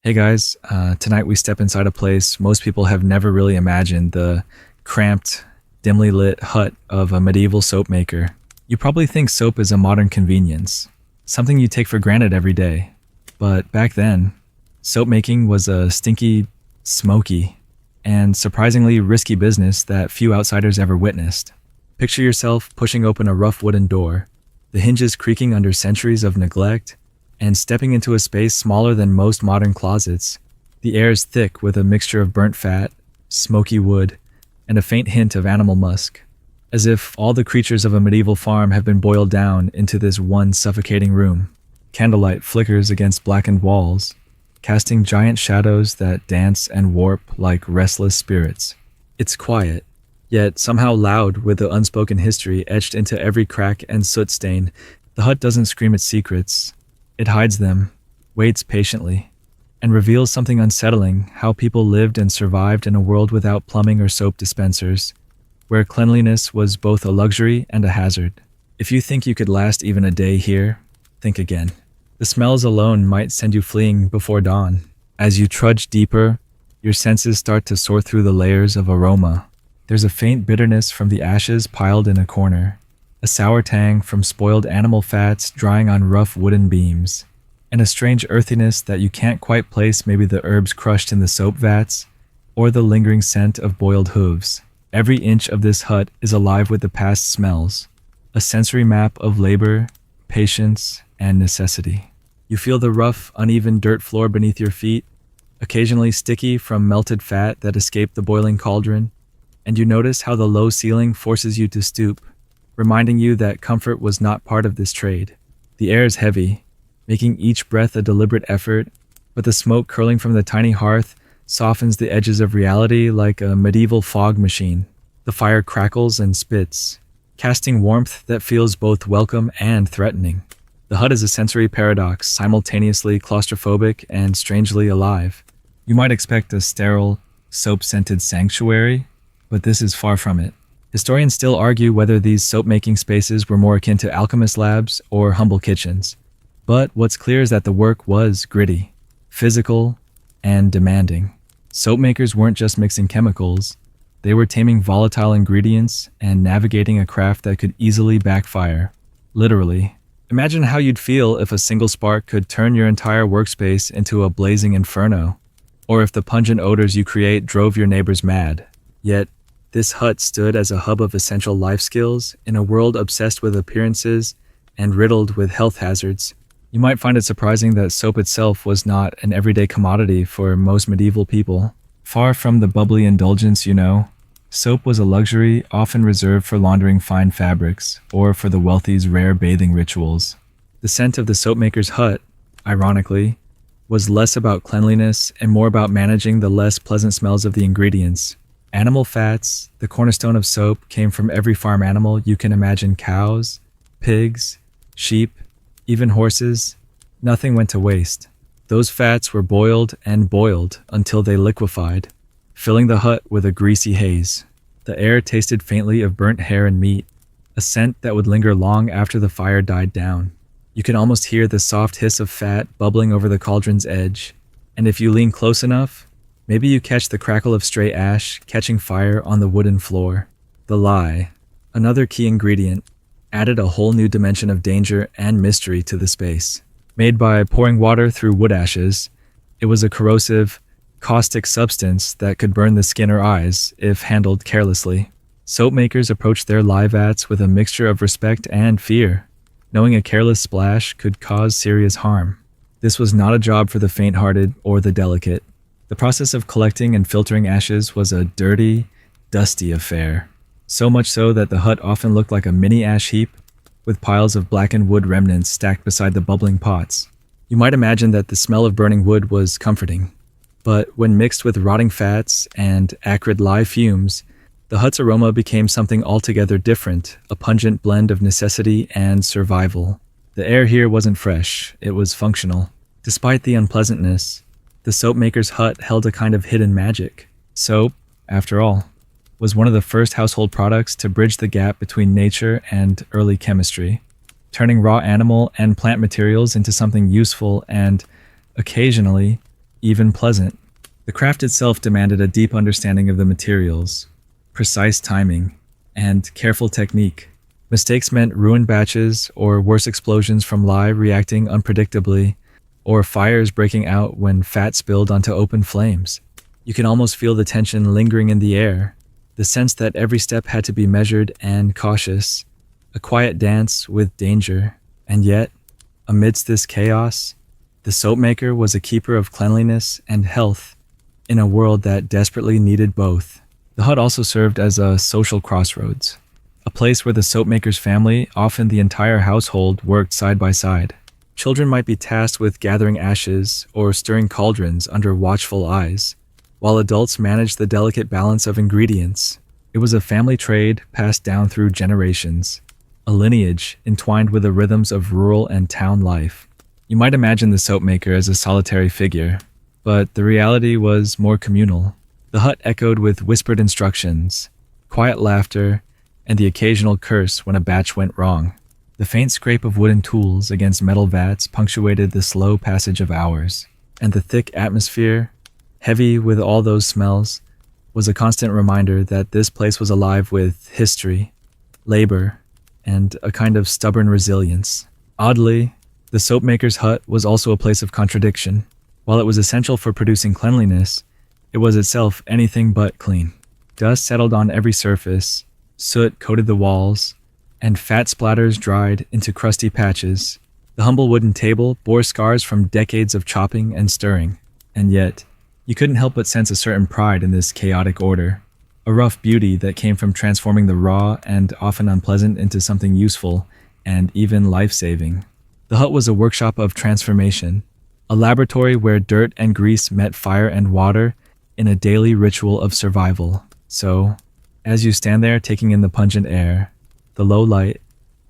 Hey guys, tonight we step inside a place most people have never really imagined, the cramped, dimly lit hut of a medieval soap maker. You probably think soap is a modern convenience, something you take for granted every day. But back then, soap making was a stinky, smoky, and surprisingly risky business that few outsiders ever witnessed. Picture yourself pushing open a rough wooden door, the hinges creaking under centuries of neglect, and stepping into a space smaller than most modern closets. The air is thick with a mixture of burnt fat, smoky wood, and a faint hint of animal musk, as if all the creatures of a medieval farm have been boiled down into this one suffocating room. Candlelight flickers against blackened walls, casting giant shadows that dance and warp like restless spirits. It's quiet, yet somehow loud with the unspoken history etched into every crack and soot stain. The hut doesn't scream its secrets. It hides them, waits patiently, and reveals something unsettling: how people lived and survived in a world without plumbing or soap dispensers, where cleanliness was both a luxury and a hazard. If you think you could last even a day here, think again. The smells alone might send you fleeing before dawn. As you trudge deeper, your senses start to sort through the layers of aroma. There's a faint bitterness from the ashes piled in a corner, a sour tang from spoiled animal fats drying on rough wooden beams, and a strange earthiness that you can't quite place, maybe the herbs crushed in the soap vats, or the lingering scent of boiled hooves. Every inch of this hut is alive with the past smells, a sensory map of labor, patience, and necessity. You feel the rough, uneven dirt floor beneath your feet, occasionally sticky from melted fat that escaped the boiling cauldron, and you notice how the low ceiling forces you to stoop, reminding you that comfort was not part of this trade. The air is heavy, making each breath a deliberate effort, but the smoke curling from the tiny hearth softens the edges of reality like a medieval fog machine. The fire crackles and spits, casting warmth that feels both welcome and threatening. The hut is a sensory paradox, simultaneously claustrophobic and strangely alive. You might expect a sterile, soap-scented sanctuary, but this is far from it. Historians still argue whether these soap-making spaces were more akin to alchemist labs or humble kitchens. But what's clear is that the work was gritty, physical, and demanding. Soap makers weren't just mixing chemicals, they were taming volatile ingredients and navigating a craft that could easily backfire. Literally. Imagine how you'd feel if a single spark could turn your entire workspace into a blazing inferno, or if the pungent odors you create drove your neighbors mad. Yet, this hut stood as a hub of essential life skills in a world obsessed with appearances and riddled with health hazards. You might find it surprising that soap itself was not an everyday commodity for most medieval people. Far from the bubbly indulgence, soap was a luxury often reserved for laundering fine fabrics or for the wealthy's rare bathing rituals. The scent of the soapmaker's hut, ironically, was less about cleanliness and more about managing the less pleasant smells of the ingredients. Animal fats, the cornerstone of soap, came from every farm animal you can imagine: cows, pigs, sheep, even horses. Nothing went to waste. Those fats were boiled and boiled until they liquefied, filling the hut with a greasy haze. The air tasted faintly of burnt hair and meat, a scent that would linger long after the fire died down. You can almost hear the soft hiss of fat bubbling over the cauldron's edge, and if you lean close enough, maybe you catch the crackle of stray ash catching fire on the wooden floor. The lye, another key ingredient, added a whole new dimension of danger and mystery to the space. Made by pouring water through wood ashes, it was a corrosive, caustic substance that could burn the skin or eyes if handled carelessly. Soap makers approached their lye vats with a mixture of respect and fear, knowing a careless splash could cause serious harm. This was not a job for the faint-hearted or the delicate. The process of collecting and filtering ashes was a dirty, dusty affair. So much so that the hut often looked like a mini ash heap, with piles of blackened wood remnants stacked beside the bubbling pots. You might imagine that the smell of burning wood was comforting, but when mixed with rotting fats and acrid lye fumes, the hut's aroma became something altogether different, a pungent blend of necessity and survival. The air here wasn't fresh, it was functional. Despite the unpleasantness, the soapmaker's hut held a kind of hidden magic. Soap, after all, was one of the first household products to bridge the gap between nature and early chemistry, turning raw animal and plant materials into something useful and, occasionally, even pleasant. The craft itself demanded a deep understanding of the materials, precise timing, and careful technique. Mistakes meant ruined batches, or worse, explosions from lye reacting unpredictably, or fires breaking out when fat spilled onto open flames. You can almost feel the tension lingering in the air, the sense that every step had to be measured and cautious, a quiet dance with danger. And yet, amidst this chaos, the Soapmaker was a keeper of cleanliness and health in a world that desperately needed both. The hut also served as a social crossroads, a place where the Soapmaker's family, often the entire household, worked side by side. Children might be tasked with gathering ashes or stirring cauldrons under watchful eyes, while adults managed the delicate balance of ingredients. It was a family trade passed down through generations, a lineage entwined with the rhythms of rural and town life. You might imagine the Soapmaker as a solitary figure, but the reality was more communal. The hut echoed with whispered instructions, quiet laughter, and the occasional curse when a batch went wrong. The faint scrape of wooden tools against metal vats punctuated the slow passage of hours, and the thick atmosphere, heavy with all those smells, was a constant reminder that this place was alive with history, labor, and a kind of stubborn resilience. Oddly, the Soapmaker's hut was also a place of contradiction. While it was essential for producing cleanliness, it was itself anything but clean. Dust settled on every surface, soot coated the walls, and fat splatters dried into crusty patches. The humble wooden table bore scars from decades of chopping and stirring, and yet, you couldn't help but sense a certain pride in this chaotic order, a rough beauty that came from transforming the raw and often unpleasant into something useful and even life-saving. The hut was a workshop of transformation, a laboratory where dirt and grease met fire and water in a daily ritual of survival. So, as you stand there taking in the pungent air, the low light,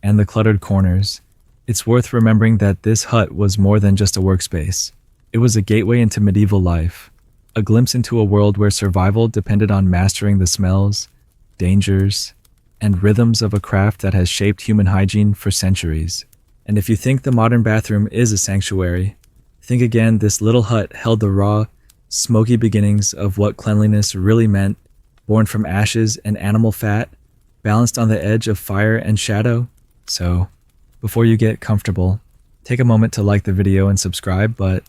and the cluttered corners, it's worth remembering that this hut was more than just a workspace. It was a gateway into medieval life, a glimpse into a world where survival depended on mastering the smells, dangers, and rhythms of a craft that has shaped human hygiene for centuries. And if you think the modern bathroom is a sanctuary, think again. This little hut held the raw, smoky beginnings of what cleanliness really meant, born from ashes and animal fat, balanced on the edge of fire and shadow. So, before you get comfortable, take a moment to like the video and subscribe, but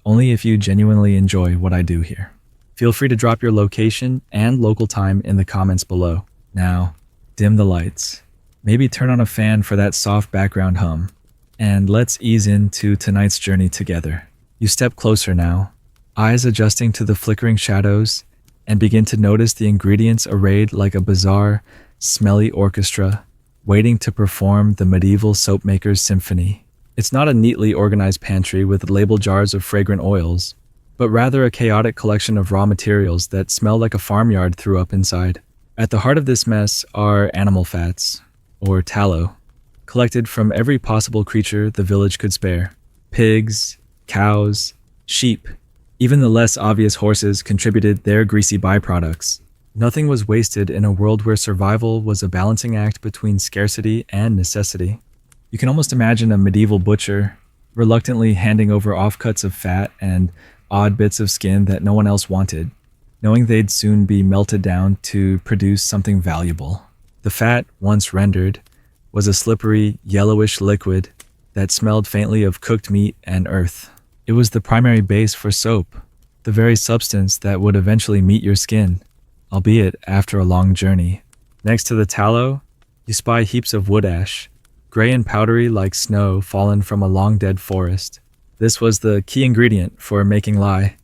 only if you genuinely enjoy what I do here. Feel free to drop your location and local time in the comments below. Now, dim the lights. Maybe turn on a fan for that soft background hum. And let's ease into tonight's journey together. You step closer now, eyes adjusting to the flickering shadows, and begin to notice the ingredients arrayed like a bizarre, smelly orchestra, waiting to perform the medieval Soapmaker's symphony. It's not a neatly organized pantry with labeled jars of fragrant oils, but rather a chaotic collection of raw materials that smell like a farmyard threw up inside. At the heart of this mess are animal fats, or tallow, collected from every possible creature the village could spare. Pigs, cows, sheep, even the less obvious horses contributed their greasy byproducts. Nothing was wasted in a world where survival was a balancing act between scarcity and necessity. You can almost imagine a medieval butcher reluctantly handing over offcuts of fat and odd bits of skin that no one else wanted, knowing they'd soon be melted down to produce something valuable. The fat, once rendered, was a slippery, yellowish liquid that smelled faintly of cooked meat and earth. It was the primary base for soap, the very substance that would eventually meet your skin, albeit after a long journey. Next to the tallow, you spy heaps of wood ash, gray and powdery like snow fallen from a long-dead forest. This was the key ingredient for making lye,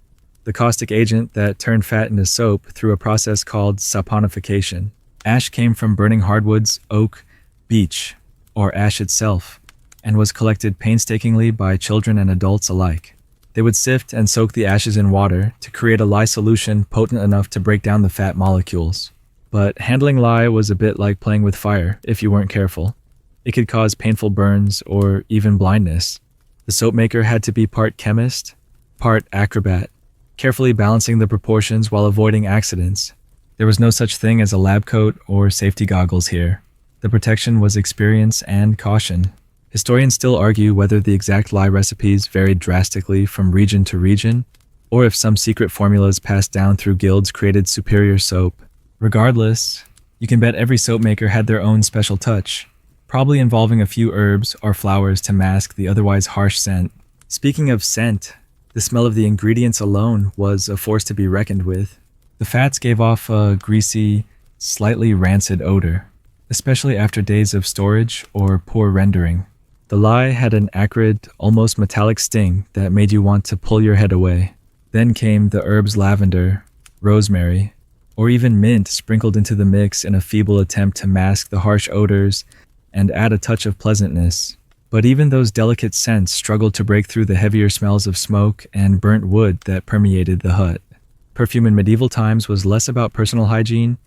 the caustic agent that turned fat into soap through a process called saponification. Ash came from burning hardwoods, oak, beech, or ash itself, and was collected painstakingly by children and adults alike. They would sift and soak the ashes in water to create a lye solution potent enough to break down the fat molecules. But handling lye was a bit like playing with fire if you weren't careful. It could cause painful burns or even blindness. The Soapmaker had to be part chemist, part acrobat, carefully balancing the proportions while avoiding accidents. There was no such thing as a lab coat or safety goggles here. The protection was experience and caution. Historians still argue whether the exact lye recipes varied drastically from region to region, or if some secret formulas passed down through guilds created superior soap. Regardless, you can bet every soap maker had their own special touch, probably involving a few herbs or flowers to mask the otherwise harsh scent. Speaking of scent, the smell of the ingredients alone was a force to be reckoned with. The fats gave off a greasy, slightly rancid odor, especially after days of storage or poor rendering. The lye had an acrid, almost metallic sting that made you want to pull your head away. Then came the herbs lavender, rosemary, or even mint sprinkled into the mix in a feeble attempt to mask the harsh odors and add a touch of pleasantness. But even those delicate scents struggled to break through the heavier smells of smoke and burnt wood that permeated the hut. Perfume in medieval times was less about personal hygiene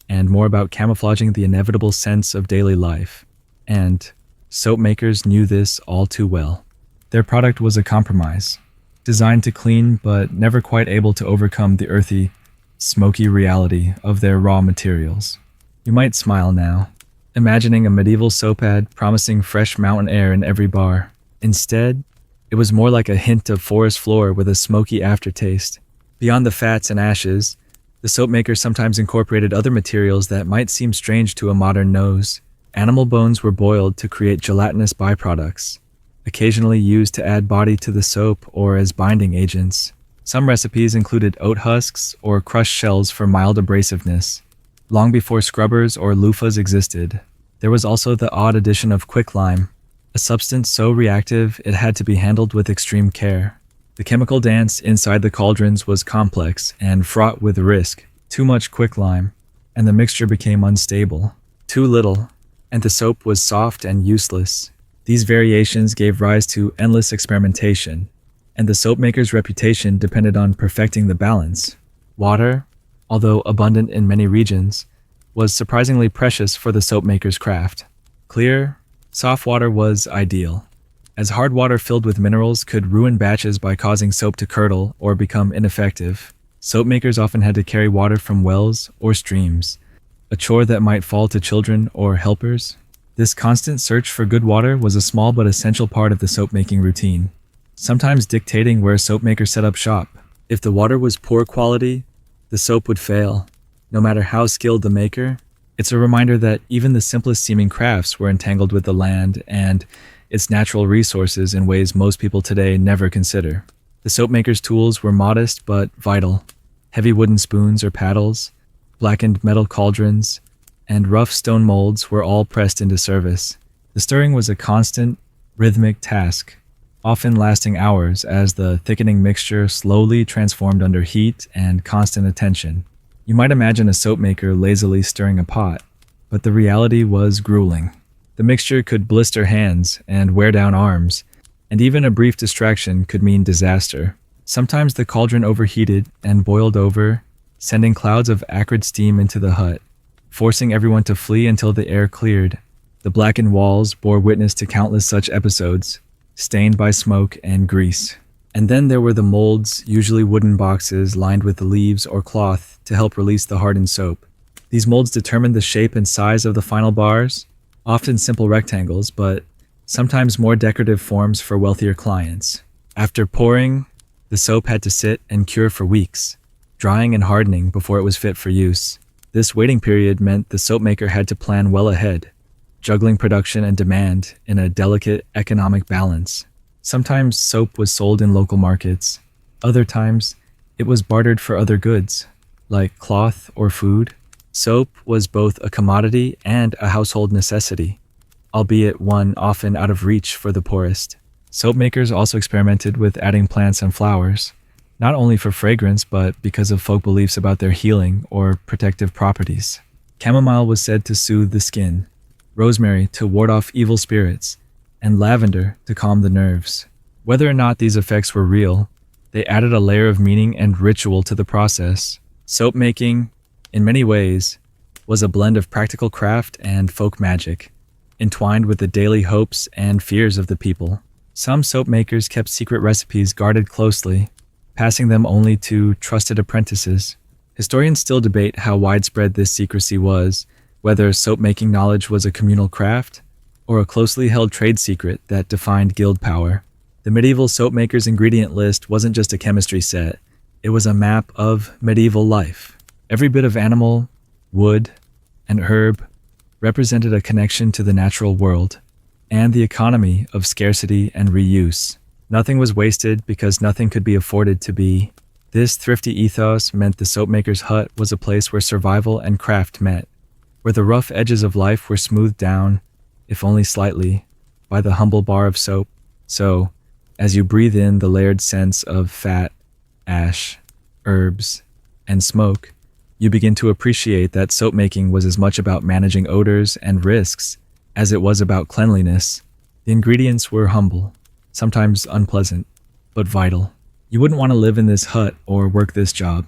and more about camouflaging the inevitable scents of daily life. And soap makers knew this all too well. Their product was a compromise, designed to clean but never quite able to overcome the earthy, smoky reality of their raw materials. You might smile now, imagining a medieval soap ad promising fresh mountain air in every bar. Instead, it was more like a hint of forest floor with a smoky aftertaste. Beyond the fats and ashes, the soap makers sometimes incorporated other materials that might seem strange to a modern nose. Animal bones were boiled to create gelatinous byproducts, occasionally used to add body to the soap or as binding agents. Some recipes included oat husks or crushed shells for mild abrasiveness. Long before scrubbers or loofahs existed, there was also the odd addition of quicklime, a substance so reactive it had to be handled with extreme care. The chemical dance inside the cauldrons was complex and fraught with risk. Too much quicklime, and the mixture became unstable. Too little, and the soap was soft and useless. These variations gave rise to endless experimentation, and the soap maker's reputation depended on perfecting the balance. Water, although abundant in many regions, was surprisingly precious for the soap maker's craft. Clear, soft water was ideal, as hard water filled with minerals could ruin batches by causing soap to curdle or become ineffective. Soap makers often had to carry water from wells or streams, a chore that might fall to children or helpers. This constant search for good water was a small but essential part of the soap-making routine, sometimes dictating where a soap maker set up shop. If the water was poor quality, the soap would fail. No matter how skilled the maker, it's a reminder that even the simplest seeming crafts were entangled with the land and its natural resources in ways most people today never consider. The soap maker's tools were modest but vital. Heavy wooden spoons or paddles, blackened metal cauldrons, and rough stone molds were all pressed into service. The stirring was a constant, rhythmic task, often lasting hours as the thickening mixture slowly transformed under heat and constant attention. You might imagine a soap maker lazily stirring a pot, but the reality was grueling. The mixture could blister hands and wear down arms, and even a brief distraction could mean disaster. Sometimes the cauldron overheated and boiled over, sending clouds of acrid steam into the hut, forcing everyone to flee until the air cleared. The blackened walls bore witness to countless such episodes, stained by smoke and grease. And then there were the molds, usually wooden boxes lined with leaves or cloth to help release the hardened soap. These molds determined the shape and size of the final bars, often simple rectangles, but sometimes more decorative forms for wealthier clients. After pouring, the soap had to sit and cure for weeks, drying and hardening before it was fit for use. This waiting period meant the soap maker had to plan well ahead, juggling production and demand in a delicate economic balance. Sometimes soap was sold in local markets. Other times, it was bartered for other goods, like cloth or food. Soap was both a commodity and a household necessity, albeit one often out of reach for the poorest. Soap makers also experimented with adding plants and flowers, not only for fragrance but because of folk beliefs about their healing or protective properties. Chamomile was said to soothe the skin, rosemary to ward off evil spirits, and lavender to calm the nerves. Whether or not these effects were real, they added a layer of meaning and ritual to the process. Soap making, in many ways, was a blend of practical craft and folk magic, entwined with the daily hopes and fears of the people. Some soap makers kept secret recipes guarded closely, passing them only to trusted apprentices. Historians still debate how widespread this secrecy was, whether soap-making knowledge was a communal craft or a closely held trade secret that defined guild power. The medieval soap maker's ingredient list wasn't just a chemistry set. It was a map of medieval life. Every bit of animal, wood, and herb represented a connection to the natural world and the economy of scarcity and reuse. Nothing was wasted because nothing could be afforded to be. This thrifty ethos meant the soapmaker's hut was a place where survival and craft met, where the rough edges of life were smoothed down, if only slightly, by the humble bar of soap. So, as you breathe in the layered scents of fat, ash, herbs, and smoke, you begin to appreciate that soap making was as much about managing odors and risks as it was about cleanliness. The ingredients were humble, sometimes unpleasant, but vital. You wouldn't want to live in this hut or work this job,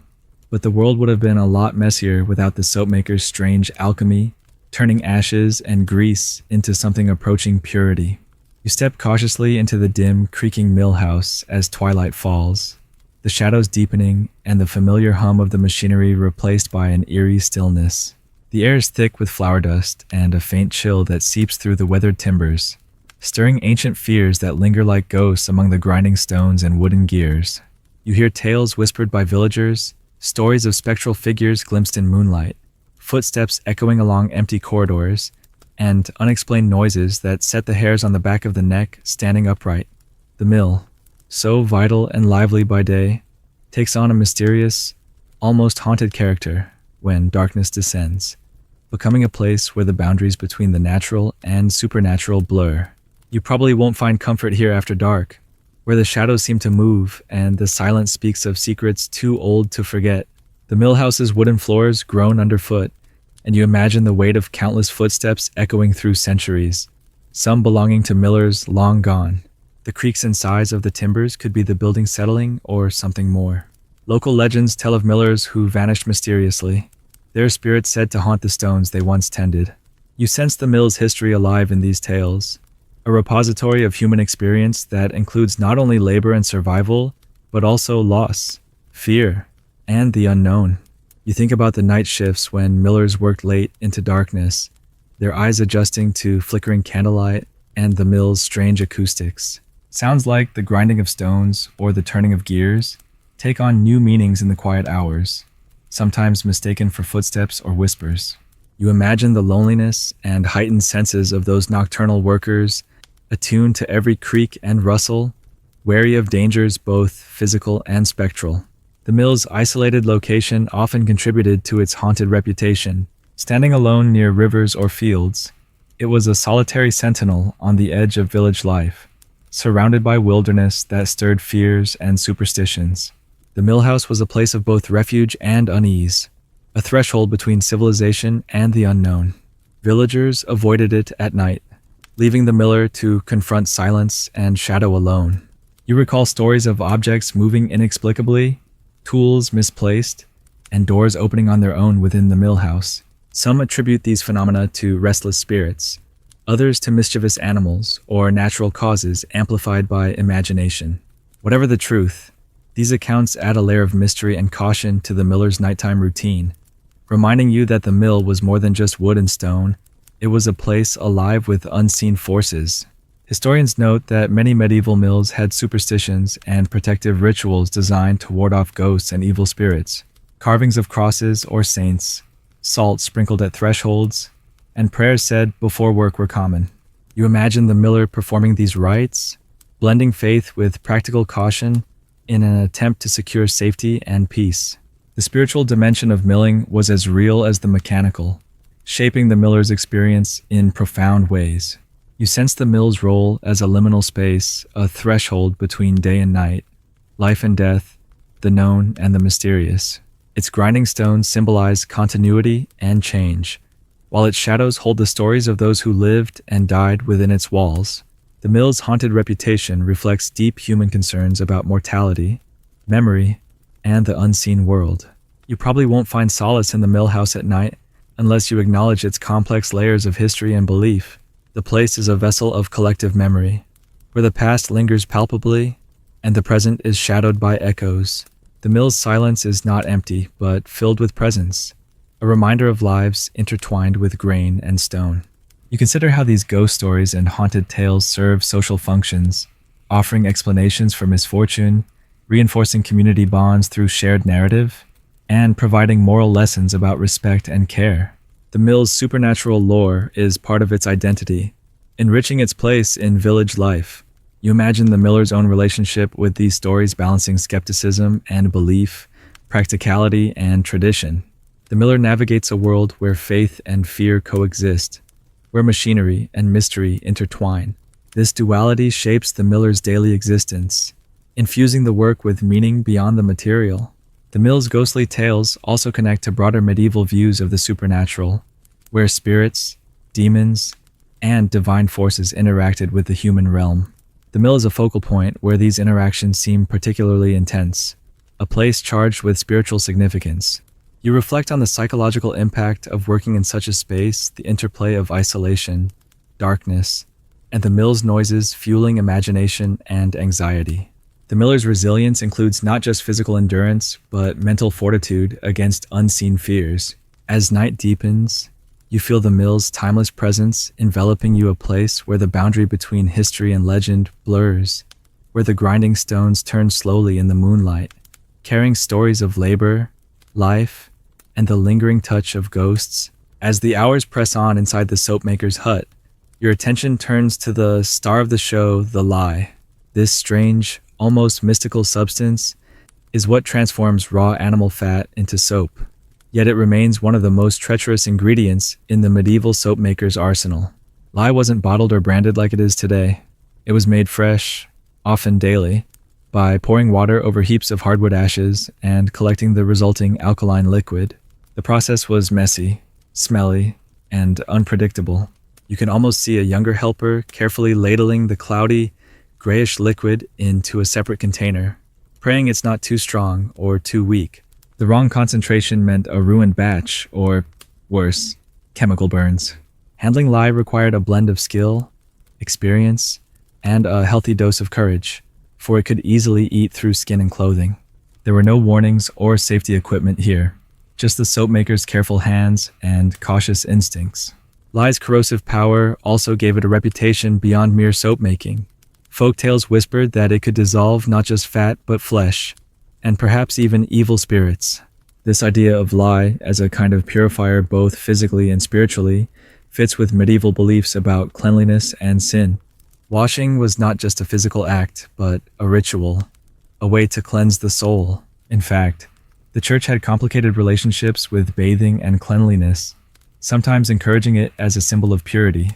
but the world would have been a lot messier without the soapmaker's strange alchemy, turning ashes and grease into something approaching purity. You step cautiously into the dim, creaking mill house as twilight falls, the shadows deepening and the familiar hum of the machinery replaced by an eerie stillness. The air is thick with flour dust and a faint chill that seeps through the weathered timbers, stirring ancient fears that linger like ghosts among the grinding stones and wooden gears. You hear tales whispered by villagers, stories of spectral figures glimpsed in moonlight, footsteps echoing along empty corridors, and unexplained noises that set the hairs on the back of the neck standing upright. The mill, so vital and lively by day, takes on a mysterious, almost haunted character when darkness descends, becoming a place where the boundaries between the natural and supernatural blur. You probably won't find comfort here after dark, where the shadows seem to move and the silence speaks of secrets too old to forget. The mill house's wooden floors groan underfoot, and you imagine the weight of countless footsteps echoing through centuries, some belonging to millers long gone. The creaks and sighs of the timbers could be the building settling or something more. Local legends tell of millers who vanished mysteriously, their spirits said to haunt the stones they once tended. You sense the mill's history alive in these tales, a repository of human experience that includes not only labor and survival, but also loss, fear, and the unknown. You think about the night shifts when millers worked late into darkness, their eyes adjusting to flickering candlelight and the mill's strange acoustics. Sounds like the grinding of stones or the turning of gears take on new meanings in the quiet hours, sometimes mistaken for footsteps or whispers. You imagine the loneliness and heightened senses of those nocturnal workers, attuned to every creak and rustle, wary of dangers both physical and spectral. The mill's isolated location often contributed to its haunted reputation. Standing alone near rivers or fields, it was a solitary sentinel on the edge of village life, surrounded by wilderness that stirred fears and superstitions. The mill house was a place of both refuge and unease, a threshold between civilization and the unknown. Villagers avoided it at night, leaving the miller to confront silence and shadow alone. You recall stories of objects moving inexplicably, tools misplaced, and doors opening on their own within the mill house. Some attribute these phenomena to restless spirits, others to mischievous animals or natural causes amplified by imagination. Whatever the truth, these accounts add a layer of mystery and caution to the miller's nighttime routine, reminding you that the mill was more than just wood and stone. It was a place alive with unseen forces. Historians note that many medieval mills had superstitions and protective rituals designed to ward off ghosts and evil spirits. Carvings of crosses or saints, salt sprinkled at thresholds, and prayers said before work were common. You imagine the miller performing these rites, blending faith with practical caution in an attempt to secure safety and peace. The spiritual dimension of milling was as real as the mechanical, shaping the miller's experience in profound ways. You sense the mill's role as a liminal space, a threshold between day and night, life and death, the known and the mysterious. Its grinding stones symbolize continuity and change, while its shadows hold the stories of those who lived and died within its walls. The mill's haunted reputation reflects deep human concerns about mortality, memory, and the unseen world. You probably won't find solace in the mill house at night unless you acknowledge its complex layers of history and belief. The place is a vessel of collective memory, where the past lingers palpably and the present is shadowed by echoes. The mill's silence is not empty, but filled with presence, a reminder of lives intertwined with grain and stone. You consider how these ghost stories and haunted tales serve social functions, offering explanations for misfortune, reinforcing community bonds through shared narrative, and providing moral lessons about respect and care. The mill's supernatural lore is part of its identity, enriching its place in village life. You imagine the miller's own relationship with these stories balancing skepticism and belief, practicality and tradition. The miller navigates a world where faith and fear coexist, where machinery and mystery intertwine. This duality shapes the miller's daily existence, infusing the work with meaning beyond the material. The mill's ghostly tales also connect to broader medieval views of the supernatural, where spirits, demons, and divine forces interacted with the human realm. The mill is a focal point where these interactions seem particularly intense, a place charged with spiritual significance. You reflect on the psychological impact of working in such a space, the interplay of isolation, darkness, and the mill's noises fueling imagination and anxiety. The miller's resilience includes not just physical endurance, but mental fortitude against unseen fears. As night deepens, you feel the mill's timeless presence enveloping you, a place where the boundary between history and legend blurs, where the grinding stones turn slowly in the moonlight, carrying stories of labor, life, and the lingering touch of ghosts. As the hours press on inside the Soapmaker's hut, your attention turns to the star of the show, the lye. This strange, almost mystical substance is what transforms raw animal fat into soap. Yet it remains one of the most treacherous ingredients in the medieval soapmaker's arsenal. Lye wasn't bottled or branded like it is today. It was made fresh, often daily, by pouring water over heaps of hardwood ashes and collecting the resulting alkaline liquid. The process was messy, smelly, and unpredictable. You can almost see a younger helper carefully ladling the cloudy, grayish liquid into a separate container, praying it's not too strong or too weak. The wrong concentration meant a ruined batch, or, worse, chemical burns. Handling lye required a blend of skill, experience, and a healthy dose of courage, for it could easily eat through skin and clothing. There were no warnings or safety equipment here, just the soapmaker's careful hands and cautious instincts. Lye's corrosive power also gave it a reputation beyond mere soap making. Folktales whispered that it could dissolve not just fat but flesh, and perhaps even evil spirits. This idea of lye as a kind of purifier both physically and spiritually fits with medieval beliefs about cleanliness and sin. Washing was not just a physical act, but a ritual, a way to cleanse the soul. In fact, the church had complicated relationships with bathing and cleanliness, sometimes encouraging it as a symbol of purity,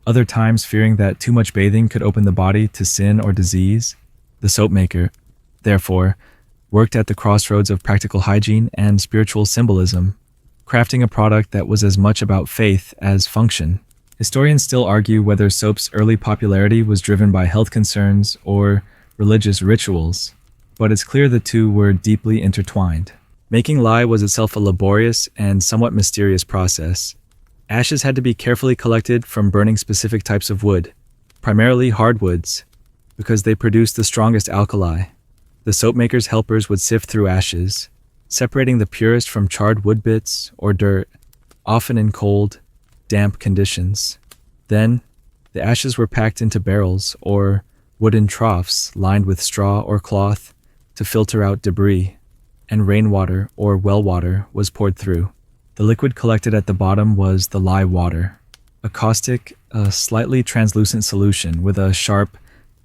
other times fearing that too much bathing could open the body to sin or disease. The soapmaker, therefore, worked at the crossroads of practical hygiene and spiritual symbolism, crafting a product that was as much about faith as function. Historians still argue whether soap's early popularity was driven by health concerns or religious rituals, but it's clear the two were deeply intertwined. Making lye was itself a laborious and somewhat mysterious process. Ashes had to be carefully collected from burning specific types of wood, primarily hardwoods, because they produced the strongest alkali. The soapmaker's helpers would sift through ashes, separating the purest from charred wood bits or dirt, often in cold, damp conditions. Then, the ashes were packed into barrels or wooden troughs lined with straw or cloth to filter out debris, and rainwater or well water was poured through. The liquid collected at the bottom was the lye water, a caustic, slightly translucent solution with a sharp,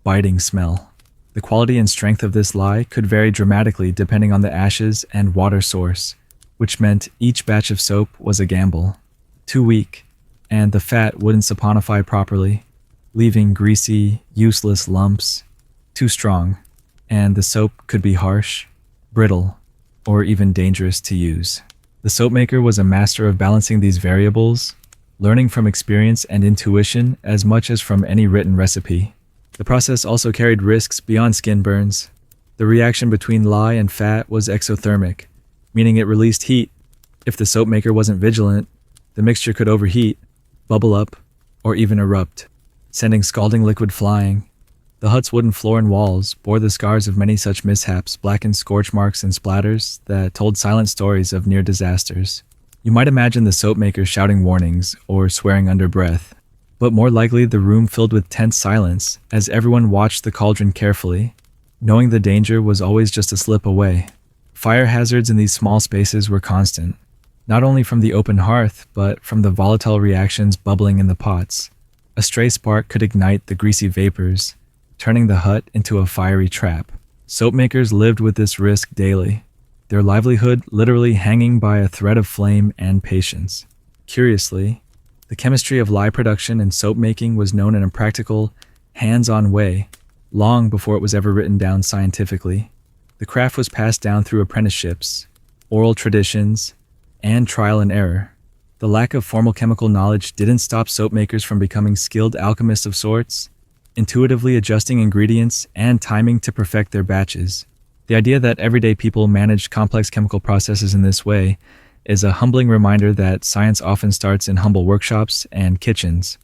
biting smell. The quality and strength of this lye could vary dramatically depending on the ashes and water source, which meant each batch of soap was a gamble. Too weak, and the fat wouldn't saponify properly, leaving greasy, useless lumps. Too strong, and the soap could be harsh, brittle, or even dangerous to use. The soapmaker was a master of balancing these variables, learning from experience and intuition as much as from any written recipe. The process also carried risks beyond skin burns. The reaction between lye and fat was exothermic, meaning it released heat. If the soapmaker wasn't vigilant, the mixture could overheat, bubble up, or even erupt, sending scalding liquid flying. The hut's wooden floor and walls bore the scars of many such mishaps, blackened scorch marks and splatters that told silent stories of near disasters. You might imagine the soapmaker shouting warnings or swearing under breath, but more likely the room filled with tense silence as everyone watched the cauldron carefully, knowing the danger was always just a slip away. Fire hazards in these small spaces were constant, not only from the open hearth, but from the volatile reactions bubbling in the pots. A stray spark could ignite the greasy vapors, turning the hut into a fiery trap. Soap makers lived with this risk daily, their livelihood literally hanging by a thread of flame and patience. Curiously, the chemistry of lye production and soap making was known in a practical, hands-on way, long before it was ever written down scientifically. The craft was passed down through apprenticeships, oral traditions, and trial and error. The lack of formal chemical knowledge didn't stop soap makers from becoming skilled alchemists of sorts, intuitively adjusting ingredients and timing to perfect their batches. The idea that everyday people manage complex chemical processes in this way is a humbling reminder that science often starts in humble workshops and kitchens,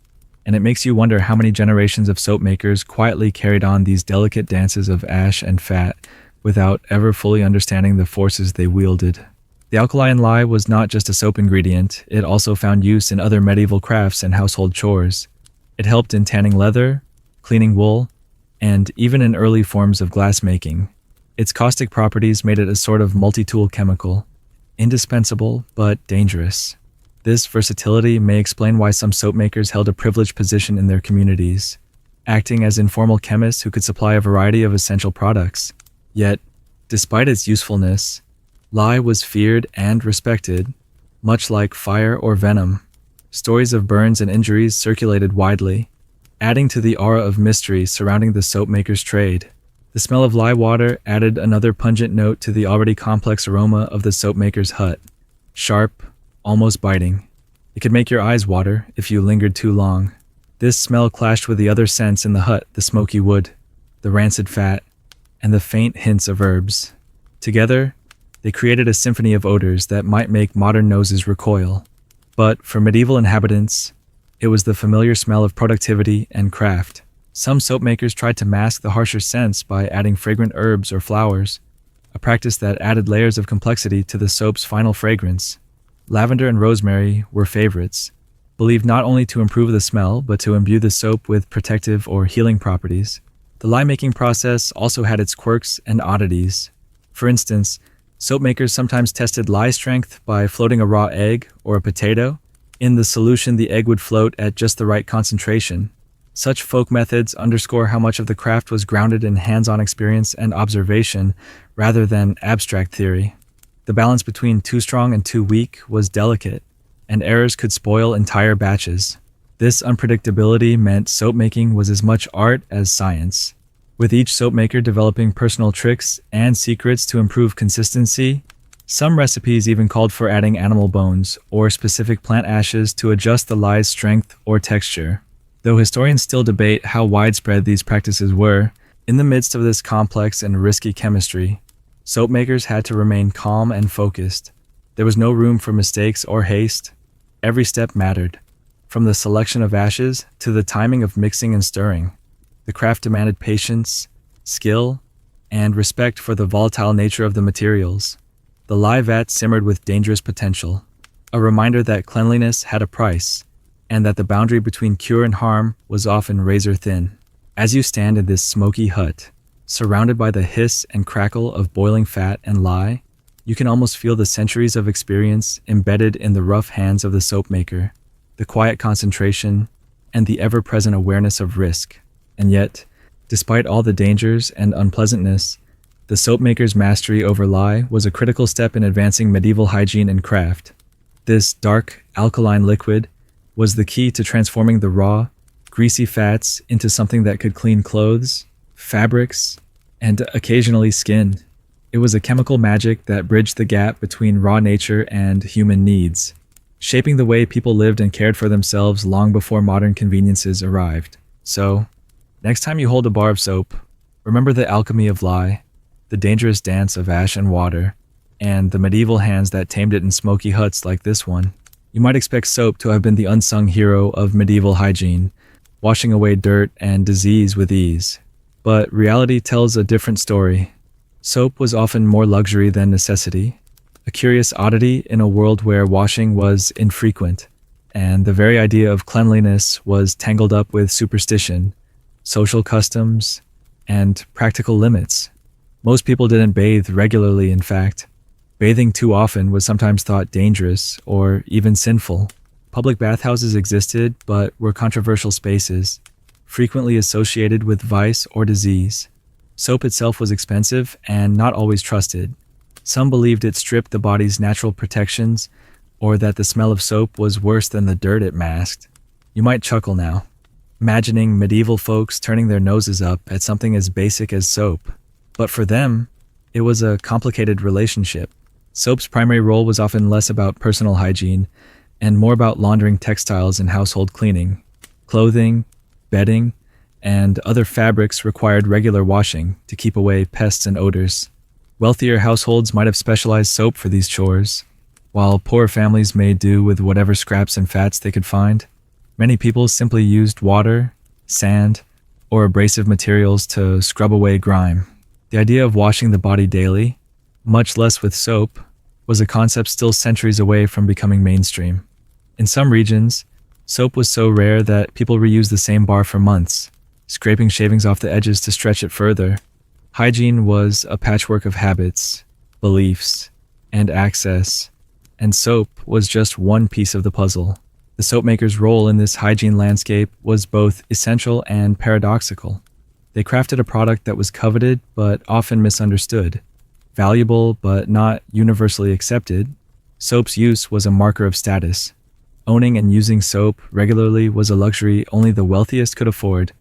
and it makes you wonder how many generations of soap makers quietly carried on these delicate dances of ash and fat without ever fully understanding the forces they wielded. The alkali in lye was not just a soap ingredient, it also found use in other medieval crafts and household chores. It helped in tanning leather, cleaning wool, and even in early forms of glass making. Its caustic properties made it a sort of multi-tool chemical, indispensable but dangerous. This versatility may explain why some soap makers held a privileged position in their communities, acting as informal chemists who could supply a variety of essential products. Yet, despite its usefulness, lye was feared and respected, much like fire or venom. Stories of burns and injuries circulated widely, adding to the aura of mystery surrounding the soap maker's trade. The smell of lye water added another pungent note to the already complex aroma of the soap maker's hut. Sharp, almost biting. It could make your eyes water if you lingered too long. This smell clashed with the other scents in the hut, the smoky wood, the rancid fat, and the faint hints of herbs. Together, they created a symphony of odors that might make modern noses recoil. But for medieval inhabitants, it was the familiar smell of productivity and craft. Some soap makers tried to mask the harsher scents by adding fragrant herbs or flowers, a practice that added layers of complexity to the soap's final fragrance. Lavender and rosemary were favorites, believed not only to improve the smell, but to imbue the soap with protective or healing properties. The lye making process also had its quirks and oddities. For instance, soap makers sometimes tested lye strength by floating a raw egg or a potato. In the solution, the egg would float at just the right concentration. Such folk methods underscore how much of the craft was grounded in hands-on experience and observation rather than abstract theory. The balance between too strong and too weak was delicate, and errors could spoil entire batches. This unpredictability meant soap making was as much art as science, with each soap maker developing personal tricks and secrets to improve consistency. Some recipes even called for adding animal bones or specific plant ashes to adjust the lye's strength or texture. Though historians still debate how widespread these practices were, in the midst of this complex and risky chemistry, soap makers had to remain calm and focused. There was no room for mistakes or haste. Every step mattered, from the selection of ashes to the timing of mixing and stirring. The craft demanded patience, skill, and respect for the volatile nature of the materials. The lye vat simmered with dangerous potential, a reminder that cleanliness had a price, and that the boundary between cure and harm was often razor thin. As you stand in this smoky hut, surrounded by the hiss and crackle of boiling fat and lye, you can almost feel the centuries of experience embedded in the rough hands of the soap maker, the quiet concentration, and the ever-present awareness of risk. And yet, despite all the dangers and unpleasantness, the soap maker's mastery over lye was a critical step in advancing medieval hygiene and craft. This dark, alkaline liquid was the key to transforming the raw, greasy fats into something that could clean clothes, fabrics, and occasionally skin. It was a chemical magic that bridged the gap between raw nature and human needs, shaping the way people lived and cared for themselves long before modern conveniences arrived. So, next time you hold a bar of soap, remember the alchemy of lye, the dangerous dance of ash and water, and the medieval hands that tamed it in smoky huts like this one. You might expect soap to have been the unsung hero of medieval hygiene, washing away dirt and disease with ease. But reality tells a different story. Soap was often more luxury than necessity, a curious oddity in a world where washing was infrequent, and the very idea of cleanliness was tangled up with superstition, social customs, and practical limits. Most people didn't bathe regularly, in fact. Bathing too often was sometimes thought dangerous or even sinful. Public bathhouses existed, but were controversial spaces, frequently associated with vice or disease. Soap itself was expensive and not always trusted. Some believed it stripped the body's natural protections, or that the smell of soap was worse than the dirt it masked. You might chuckle now, imagining medieval folks turning their noses up at something as basic as soap. But for them, it was a complicated relationship. Soap's primary role was often less about personal hygiene and more about laundering textiles and household cleaning. Clothing, bedding, and other fabrics required regular washing to keep away pests and odors. Wealthier households might have specialized soap for these chores, while poorer families made do with whatever scraps and fats they could find. Many people simply used water, sand, or abrasive materials to scrub away grime. The idea of washing the body daily, much less with soap, was a concept still centuries away from becoming mainstream. In some regions, soap was so rare that people reused the same bar for months, scraping shavings off the edges to stretch it further. Hygiene was a patchwork of habits, beliefs, and access, and soap was just one piece of the puzzle. The soapmaker's role in this hygiene landscape was both essential and paradoxical. They crafted a product that was coveted but often misunderstood, valuable but not universally accepted. Soap's use was a marker of status. Owning and using soap regularly was a luxury only the wealthiest could afford,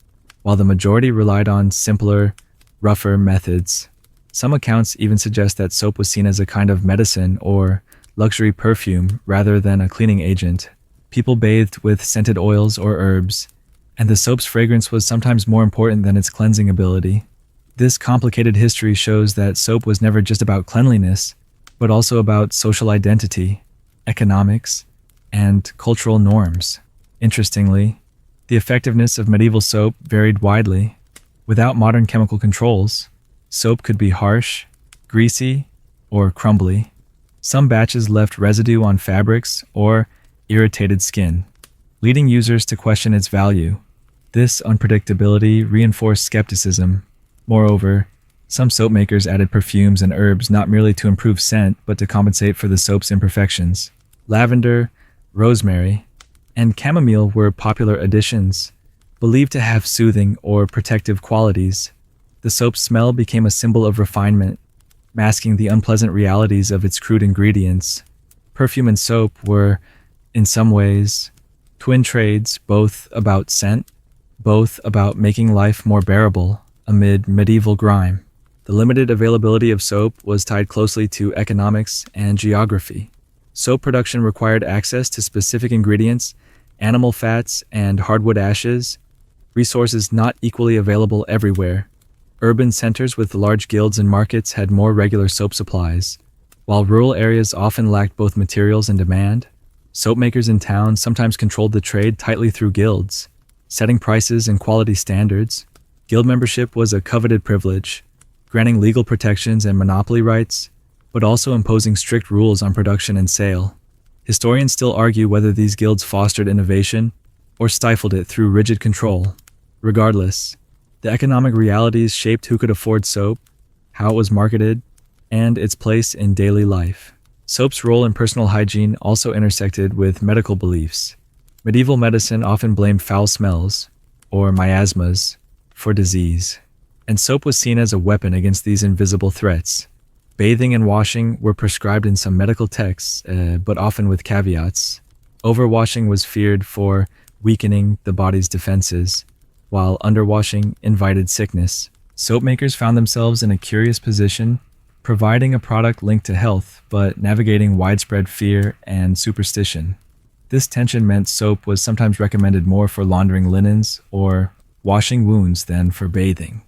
while the majority relied on simpler, rougher methods. Some accounts even suggest that soap was seen as a kind of medicine or luxury perfume rather than a cleaning agent. People bathed with scented oils or herbs, and the soap's fragrance was sometimes more important than its cleansing ability. This complicated history shows that soap was never just about cleanliness, but also about social identity, economics, and cultural norms. Interestingly, the effectiveness of medieval soap varied widely. Without modern chemical controls, soap could be harsh, greasy, or crumbly. Some batches left residue on fabrics or irritated skin, leading users to question its value. This unpredictability reinforced skepticism. Moreover, some soap makers added perfumes and herbs not merely to improve scent, but to compensate for the soap's imperfections. Lavender, rosemary, and chamomile were popular additions, believed to have soothing or protective qualities. The soap's smell became a symbol of refinement, masking the unpleasant realities of its crude ingredients. Perfume and soap were, in some ways, twin trades, both about scent, both about making life more bearable amid medieval grime. The limited availability of soap was tied closely to economics and geography. Soap production required access to specific ingredients, animal fats, and hardwood ashes, resources not equally available everywhere. Urban centers with large guilds and markets had more regular soap supplies, while rural areas often lacked both materials and demand. Soap makers in towns sometimes controlled the trade tightly through guilds, setting prices and quality standards. Guild membership was a coveted privilege, granting legal protections and monopoly rights, but also imposing strict rules on production and sale. Historians still argue whether these guilds fostered innovation or stifled it through rigid control. Regardless, the economic realities shaped who could afford soap, how it was marketed, and its place in daily life. Soap's role in personal hygiene also intersected with medical beliefs. Medieval medicine often blamed foul smells, or miasmas, for disease, and soap was seen as a weapon against these invisible threats. Bathing and washing were prescribed in some medical texts, but often with caveats. Overwashing was feared for weakening the body's defenses, while underwashing invited sickness. Soap makers found themselves in a curious position, providing a product linked to health, but navigating widespread fear and superstition. This tension meant soap was sometimes recommended more for laundering linens or washing wounds than for bathing.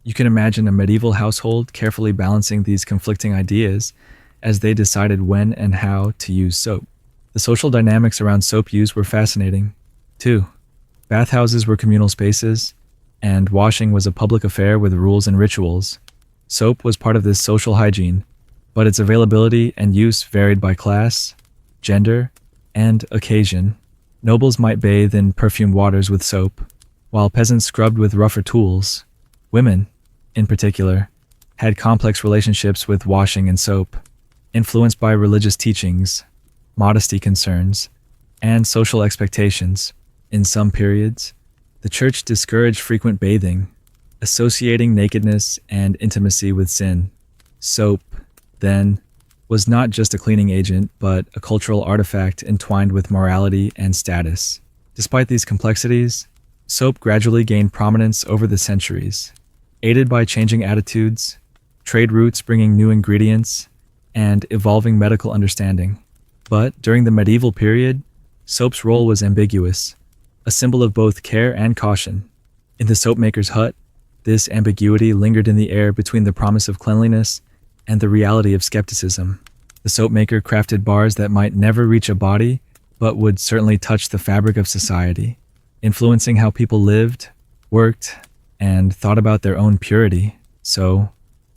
You can imagine a medieval household carefully balancing these conflicting ideas as they decided when and how to use soap. The social dynamics around soap use were fascinating, too. Bathhouses were communal spaces, and washing was a public affair with rules and rituals. Soap was part of this social hygiene, but its availability and use varied by class, gender, and occasion. Nobles might bathe in perfumed waters with soap, while peasants scrubbed with rougher tools. Women, in particular, had complex relationships with washing and soap, influenced by religious teachings, modesty concerns, and social expectations. In some periods, the church discouraged frequent bathing, associating nakedness and intimacy with sin. Soap, then, was not just a cleaning agent, but a cultural artifact entwined with morality and status. Despite these complexities, soap gradually gained prominence over the centuries, aided by changing attitudes, trade routes bringing new ingredients, and evolving medical understanding. But during the medieval period, soap's role was ambiguous, a symbol of both care and caution. In the soapmaker's hut, this ambiguity lingered in the air between the promise of cleanliness and the reality of skepticism. The soapmaker crafted bars that might never reach a body, but would certainly touch the fabric of society, influencing how people lived, worked, and thought about their own purity. So,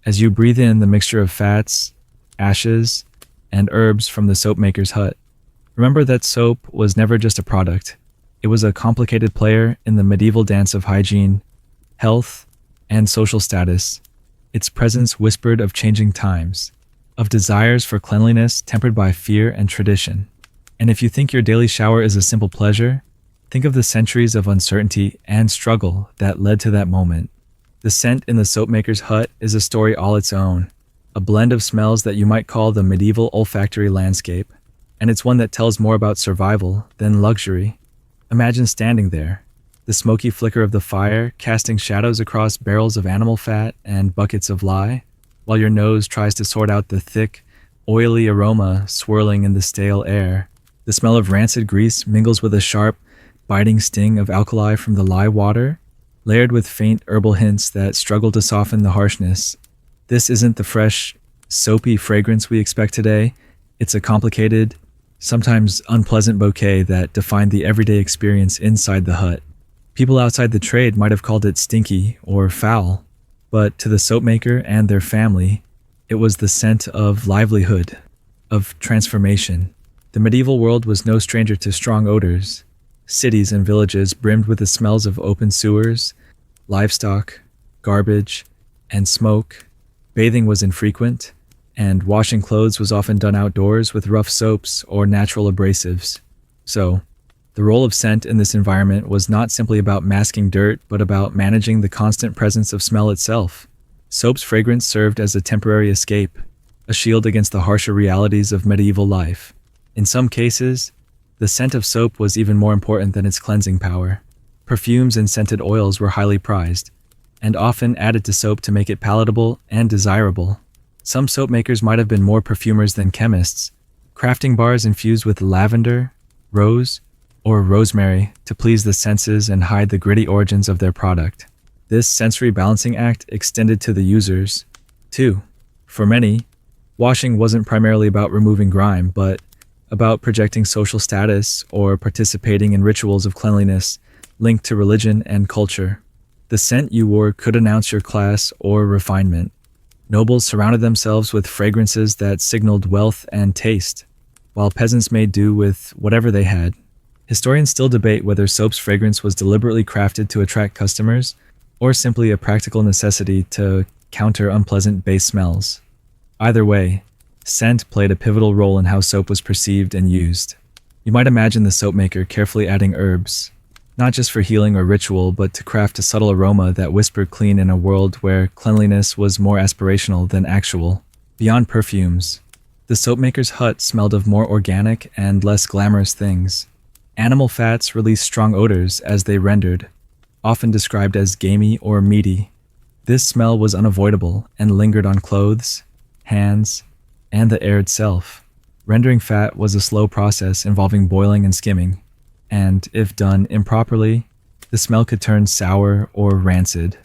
as you breathe in the mixture of fats, ashes, and herbs from the soapmaker's hut, remember that soap was never just a product. It was a complicated player in the medieval dance of hygiene, health, and social status. Its presence whispered of changing times, of desires for cleanliness tempered by fear and tradition. And if you think your daily shower is a simple pleasure, think of the centuries of uncertainty and struggle that led to that moment. The scent in the soapmaker's hut is a story all its own, a blend of smells that you might call the medieval olfactory landscape, and it's one that tells more about survival than luxury. Imagine standing there, the smoky flicker of the fire casting shadows across barrels of animal fat and buckets of lye, while your nose tries to sort out the thick, oily aroma swirling in the stale air. The smell of rancid grease mingles with a sharp, biting sting of alkali from the lye water, layered with faint herbal hints that struggle to soften the harshness. This isn't the fresh, soapy fragrance we expect today. It's a complicated, sometimes unpleasant bouquet that defined the everyday experience inside the hut. People outside the trade might have called it stinky or foul, but to the soapmaker and their family, it was the scent of livelihood, of transformation. The medieval world was no stranger to strong odors. Cities and villages brimmed with the smells of open sewers, livestock, garbage, and smoke. Bathing was infrequent, and washing clothes was often done outdoors with rough soaps or natural abrasives. So, the role of scent in this environment was not simply about masking dirt, but about managing the constant presence of smell itself. Soap's fragrance served as a temporary escape, a shield against the harsher realities of medieval life. In some cases, the scent of soap was even more important than its cleansing power. Perfumes and scented oils were highly prized, and often added to soap to make it palatable and desirable. Some soap makers might have been more perfumers than chemists, crafting bars infused with lavender, rose, or rosemary to please the senses and hide the gritty origins of their product. This sensory balancing act extended to the users, too. For many, washing wasn't primarily about removing grime, but about projecting social status or participating in rituals of cleanliness linked to religion and culture. The scent you wore could announce your class or refinement. Nobles surrounded themselves with fragrances that signaled wealth and taste, while peasants made do with whatever they had. Historians still debate whether soap's fragrance was deliberately crafted to attract customers or simply a practical necessity to counter unpleasant base smells. Either way, scent played a pivotal role in how soap was perceived and used. You might imagine the soapmaker carefully adding herbs, not just for healing or ritual, but to craft a subtle aroma that whispered clean in a world where cleanliness was more aspirational than actual. Beyond perfumes, the soapmaker's hut smelled of more organic and less glamorous things. Animal fats released strong odors as they rendered, often described as gamey or meaty. This smell was unavoidable and lingered on clothes, hands, and the air itself. Rendering fat was a slow process involving boiling and skimming, and if done improperly, the smell could turn sour or rancid.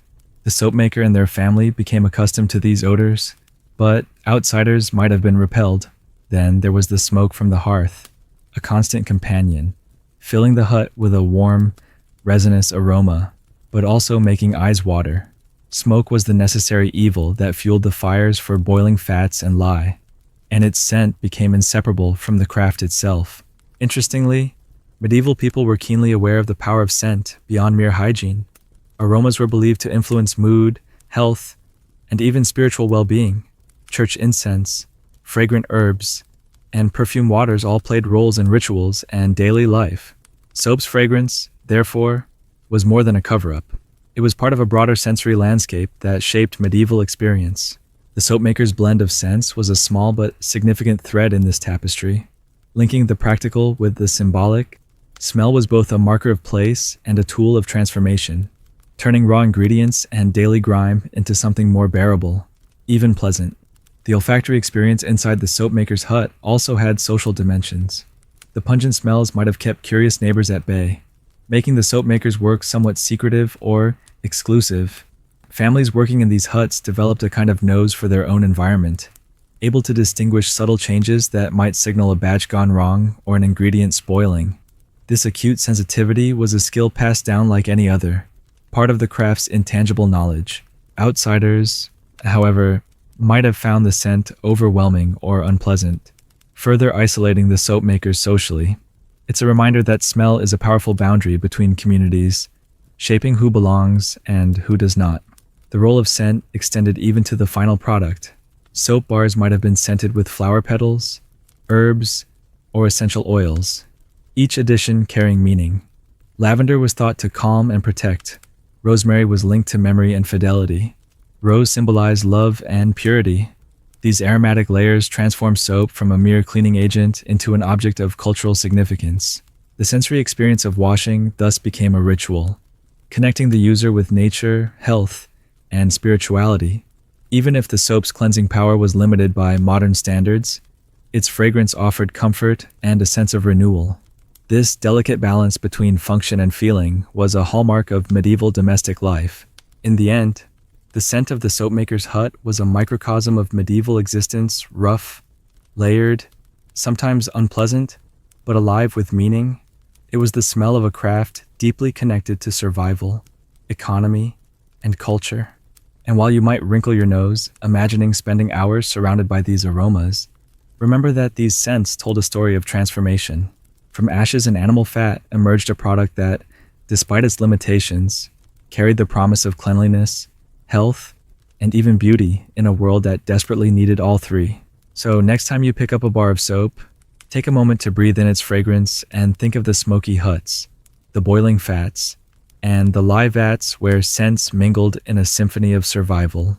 The soapmaker and their family became accustomed to these odors, but outsiders might have been repelled. Then there was the smoke from the hearth, a constant companion, filling the hut with a warm, resinous aroma, but also making eyes water. Smoke was the necessary evil that fueled the fires for boiling fats and lye, and its scent became inseparable from the craft itself. Interestingly, medieval people were keenly aware of the power of scent beyond mere hygiene. Aromas were believed to influence mood, health, and even spiritual well-being. Church incense, fragrant herbs, and perfume waters all played roles in rituals and daily life. Soap's fragrance, therefore, was more than a cover-up. It was part of a broader sensory landscape that shaped medieval experience. The soapmaker's blend of scents was a small but significant thread in this tapestry. Linking the practical with the symbolic, smell was both a marker of place and a tool of transformation, turning raw ingredients and daily grime into something more bearable, even pleasant. The olfactory experience inside the soapmaker's hut also had social dimensions. The pungent smells might have kept curious neighbors at bay, making the soapmaker's work somewhat secretive or exclusive. Families working in these huts developed a kind of nose for their own environment, able to distinguish subtle changes that might signal a batch gone wrong or an ingredient spoiling. This acute sensitivity was a skill passed down like any other, part of the craft's intangible knowledge. Outsiders, however, might have found the scent overwhelming or unpleasant, further isolating the soapmakers socially. It's a reminder that smell is a powerful boundary between communities, shaping who belongs and who does not. The role of scent extended even to the final product. Soap bars might have been scented with flower petals, herbs, or essential oils, each addition carrying meaning. Lavender was thought to calm and protect. Rosemary was linked to memory and fidelity. Rose symbolized love and purity. These aromatic layers transformed soap from a mere cleaning agent into an object of cultural significance. The sensory experience of washing thus became a ritual, connecting the user with nature, health, and spirituality. Even if the soap's cleansing power was limited by modern standards, its fragrance offered comfort and a sense of renewal. This delicate balance between function and feeling was a hallmark of medieval domestic life. In the end, the scent of the soapmaker's hut was a microcosm of medieval existence, rough, layered, sometimes unpleasant, but alive with meaning. It was the smell of a craft deeply connected to survival, economy, and culture. And while you might wrinkle your nose, imagining spending hours surrounded by these aromas, remember that these scents told a story of transformation. From ashes and animal fat emerged a product that, despite its limitations, carried the promise of cleanliness, health, and even beauty in a world that desperately needed all three. So next time you pick up a bar of soap, take a moment to breathe in its fragrance and think of the smoky huts, the boiling fats, and the live vats where scents mingled in a symphony of survival.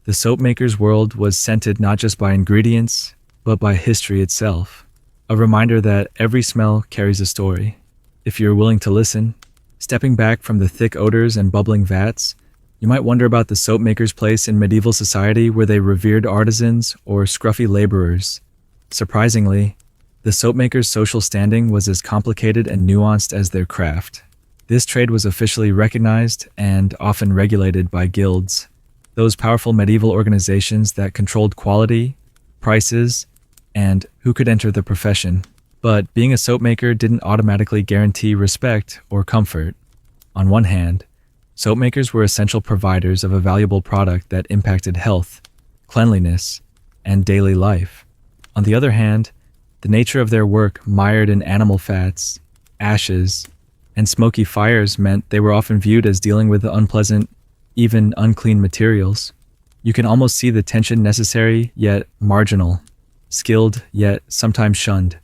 The soapmaker's world was scented not just by ingredients, but by history itself, a reminder that every smell carries a story. If you're willing to listen, stepping back from the thick odors and bubbling vats, you might wonder about the soapmaker's place in medieval society. Were they revered artisans or scruffy laborers? Surprisingly, the soapmaker's social standing was as complicated and nuanced as their craft. This trade was officially recognized and often regulated by guilds, those powerful medieval organizations that controlled quality, prices, and who could enter the profession. But being a soapmaker didn't automatically guarantee respect or comfort. On one hand, soapmakers were essential providers of a valuable product that impacted health, cleanliness, and daily life. On the other hand, the nature of their work, mired in animal fats, ashes, and smoky fires, meant they were often viewed as dealing with unpleasant, even unclean materials. You can almost see the tension, necessary yet marginal, skilled yet sometimes shunned.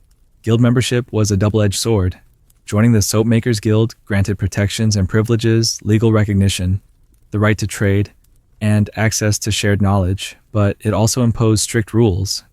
Guild membership was a double-edged sword. Joining the Soapmakers Guild granted protections and privileges, legal recognition, the right to trade, and access to shared knowledge, but it also imposed strict rules.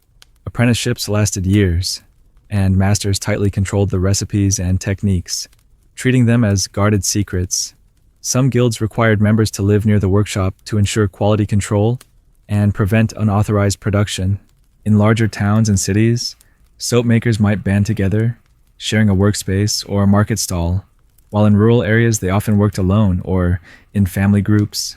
Apprenticeships lasted years, and masters tightly controlled the recipes and techniques, treating them as guarded secrets. Some guilds required members to live near the workshop to ensure quality control and prevent unauthorized production. In larger towns and cities, soapmakers might band together, sharing a workspace or a market stall, while in rural areas they often worked alone or in family groups.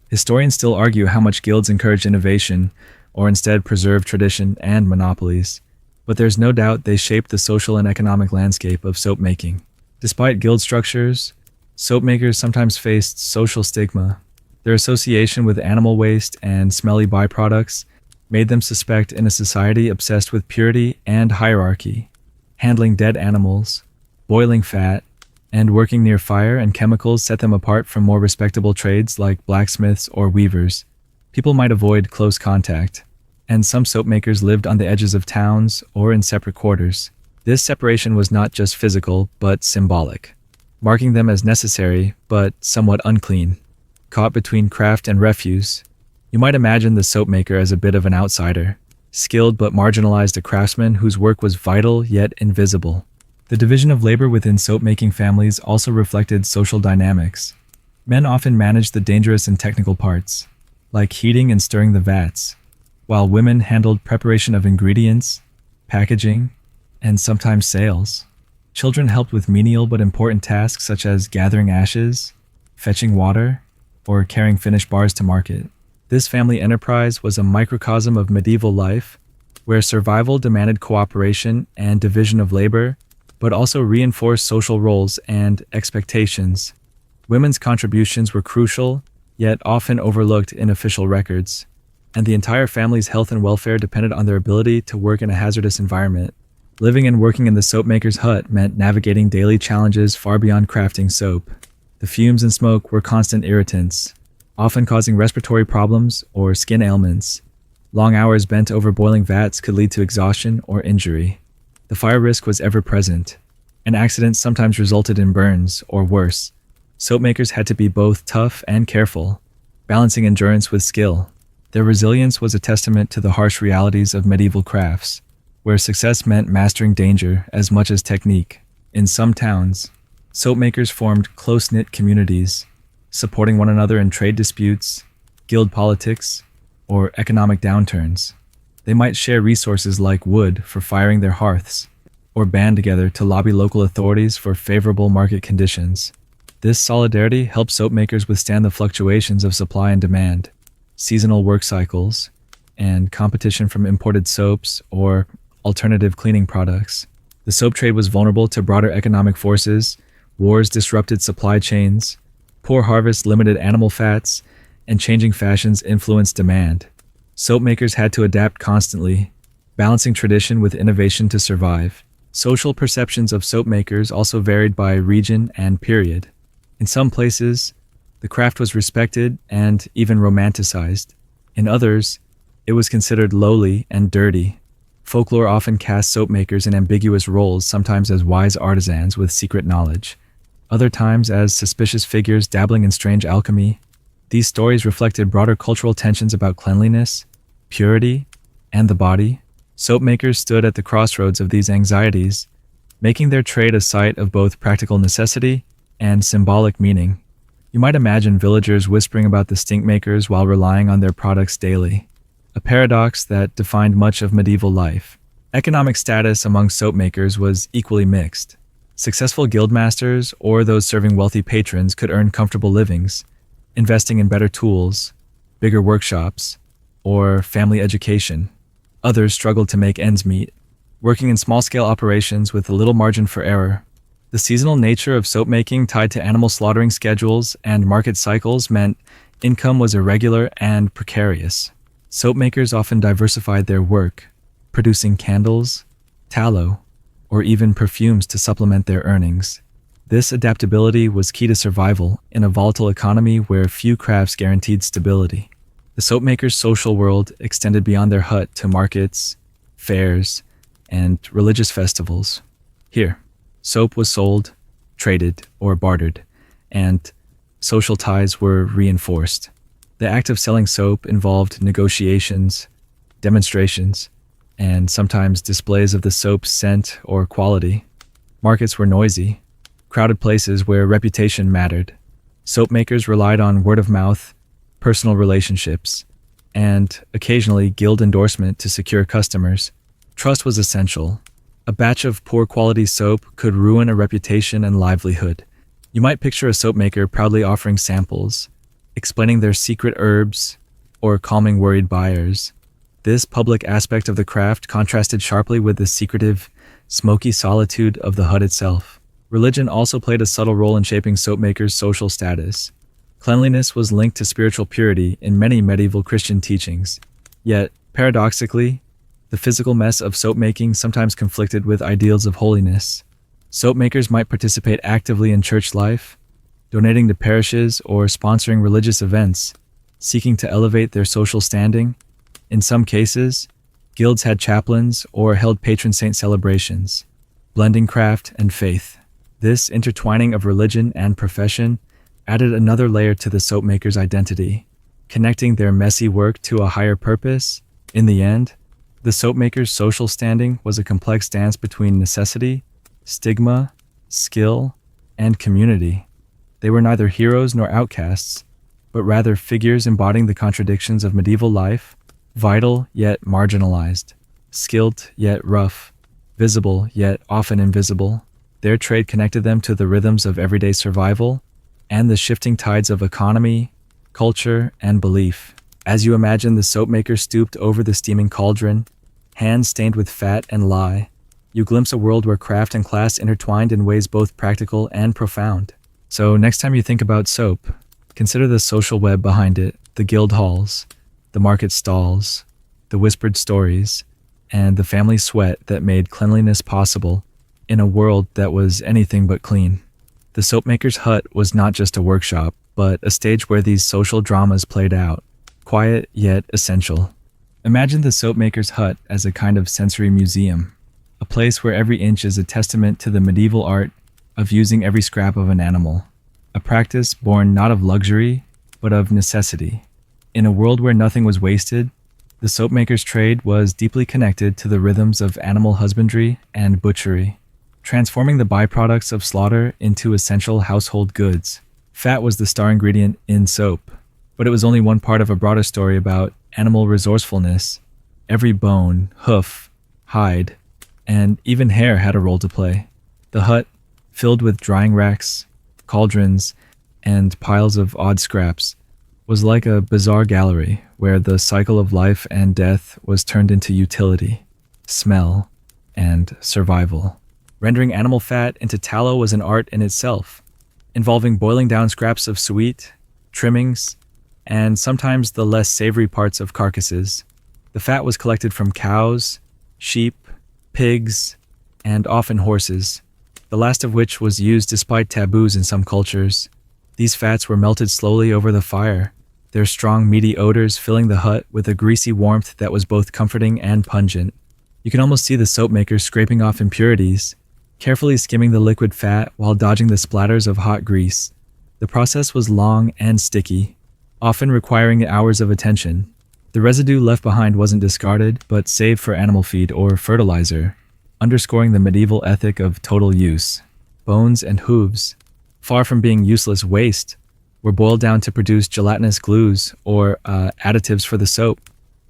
Historians still argue how much guilds encouraged innovation or instead preserved tradition and monopolies, but there's no doubt they shaped the social and economic landscape of soap making. Despite guild structures, soap makers sometimes faced social stigma. Their association with animal waste and smelly byproducts made them suspect in a society obsessed with purity and hierarchy. Handling dead animals, boiling fat, and working near fire and chemicals set them apart from more respectable trades like blacksmiths or weavers. People might avoid close contact, and some soap makers lived on the edges of towns or in separate quarters. This separation was not just physical, but symbolic, marking them as necessary but somewhat unclean. Caught between craft and refuse, you might imagine the soap maker as a bit of an outsider, skilled but marginalized, a craftsman whose work was vital yet invisible. The division of labor within soap-making families also reflected social dynamics. Men often managed the dangerous and technical parts, like heating and stirring the vats, while women handled preparation of ingredients, packaging, and sometimes sales. Children helped with menial but important tasks such as gathering ashes, fetching water, or carrying finished bars to market. This family enterprise was a microcosm of medieval life, where survival demanded cooperation and division of labor, but also reinforced social roles and expectations. Women's contributions were crucial, yet often overlooked in official records, and the entire family's health and welfare depended on their ability to work in a hazardous environment. Living and working in the soapmaker's hut meant navigating daily challenges far beyond crafting soap. The fumes and smoke were constant irritants, often causing respiratory problems or skin ailments. Long hours bent over boiling vats could lead to exhaustion or injury. The fire risk was ever present, and accidents sometimes resulted in burns or worse. Soapmakers had to be both tough and careful, balancing endurance with skill. Their resilience was a testament to the harsh realities of medieval crafts, where success meant mastering danger as much as technique. In some towns, soapmakers formed close-knit communities, supporting one another in trade disputes, guild politics, or economic downturns. They might share resources like wood for firing their hearths, or band together to lobby local authorities for favorable market conditions. This solidarity helped soapmakers withstand the fluctuations of supply and demand, seasonal work cycles, and competition from imported soaps or alternative cleaning products. The soap trade was vulnerable to broader economic forces. Wars disrupted supply chains, poor harvests limited animal fats, and changing fashions influenced demand. Soapmakers had to adapt constantly, balancing tradition with innovation to survive. Social perceptions of soapmakers also varied by region and period. In some places, the craft was respected and even romanticized. In others, it was considered lowly and dirty. Folklore often cast soapmakers in ambiguous roles, sometimes as wise artisans with secret knowledge, other times as suspicious figures dabbling in strange alchemy. These stories reflected broader cultural tensions about cleanliness, purity, and the body. Soapmakers stood at the crossroads of these anxieties, making their trade a site of both practical necessity and symbolic meaning. You might imagine villagers whispering about the stink makers while relying on their products daily, a paradox that defined much of medieval life. Economic status among soapmakers was equally mixed. Successful guildmasters or those serving wealthy patrons could earn comfortable livings, investing in better tools, bigger workshops, or family education. Others struggled to make ends meet, working in small-scale operations with a little margin for error. The seasonal nature of soap making, tied to animal slaughtering schedules and market cycles, meant income was irregular and precarious. Soap makers often diversified their work, producing candles, tallow, or even perfumes to supplement their earnings. This adaptability was key to survival in a volatile economy where few crafts guaranteed stability. The soapmakers' social world extended beyond their hut to markets, fairs, and religious festivals. Here, soap was sold, traded, or bartered, and social ties were reinforced. The act of selling soap involved negotiations, demonstrations, and sometimes displays of the soap's scent or quality. Markets were noisy, crowded places where reputation mattered. Soap makers relied on word of mouth, personal relationships, and occasionally guild endorsement to secure customers. Trust was essential. A batch of poor quality soap could ruin a reputation and livelihood. You might picture a soap maker proudly offering samples, explaining their secret herbs, or calming worried buyers. This public aspect of the craft contrasted sharply with the secretive, smoky solitude of the hut itself. Religion also played a subtle role in shaping soapmakers' social status. Cleanliness was linked to spiritual purity in many medieval Christian teachings. Yet, paradoxically, the physical mess of soap making sometimes conflicted with ideals of holiness. Soap makers might participate actively in church life, donating to parishes or sponsoring religious events, seeking to elevate their social standing. In some cases, guilds had chaplains or held patron saint celebrations, blending craft and faith. This intertwining of religion and profession added another layer to the soapmaker's identity, connecting their messy work to a higher purpose. In the end, the soapmaker's social standing was a complex dance between necessity, stigma, skill, and community. They were neither heroes nor outcasts, but rather figures embodying the contradictions of medieval life, vital yet marginalized, skilled yet rough, visible yet often invisible. Their trade connected them to the rhythms of everyday survival and the shifting tides of economy, culture, and belief. As you imagine the soapmaker stooped over the steaming cauldron, hands stained with fat and lye, you glimpse a world where craft and class intertwined in ways both practical and profound. So next time you think about soap, consider the social web behind it, the guild halls, the market stalls, the whispered stories, and the family sweat that made cleanliness possible in a world that was anything but clean. The soapmaker's hut was not just a workshop, but a stage where these social dramas played out, quiet yet essential. Imagine the soapmaker's hut as a kind of sensory museum, a place where every inch is a testament to the medieval art of using every scrap of an animal, a practice born not of luxury, but of necessity. In a world where nothing was wasted, the soapmaker's trade was deeply connected to the rhythms of animal husbandry and butchery, transforming the byproducts of slaughter into essential household goods. Fat was the star ingredient in soap, but it was only one part of a broader story about animal resourcefulness. Every bone, hoof, hide, and even hair had a role to play. The hut, filled with drying racks, cauldrons, and piles of odd scraps, was like a bizarre gallery where the cycle of life and death was turned into utility, smell, and survival. Rendering animal fat into tallow was an art in itself, involving boiling down scraps of suet, trimmings, and sometimes the less savory parts of carcasses. The fat was collected from cows, sheep, pigs, and often horses, the last of which was used despite taboos in some cultures. These fats were melted slowly over the fire, their strong, meaty odors filling the hut with a greasy warmth that was both comforting and pungent. You can almost see the soapmaker scraping off impurities, carefully skimming the liquid fat while dodging the splatters of hot grease. The process was long and sticky, often requiring hours of attention. The residue left behind wasn't discarded, but saved for animal feed or fertilizer, underscoring the medieval ethic of total use. Bones and hooves, far from being useless waste, were boiled down to produce gelatinous glues or additives for the soap.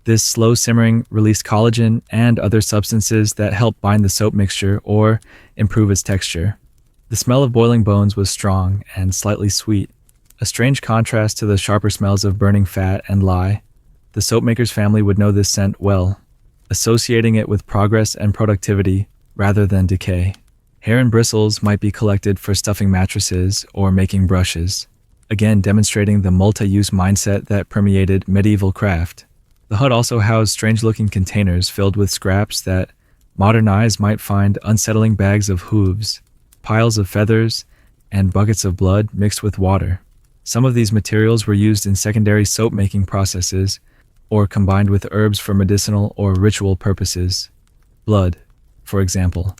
This slow simmering released collagen and other substances that help bind the soap mixture or improve its texture. The smell of boiling bones was strong and slightly sweet, a strange contrast to the sharper smells of burning fat and lye. The soapmaker's family would know this scent well, associating it with progress and productivity rather than decay. Hair and bristles might be collected for stuffing mattresses or making brushes, again demonstrating the multi-use mindset that permeated medieval craft. The hut also housed strange-looking containers filled with scraps that modern eyes might find unsettling: bags of hooves, piles of feathers, and buckets of blood mixed with water. Some of these materials were used in secondary soap-making processes or combined with herbs for medicinal or ritual purposes. Blood, for example,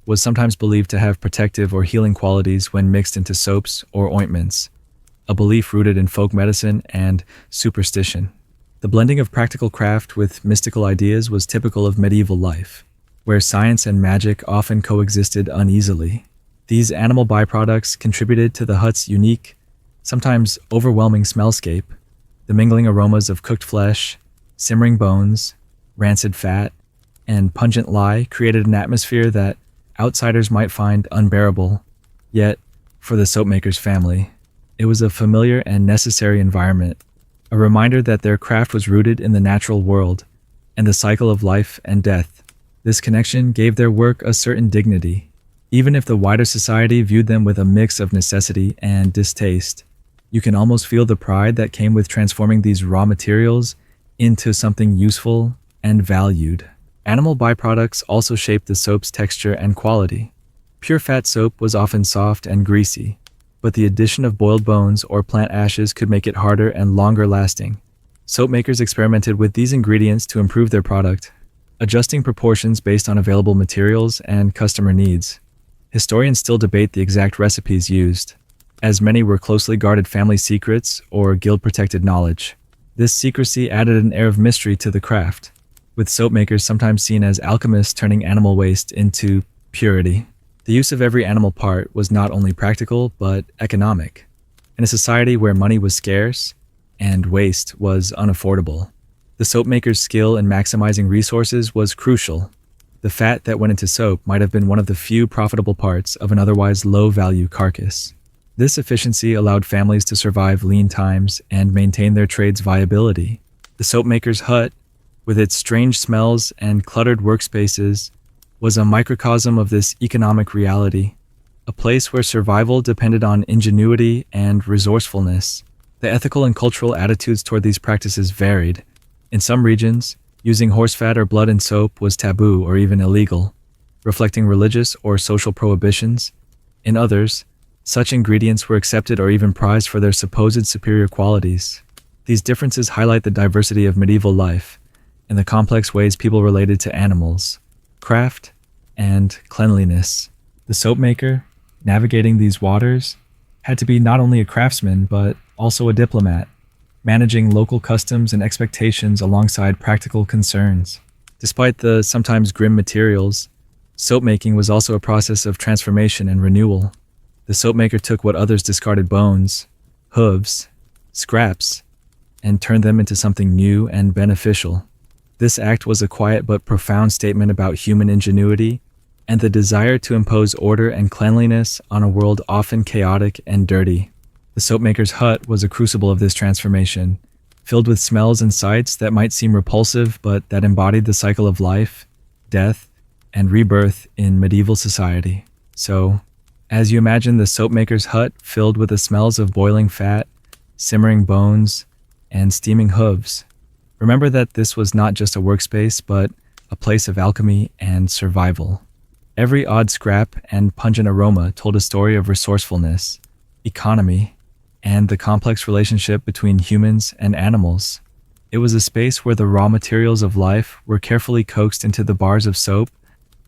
was sometimes believed to have protective or healing qualities when mixed into soaps or ointments, a belief rooted in folk medicine and superstition. The blending of practical craft with mystical ideas was typical of medieval life, where science and magic often coexisted uneasily. These animal byproducts contributed to the hut's unique, sometimes overwhelming smellscape. The mingling aromas of cooked flesh, simmering bones, rancid fat, and pungent lye created an atmosphere that outsiders might find unbearable. Yet, for the soapmaker's family, it was a familiar and necessary environment, a reminder that their craft was rooted in the natural world and the cycle of life and death. This connection gave their work a certain dignity, even if the wider society viewed them with a mix of necessity and distaste. You can almost feel the pride that came with transforming these raw materials into something useful and valued. Animal byproducts also shaped the soap's texture and quality. Pure fat soap was often soft and greasy, but the addition of boiled bones or plant ashes could make it harder and longer lasting. Soap makers experimented with these ingredients to improve their product, adjusting proportions based on available materials and customer needs. Historians still debate the exact recipes used, as many were closely guarded family secrets or guild-protected knowledge. This secrecy added an air of mystery to the craft, with soap makers sometimes seen as alchemists turning animal waste into purity. The use of every animal part was not only practical, but economic. In a society where money was scarce and waste was unaffordable, the soap maker's skill in maximizing resources was crucial. The fat that went into soap might have been one of the few profitable parts of an otherwise low-value carcass. This efficiency allowed families to survive lean times and maintain their trade's viability. The soap maker's hut, with its strange smells and cluttered workspaces, was a microcosm of this economic reality, a place where survival depended on ingenuity and resourcefulness. The ethical and cultural attitudes toward these practices varied. In some regions, using horse fat or blood in soap was taboo or even illegal, reflecting religious or social prohibitions. In others, such ingredients were accepted or even prized for their supposed superior qualities. These differences highlight the diversity of medieval life and the complex ways people related to animals, craft, and cleanliness. The soap maker, navigating these waters, had to be not only a craftsman but also a diplomat, managing local customs and expectations alongside practical concerns. Despite the sometimes grim materials, soap making was also a process of transformation and renewal. The soap maker took what others discarded bones, hooves, scraps, and turned them into something new and beneficial. This act was a quiet but profound statement about human ingenuity and the desire to impose order and cleanliness on a world often chaotic and dirty. The soapmaker's hut was a crucible of this transformation, filled with smells and sights that might seem repulsive but that embodied the cycle of life, death, and rebirth in medieval society. So, as you imagine the soapmaker's hut filled with the smells of boiling fat, simmering bones, and steaming hooves, remember that this was not just a workspace, but a place of alchemy and survival. Every odd scrap and pungent aroma told a story of resourcefulness, economy, and the complex relationship between humans and animals. It was a space where the raw materials of life were carefully coaxed into the bars of soap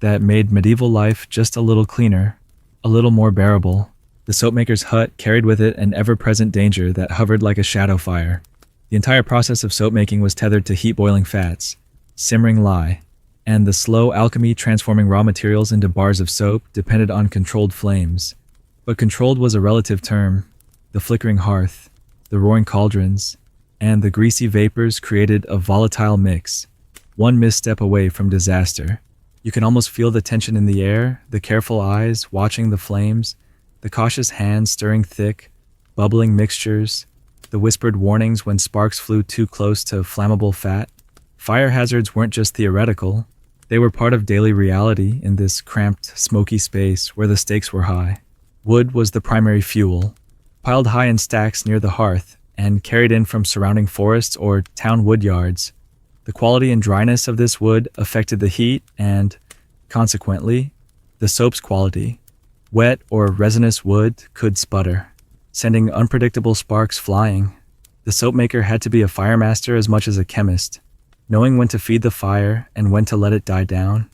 that made medieval life just a little cleaner, a little more bearable. The soapmaker's hut carried with it an ever-present danger that hovered like a shadow fire. The entire process of soap making was tethered to heat-boiling fats, simmering lye, and the slow alchemy transforming raw materials into bars of soap depended on controlled flames. But controlled was a relative term. The flickering hearth, the roaring cauldrons, and the greasy vapors created a volatile mix, one misstep away from disaster. You can almost feel the tension in the air, the careful eyes watching the flames, the cautious hands stirring thick, bubbling mixtures, the whispered warnings when sparks flew too close to flammable fat. Fire hazards weren't just theoretical, they were part of daily reality in this cramped, smoky space where the stakes were high. Wood was the primary fuel, piled high in stacks near the hearth and carried in from surrounding forests or town wood yards. The quality and dryness of this wood affected the heat and, consequently, the soap's quality. Wet or resinous wood could sputter, sending unpredictable sparks flying. The soapmaker had to be a firemaster as much as a chemist, knowing when to feed the fire and when to let it die down,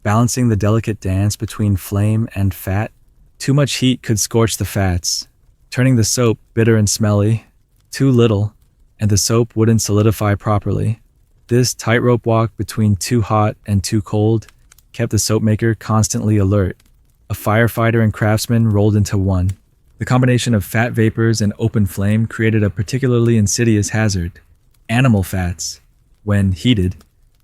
balancing the delicate dance between flame and fat. Too much heat could scorch the fats, turning the soap bitter and smelly. Too little, and the soap wouldn't solidify properly. This tightrope walk between too hot and too cold kept the soapmaker constantly alert. A firefighter and craftsman rolled into one. The combination of fat vapors and open flame created a particularly insidious hazard. Animal fats, when heated,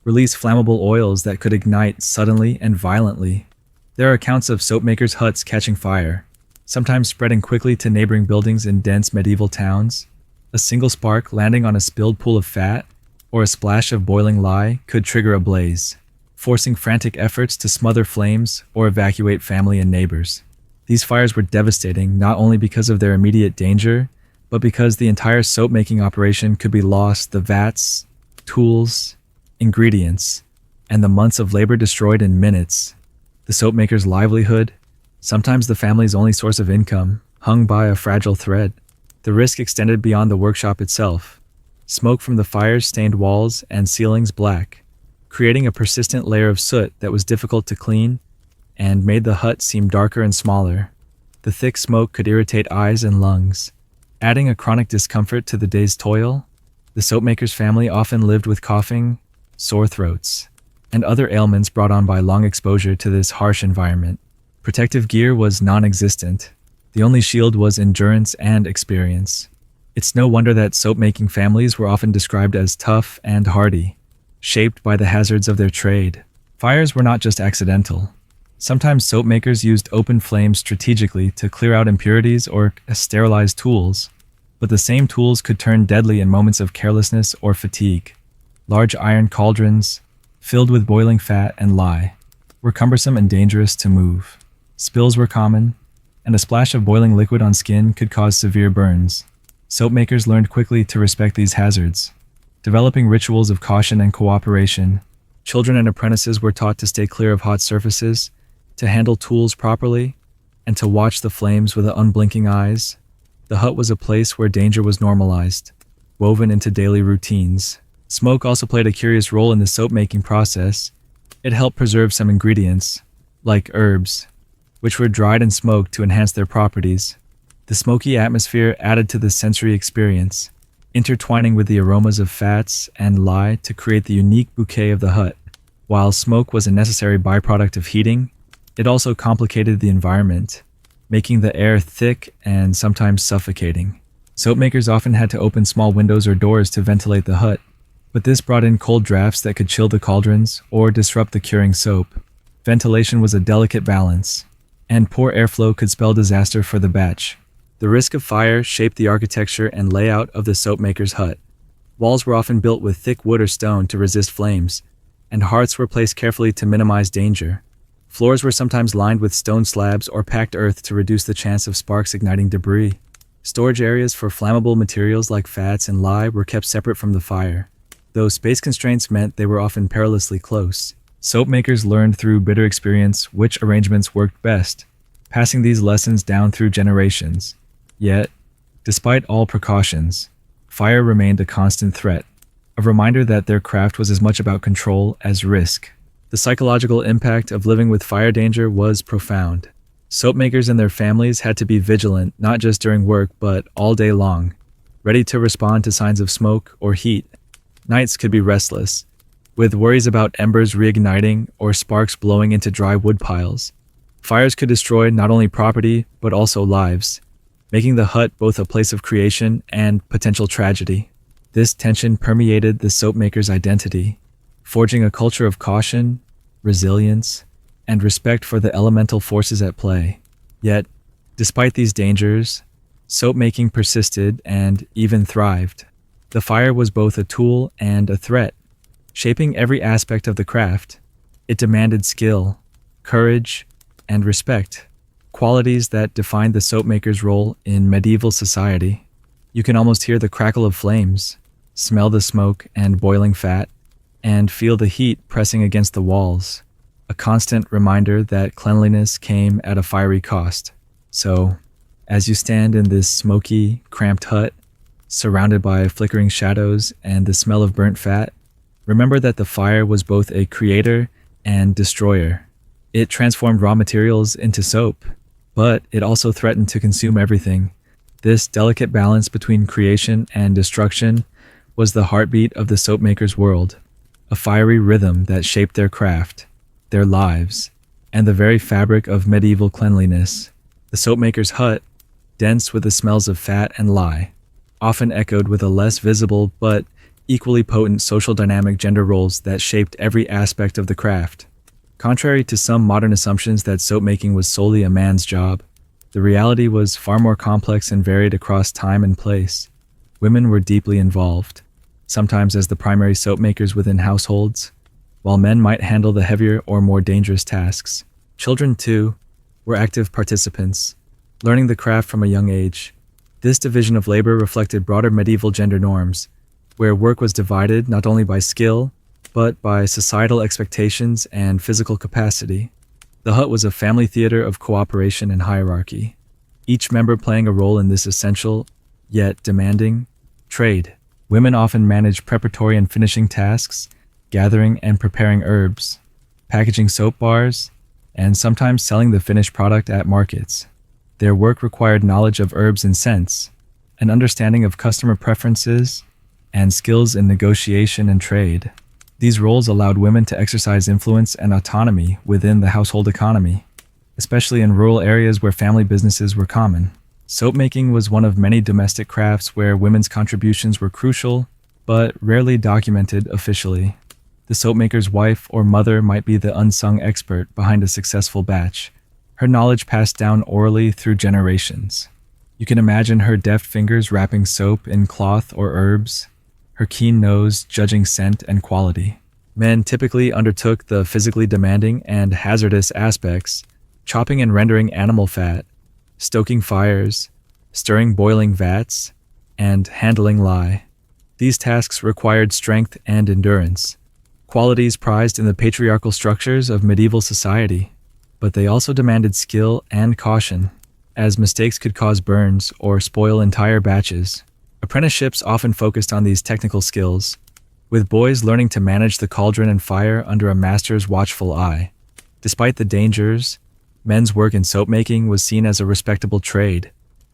release flammable oils that could ignite suddenly and violently. There are accounts of soapmakers' huts catching fire, sometimes spreading quickly to neighboring buildings in dense medieval towns. A single spark landing on a spilled pool of fat or a splash of boiling lye could trigger a blaze, forcing frantic efforts to smother flames or evacuate family and neighbors. These fires were devastating not only because of their immediate danger, but because the entire soap-making operation could be lost, the vats, tools, ingredients, and the months of labor destroyed in minutes. The soapmaker's livelihood, sometimes the family's only source of income, hung by a fragile thread. The risk extended beyond the workshop itself. Smoke from the fires stained walls and ceilings black, creating a persistent layer of soot that was difficult to clean and made the hut seem darker and smaller. The thick smoke could irritate eyes and lungs, adding a chronic discomfort to the day's toil. The soapmaker's family often lived with coughing, sore throats, and other ailments brought on by long exposure to this harsh environment. Protective gear was non-existent. The only shield was endurance and experience. It's no wonder that soap-making families were often described as tough and hardy, shaped by the hazards of their trade. Fires were not just accidental. Sometimes soap makers used open flames strategically to clear out impurities or sterilize tools, but the same tools could turn deadly in moments of carelessness or fatigue. Large iron cauldrons, filled with boiling fat and lye, were cumbersome and dangerous to move. Spills were common, and a splash of boiling liquid on skin could cause severe burns. Soap makers learned quickly to respect these hazards, developing rituals of caution and cooperation. Children and apprentices were taught to stay clear of hot surfaces, to handle tools properly, and to watch the flames with unblinking eyes. The hut was a place where danger was normalized, woven into daily routines. Smoke also played a curious role in the soap-making process. It helped preserve some ingredients, like herbs, which were dried and smoked to enhance their properties. The smoky atmosphere added to the sensory experience, intertwining with the aromas of fats and lye to create the unique bouquet of the hut. While smoke was a necessary byproduct of heating, it also complicated the environment, making the air thick and sometimes suffocating. Soap makers often had to open small windows or doors to ventilate the hut, but this brought in cold drafts that could chill the cauldrons or disrupt the curing soap. Ventilation was a delicate balance, and poor airflow could spell disaster for the batch. The risk of fire shaped the architecture and layout of the soap maker's hut. Walls were often built with thick wood or stone to resist flames, and hearths were placed carefully to minimize danger. Floors were sometimes lined with stone slabs or packed earth to reduce the chance of sparks igniting debris. Storage areas for flammable materials like fats and lye were kept separate from the fire, though space constraints meant they were often perilously close. Soap makers learned through bitter experience which arrangements worked best, passing these lessons down through generations. Yet, despite all precautions, fire remained a constant threat, a reminder that their craft was as much about control as risk. The psychological impact of living with fire danger was profound. Soap makers and their families had to be vigilant not just during work but all day long, ready to respond to signs of smoke or heat. Nights could be restless, with worries about embers reigniting or sparks blowing into dry wood piles. Fires could destroy not only property but also lives, making the hut both a place of creation and potential tragedy. This tension permeated the soap maker's identity, forging a culture of caution, resilience, and respect for the elemental forces at play. Yet, despite these dangers, soap making persisted and even thrived. The fire was both a tool and a threat, shaping every aspect of the craft. It demanded skill, courage, and respect, qualities that defined the soap maker's role in medieval society. You can almost hear the crackle of flames, smell the smoke and boiling fat, and feel the heat pressing against the walls, a constant reminder that cleanliness came at a fiery cost. So, as you stand in this smoky, cramped hut, surrounded by flickering shadows and the smell of burnt fat, remember that the fire was both a creator and destroyer. It transformed raw materials into soap, but it also threatened to consume everything. This delicate balance between creation and destruction was the heartbeat of the soap maker's world, a fiery rhythm that shaped their craft, their lives, and the very fabric of medieval cleanliness. The soap maker's hut, dense with the smells of fat and lye, often echoed with a less visible but equally potent social dynamic gender roles that shaped every aspect of the craft. Contrary to some modern assumptions that soap making was solely a man's job, the reality was far more complex and varied across time and place. Women were deeply involved, sometimes as the primary soap makers within households, while men might handle the heavier or more dangerous tasks. Children, too, were active participants, learning the craft from a young age. This division of labor reflected broader medieval gender norms, where work was divided not only by skill, but by societal expectations and physical capacity. The hut was a family theater of cooperation and hierarchy. each member playing a role in this essential, yet demanding, trade. Women often manage preparatory and finishing tasks, gathering and preparing herbs, packaging soap bars, and sometimes selling the finished product at markets. Their work required knowledge of herbs and scents, an understanding of customer preferences, and skills in negotiation and trade. These roles allowed women to exercise influence and autonomy within the household economy, especially in rural areas where family businesses were common. Soap making was one of many domestic crafts where women's contributions were crucial, but rarely documented officially. The soapmaker's wife or mother might be the unsung expert behind a successful batch, her knowledge passed down orally through generations. You can imagine her deft fingers wrapping soap in cloth or herbs, her keen nose judging scent and quality. Men typically undertook the physically demanding and hazardous aspects, chopping and rendering animal fat, stoking fires, stirring boiling vats, and handling lye. These tasks required strength and endurance, qualities prized in the patriarchal structures of medieval society, but they also demanded skill and caution, as mistakes could cause burns or spoil entire batches. Apprenticeships often focused on these technical skills, with boys learning to manage the cauldron and fire under a master's watchful eye. Despite the dangers, men's work in soap making was seen as a respectable trade,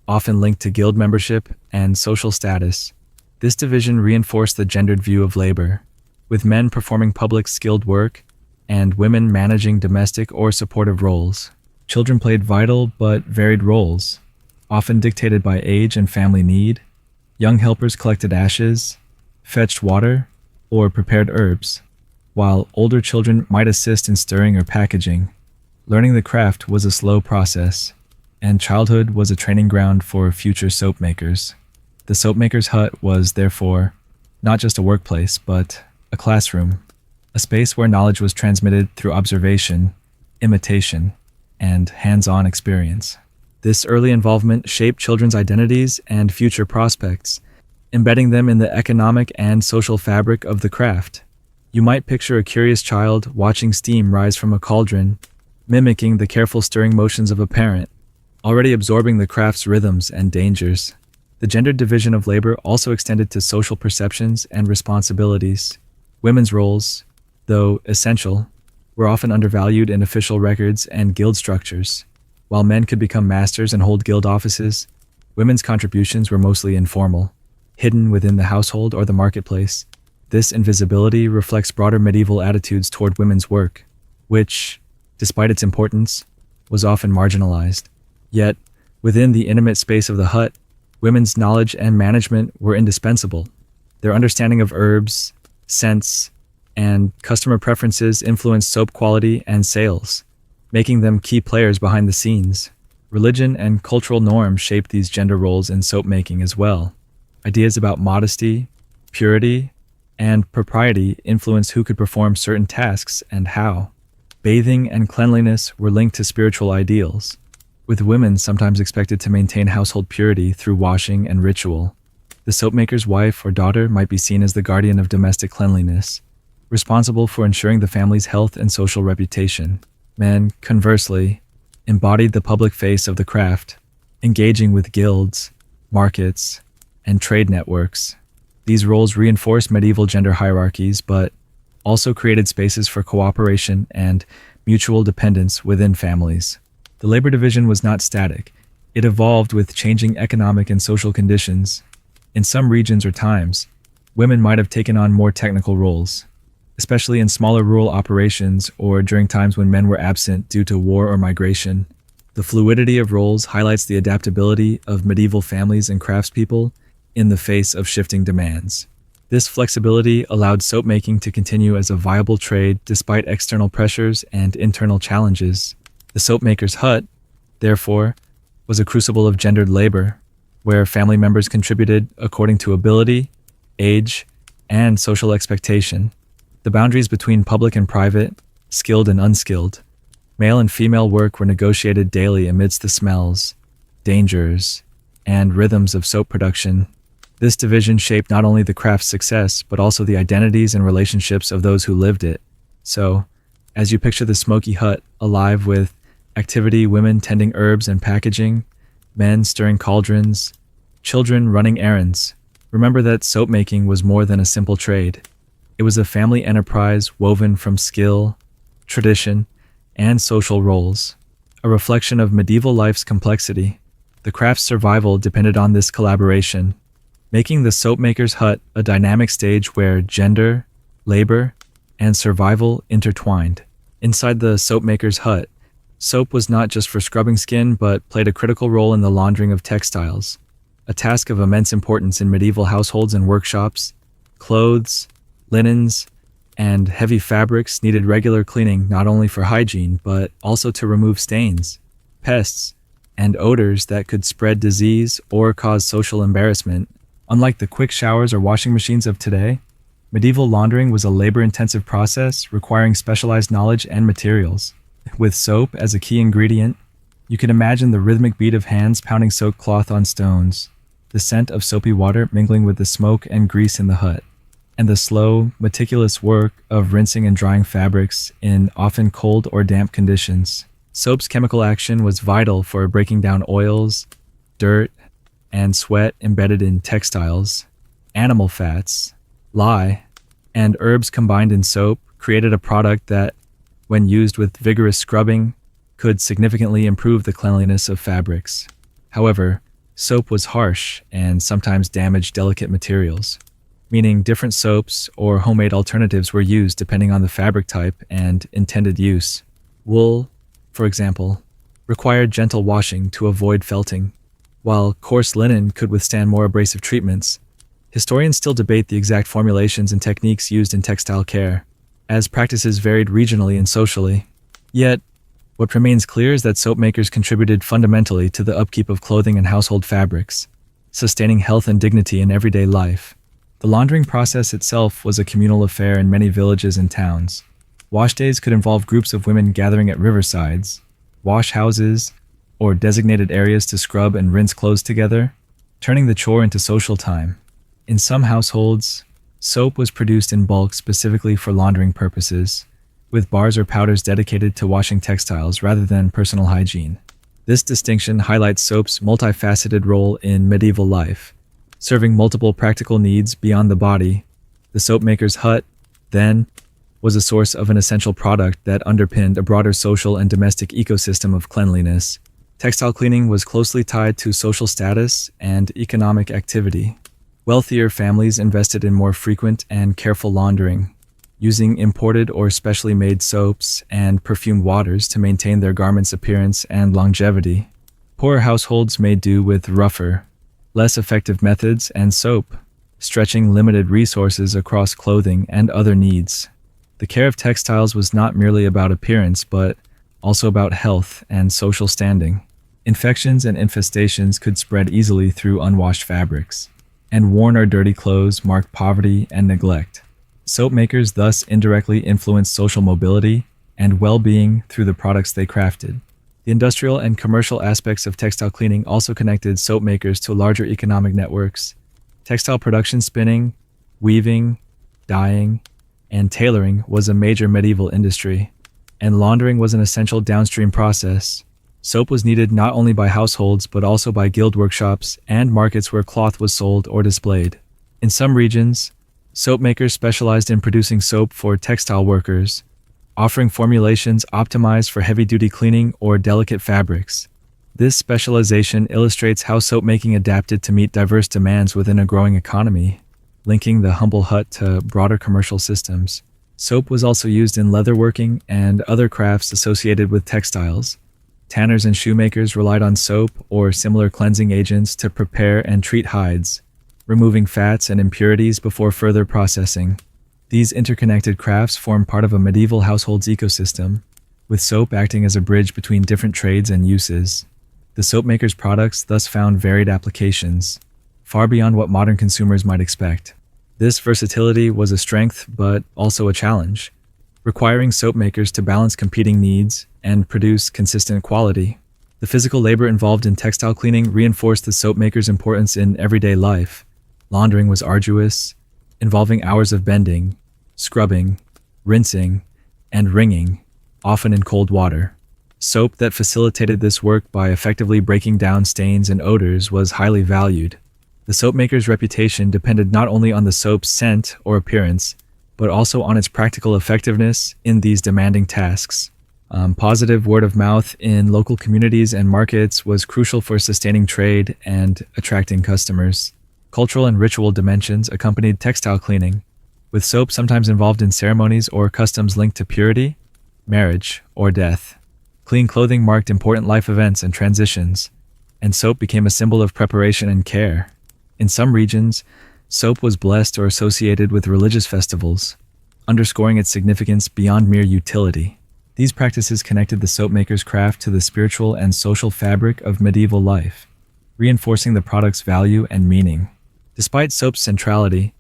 often linked to guild membership and social status. This division reinforced the gendered view of labor, with men performing public skilled work and women managing domestic or supportive roles. Children played vital but varied roles, often dictated by age and family need. Young helpers collected ashes, fetched water, or prepared herbs, while older children might assist in stirring or packaging. Learning the craft was a slow process, and childhood was a training ground for future soap makers. The soapmaker's hut was, therefore, not just a workplace, but a classroom, a space where knowledge was transmitted through observation, imitation, and hands-on experience. This early involvement shaped children's identities and future prospects, embedding them in the economic and social fabric of the craft. You might picture a curious child watching steam rise from a cauldron, mimicking the careful stirring motions of a parent, already absorbing the craft's rhythms and dangers. The gendered division of labor also extended to social perceptions and responsibilities. Women's roles, though essential, were often undervalued in official records and guild structures. While men could become masters and hold guild offices, women's contributions were mostly informal, hidden within the household or the marketplace. This invisibility reflects broader medieval attitudes toward women's work, which, despite its importance, was often marginalized. Yet, within the intimate space of the hut, women's knowledge and management were indispensable. Their understanding of herbs, scents, and customer preferences influenced soap quality and sales, making them key players behind the scenes. Religion and cultural norms shaped these gender roles in soap making as well. Ideas about modesty, purity, and propriety influenced who could perform certain tasks and how. Bathing and cleanliness were linked to spiritual ideals, with women sometimes expected to maintain household purity through washing and ritual. The soapmaker's wife or daughter might be seen as the guardian of domestic cleanliness, responsible for ensuring the family's health and social reputation. Men, conversely, embodied the public face of the craft, engaging with guilds, markets, and trade networks. These roles reinforced medieval gender hierarchies, but also created spaces for cooperation and mutual dependence within families. The labor division was not static. It evolved with changing economic and social conditions. In some regions or times, women might have taken on more technical roles, especially in smaller rural operations or during times when men were absent due to war or migration. The fluidity of roles highlights the adaptability of medieval families and craftspeople in the face of shifting demands. This flexibility allowed soap making to continue as a viable trade despite external pressures and internal challenges. The soapmaker's hut, therefore, was a crucible of gendered labor, where family members contributed according to ability, age, and social expectation. The boundaries between public and private, skilled and unskilled, male and female work were negotiated daily amidst the smells, dangers, and rhythms of soap production. This division shaped not only the craft's success, but also the identities and relationships of those who lived it. So, as you picture the smoky hut alive with activity, women tending herbs and packaging, men stirring cauldrons, children running errands. Remember that soap making was more than a simple trade. It was a family enterprise woven from skill, tradition, and social roles, a reflection of medieval life's complexity. The craft's survival depended on this collaboration, making the soapmaker's hut a dynamic stage where gender, labor, and survival intertwined. Inside the soapmaker's hut, soap was not just for scrubbing skin but played a critical role in the laundering of textiles, a task of immense importance in medieval households and workshops. Clothes, linens, and heavy fabrics needed regular cleaning not only for hygiene but also to remove stains, pests, and odors that could spread disease or cause social embarrassment. Unlike the quick showers or washing machines of today, medieval laundering was a labor-intensive process requiring specialized knowledge and materials. With soap as a key ingredient, you can imagine the rhythmic beat of hands pounding soaked cloth on stones, the scent of soapy water mingling with the smoke and grease in the hut, and the slow, meticulous work of rinsing and drying fabrics in often cold or damp conditions. Soap's chemical action was vital for breaking down oils, dirt, and sweat embedded in textiles. Animal fats, lye, and herbs combined in soap created a product that, when used with vigorous scrubbing, could significantly improve the cleanliness of fabrics. However, soap was harsh and sometimes damaged delicate materials, meaning different soaps or homemade alternatives were used depending on the fabric type and intended use. Wool, for example, required gentle washing to avoid felting, while coarse linen could withstand more abrasive treatments. Historians still debate the exact formulations and techniques used in textile care, as practices varied regionally and socially. Yet, what remains clear is that soap makers contributed fundamentally to the upkeep of clothing and household fabrics, sustaining health and dignity in everyday life. The laundering process itself was a communal affair in many villages and towns. Wash days could involve groups of women gathering at riversides, wash houses, or designated areas to scrub and rinse clothes together, turning the chore into social time. In some households, soap was produced in bulk specifically for laundering purposes, with bars or powders dedicated to washing textiles rather than personal hygiene. This distinction highlights soap's multifaceted role in medieval life, serving multiple practical needs beyond the body. The soapmaker's hut, then, was a source of an essential product that underpinned a broader social and domestic ecosystem of cleanliness. Textile cleaning was closely tied to social status and economic activity. Wealthier families invested in more frequent and careful laundering, using imported or specially made soaps and perfumed waters to maintain their garments' appearance and longevity. Poorer households made do with rougher, less effective methods and soap, stretching limited resources across clothing and other needs. The care of textiles was not merely about appearance, but also about health and social standing. Infections and infestations could spread easily through unwashed fabrics, and worn or dirty clothes marked poverty and neglect. Soap makers thus indirectly influenced social mobility and well-being through the products they crafted. The industrial and commercial aspects of textile cleaning also connected soap makers to larger economic networks. Textile production, spinning, weaving, dyeing, and tailoring was a major medieval industry, and laundering was an essential downstream process. Soap was needed not only by households but also by guild workshops and markets where cloth was sold or displayed. In some regions, soap makers specialized in producing soap for textile workers, offering formulations optimized for heavy-duty cleaning or delicate fabrics. This specialization illustrates how soap making adapted to meet diverse demands within a growing economy, linking the humble hut to broader commercial systems. Soap was also used in leatherworking and other crafts associated with textiles. Tanners and shoemakers relied on soap or similar cleansing agents to prepare and treat hides, removing fats and impurities before further processing. These interconnected crafts formed part of a medieval household's ecosystem, with soap acting as a bridge between different trades and uses. The soapmaker's products thus found varied applications, far beyond what modern consumers might expect. This versatility was a strength, but also a challenge, requiring soap makers to balance competing needs and produce consistent quality. The physical labor involved in textile cleaning reinforced the soap maker's importance in everyday life. Laundering was arduous, involving hours of bending, scrubbing, rinsing, and wringing, often in cold water. Soap that facilitated this work by effectively breaking down stains and odors was highly valued. The soap maker's reputation depended not only on the soap's scent or appearance, but also on its practical effectiveness in these demanding tasks. Positive word of mouth in local communities and markets was crucial for sustaining trade and attracting customers. Cultural and ritual dimensions accompanied textile cleaning, with soap sometimes involved in ceremonies or customs linked to purity, marriage, or death. Clean clothing marked important life events and transitions, and soap became a symbol of preparation and care. In some regions, soap was blessed or associated with religious festivals, underscoring its significance beyond mere utility. These practices connected the soap maker's craft to the spiritual and social fabric of medieval life, reinforcing the product's value and meaning. Despite soap's centrality,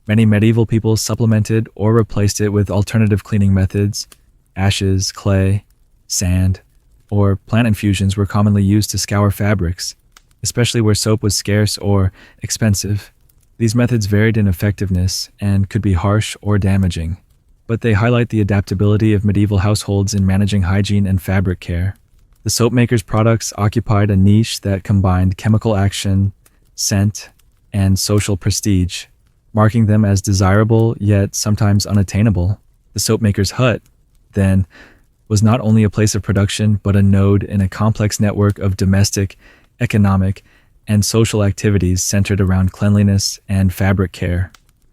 many medieval people supplemented or replaced it with alternative cleaning methods. Ashes, clay, sand, or plant infusions were commonly used to scour fabrics, especially where soap was scarce or expensive. These methods varied in effectiveness and could be harsh or damaging, but they highlight the adaptability of medieval households in managing hygiene and fabric care. The soap maker's products occupied a niche that combined chemical action, scent, and social prestige, marking them as desirable yet sometimes unattainable. The soap maker's hut, then, was not only a place of production but a node in a complex network of domestic, economic, and social activities centered around cleanliness and fabric care.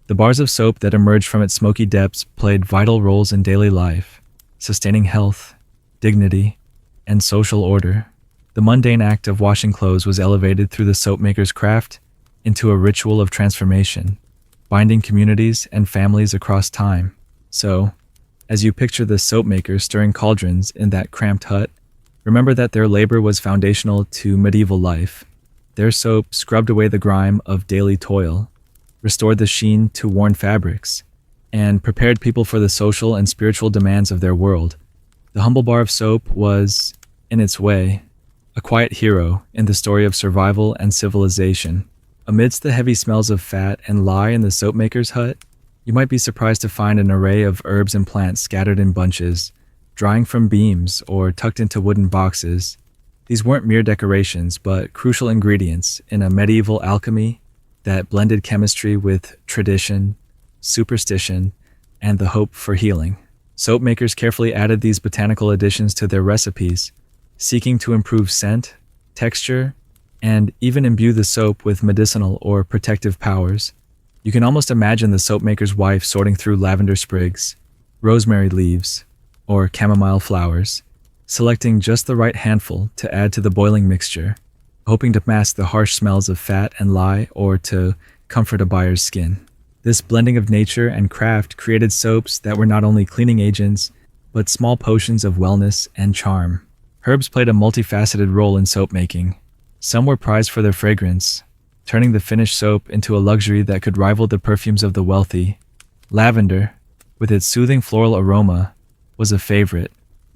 The bars of soap that emerged from its smoky depths played vital roles in daily life, sustaining health, dignity, and social order. The mundane act of washing clothes was elevated through the soap maker's craft into a ritual of transformation, binding communities and families across time. So, as you picture the soap maker stirring cauldrons in that cramped hut, remember that their labor was foundational to medieval life. Their soap scrubbed away the grime of daily toil, restored the sheen to worn fabrics, and prepared people for the social and spiritual demands of their world. The humble bar of soap was, in its way, a quiet hero in the story of survival and civilization. Amidst the heavy smells of fat and lye in the soap maker's hut, you might be surprised to find an array of herbs and plants scattered in bunches, drying from beams or tucked into wooden boxes. These weren't mere decorations, but crucial ingredients in a medieval alchemy that blended chemistry with tradition, superstition, and the hope for healing. Soap makers carefully added these botanical additions to their recipes, seeking to improve scent, texture, and even imbue the soap with medicinal or protective powers. You can almost imagine the soap maker's wife sorting through lavender sprigs, rosemary leaves, or chamomile flowers, selecting just the right handful to add to the boiling mixture, hoping to mask the harsh smells of fat and lye or to comfort a buyer's skin. This blending of nature and craft created soaps that were not only cleaning agents, but small potions of wellness and charm. Herbs played a multifaceted role in soap making. Some were prized for their fragrance, turning the finished soap into a luxury that could rival the perfumes of the wealthy. Lavender, with its soothing floral aroma, was a favorite,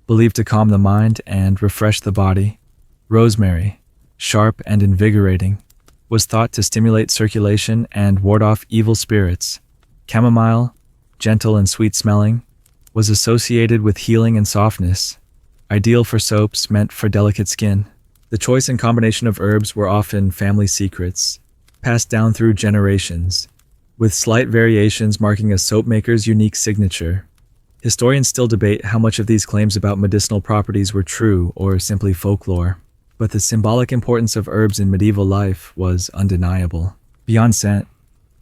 believed to calm the mind and refresh the body. Rosemary, sharp and invigorating, was thought to stimulate circulation and ward off evil spirits. Chamomile, gentle and sweet-smelling, was associated with healing and softness, ideal for soaps meant for delicate skin. The choice and combination of herbs were often family secrets, passed down through generations, with slight variations marking a soap maker's unique signature. Historians still debate how much of these claims about medicinal properties were true or simply folklore, but the symbolic importance of herbs in medieval life was undeniable. Beyond scent,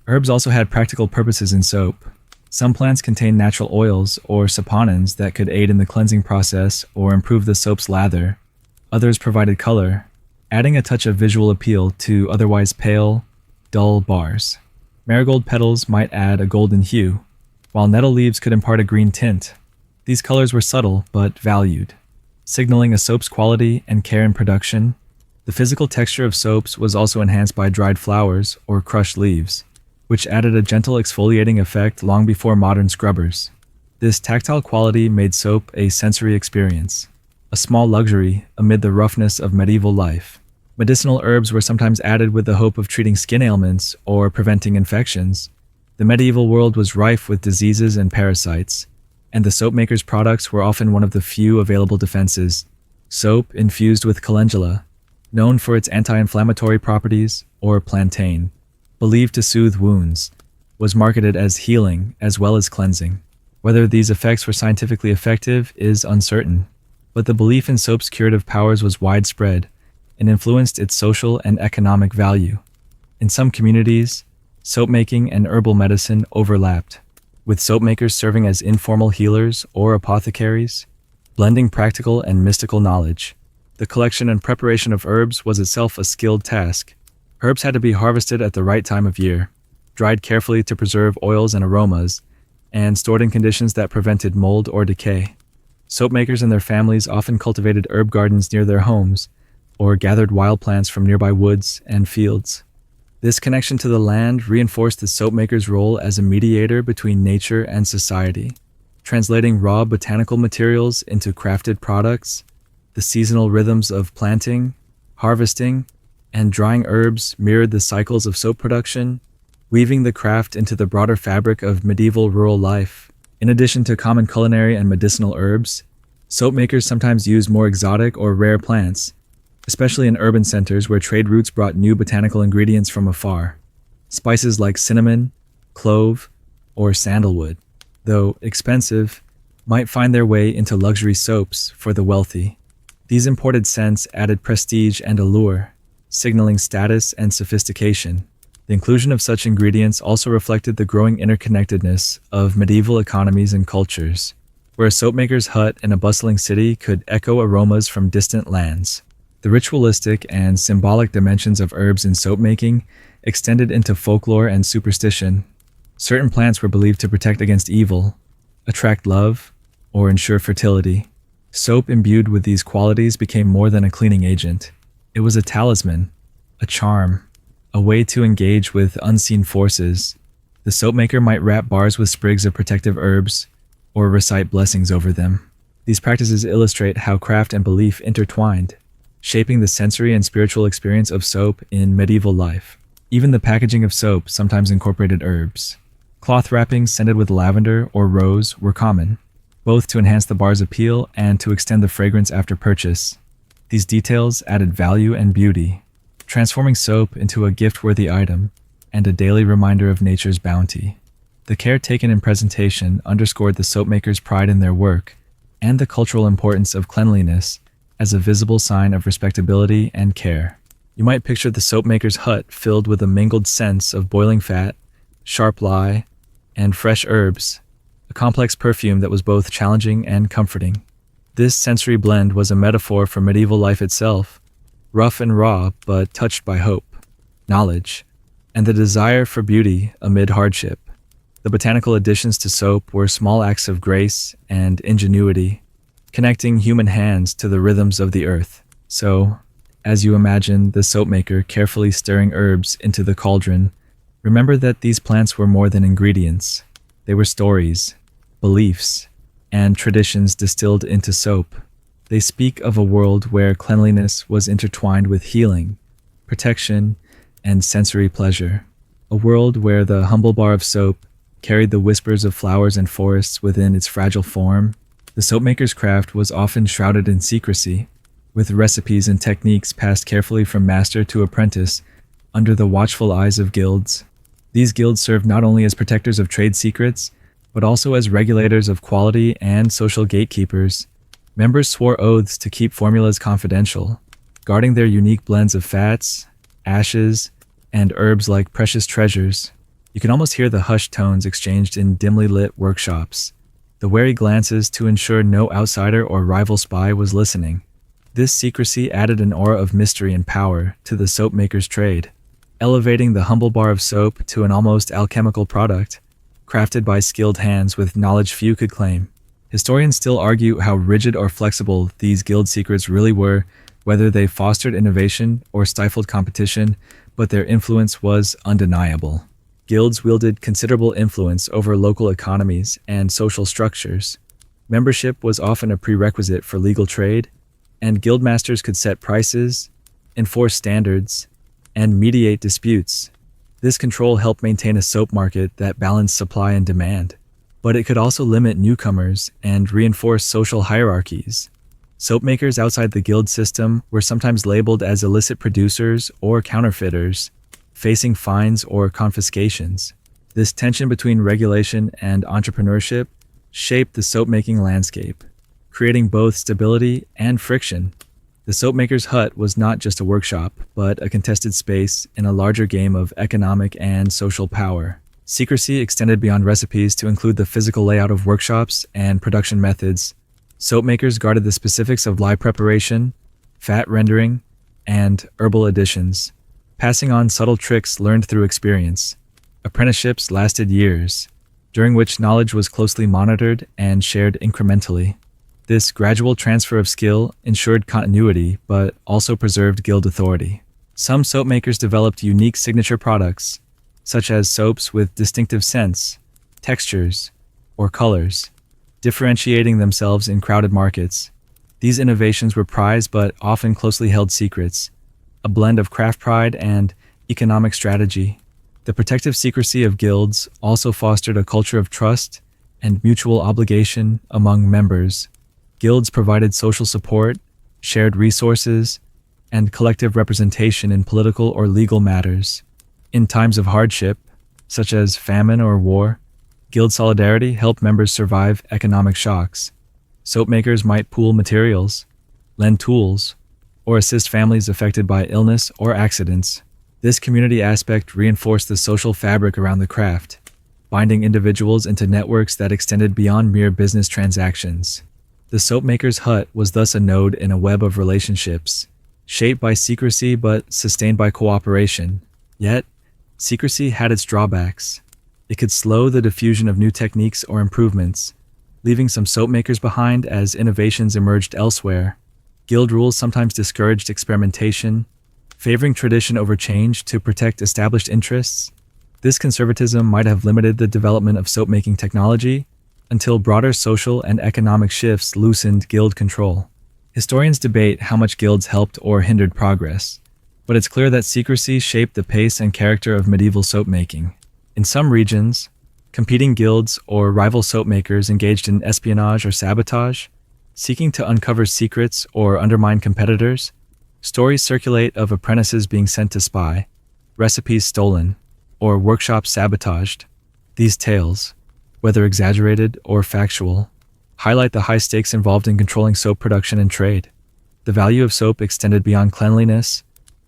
herbs also had practical purposes in soap. Some plants contained natural oils or saponins that could aid in the cleansing process or improve the soap's lather. Others provided color, adding a touch of visual appeal to otherwise pale, dull bars. Marigold petals might add a golden hue, while nettle leaves could impart a green tint. These colors were subtle but valued, signaling a soap's quality and care in production. The physical texture of soaps was also enhanced by dried flowers or crushed leaves, which added a gentle exfoliating effect long before modern scrubbers. This tactile quality made soap a sensory experience, a small luxury amid the roughness of medieval life. Medicinal herbs were sometimes added with the hope of treating skin ailments or preventing infections. The medieval world was rife with diseases and parasites, and the soap maker's products were often one of the few available defenses. Soap infused with calendula, known for its anti-inflammatory properties, or plantain, believed to soothe wounds, was marketed as healing as well as cleansing. Whether these effects were scientifically effective is uncertain, but the belief in soap's curative powers was widespread and influenced its social and economic value. In some communities, soap making and herbal medicine overlapped, with soap makers serving as informal healers or apothecaries, blending practical and mystical knowledge. The collection and preparation of herbs was itself a skilled task. Herbs had to be harvested at the right time of year, dried carefully to preserve oils and aromas, and stored in conditions that prevented mold or decay. Soap makers and their families often cultivated herb gardens near their homes, or gathered wild plants from nearby woods and fields. This connection to the land reinforced the soap maker's role as a mediator between nature and society, translating raw botanical materials into crafted products. The seasonal rhythms of planting, harvesting, and drying herbs mirrored the cycles of soap production, weaving the craft into the broader fabric of medieval rural life. In addition to common culinary and medicinal herbs, soap makers sometimes used more exotic or rare plants, especially in urban centers where trade routes brought new botanical ingredients from afar. Spices like cinnamon, clove, or sandalwood, though expensive, might find their way into luxury soaps for the wealthy. These imported scents added prestige and allure, signaling status and sophistication. The inclusion of such ingredients also reflected the growing interconnectedness of medieval economies and cultures, where a soapmaker's hut in a bustling city could echo aromas from distant lands. The ritualistic and symbolic dimensions of herbs in soap making extended into folklore and superstition. Certain plants were believed to protect against evil, attract love, or ensure fertility. Soap imbued with these qualities became more than a cleaning agent. It was a talisman, a charm, a way to engage with unseen forces. The soapmaker might wrap bars with sprigs of protective herbs, or recite blessings over them. These practices illustrate how craft and belief intertwined, shaping the sensory and spiritual experience of soap in medieval life. Even the packaging of soap sometimes incorporated herbs. Cloth wrappings scented with lavender or rose were common, both to enhance the bar's appeal and to extend the fragrance after purchase. These details added value and beauty, transforming soap into a gift-worthy item and a daily reminder of nature's bounty. The care taken in presentation underscored the soapmaker's pride in their work and the cultural importance of cleanliness as a visible sign of respectability and care. You might picture the soapmaker's hut filled with a mingled scents of boiling fat, sharp lye, and fresh herbs, a complex perfume that was both challenging and comforting. This sensory blend was a metaphor for medieval life itself, rough and raw but touched by hope, knowledge, and the desire for beauty amid hardship. The botanical additions to soap were small acts of grace and ingenuity, connecting human hands to the rhythms of the earth. So, as you imagine the soapmaker carefully stirring herbs into the cauldron, remember that these plants were more than ingredients. They were stories, beliefs, and traditions distilled into soap. They speak of a world where cleanliness was intertwined with healing, protection, and sensory pleasure. A world where the humble bar of soap carried the whispers of flowers and forests within its fragile form. The soapmaker's craft was often shrouded in secrecy, with recipes and techniques passed carefully from master to apprentice under the watchful eyes of guilds. These guilds served not only as protectors of trade secrets, but also as regulators of quality and social gatekeepers. Members swore oaths to keep formulas confidential, guarding their unique blends of fats, ashes, and herbs like precious treasures. You can almost hear the hushed tones exchanged in dimly lit workshops, the wary glances to ensure no outsider or rival spy was listening. This secrecy added an aura of mystery and power to the soapmaker's trade, elevating the humble bar of soap to an almost alchemical product, crafted by skilled hands with knowledge few could claim. Historians still argue how rigid or flexible these guild secrets really were, whether they fostered innovation or stifled competition, but their influence was undeniable. Guilds wielded considerable influence over local economies and social structures. Membership was often a prerequisite for legal trade, and guildmasters could set prices, enforce standards, and mediate disputes. This control helped maintain a soap market that balanced supply and demand, but it could also limit newcomers and reinforce social hierarchies. Soap makers outside the guild system were sometimes labeled as illicit producers or counterfeiters, facing fines or confiscations. This tension between regulation and entrepreneurship shaped the soap-making landscape, creating both stability and friction. The soapmaker's hut was not just a workshop, but a contested space in a larger game of economic and social power. Secrecy extended beyond recipes to include the physical layout of workshops and production methods. Soapmakers guarded the specifics of lye preparation, fat rendering, and herbal additions, passing on subtle tricks learned through experience. Apprenticeships lasted years, during which knowledge was closely monitored and shared incrementally. This gradual transfer of skill ensured continuity, but also preserved guild authority. Some soapmakers developed unique signature products, such as soaps with distinctive scents, textures, or colors, differentiating themselves in crowded markets. These innovations were prized but often closely held secrets, a blend of craft pride and economic strategy. The protective secrecy of guilds also fostered a culture of trust and mutual obligation among members. Guilds provided social support, shared resources, and collective representation in political or legal matters. In times of hardship, such as famine or war, guild solidarity helped members survive economic shocks. Soapmakers might pool materials, lend tools, or assist families affected by illness or accidents. This community aspect reinforced the social fabric around the craft, binding individuals into networks that extended beyond mere business transactions. The soapmaker's hut was thus a node in a web of relationships, shaped by secrecy but sustained by cooperation. Yet, secrecy had its drawbacks. It could slow the diffusion of new techniques or improvements, leaving some soapmakers behind as innovations emerged elsewhere. Guild rules sometimes discouraged experimentation, favoring tradition over change to protect established interests. This conservatism might have limited the development of soapmaking technology until broader social and economic shifts loosened guild control. Historians debate how much guilds helped or hindered progress, but it's clear that secrecy shaped the pace and character of medieval soapmaking. In some regions, competing guilds or rival soapmakers engaged in espionage or sabotage, seeking to uncover secrets or undermine competitors. Stories circulate of apprentices being sent to spy, recipes stolen, or workshops sabotaged. These tales, whether exaggerated or factual, highlight the high stakes involved in controlling soap production and trade. The value of soap extended beyond cleanliness.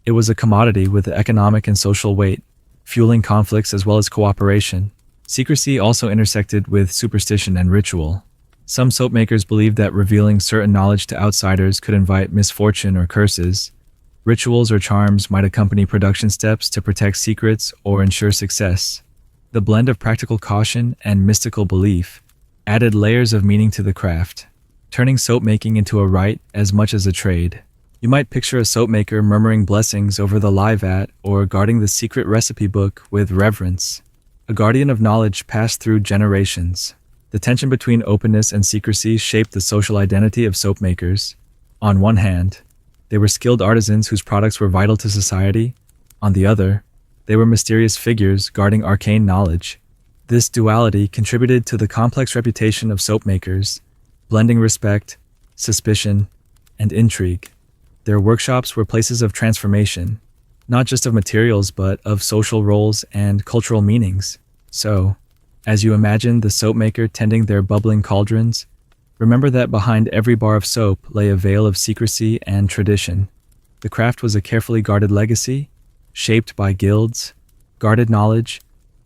It was a commodity with economic and social weight, fueling conflicts as well as cooperation. Secrecy also intersected with superstition and ritual. Some soapmakers believed that revealing certain knowledge to outsiders could invite misfortune or curses. Rituals or charms might accompany production steps to protect secrets or ensure success. The blend of practical caution and mystical belief added layers of meaning to the craft, turning soapmaking into a rite as much as a trade. You might picture a soapmaker murmuring blessings over the lye vat or guarding the secret recipe book with reverence, a guardian of knowledge passed through generations. The tension between openness and secrecy shaped the social identity of soapmakers. On one hand, they were skilled artisans whose products were vital to society. On the other, they were mysterious figures guarding arcane knowledge. This duality contributed to the complex reputation of soapmakers, blending respect, suspicion, and intrigue. Their workshops were places of transformation, not just of materials but of social roles and cultural meanings. So, as you imagine the soapmaker tending their bubbling cauldrons, remember that behind every bar of soap lay a veil of secrecy and tradition. The craft was a carefully guarded legacy, shaped by guilds, guarded knowledge,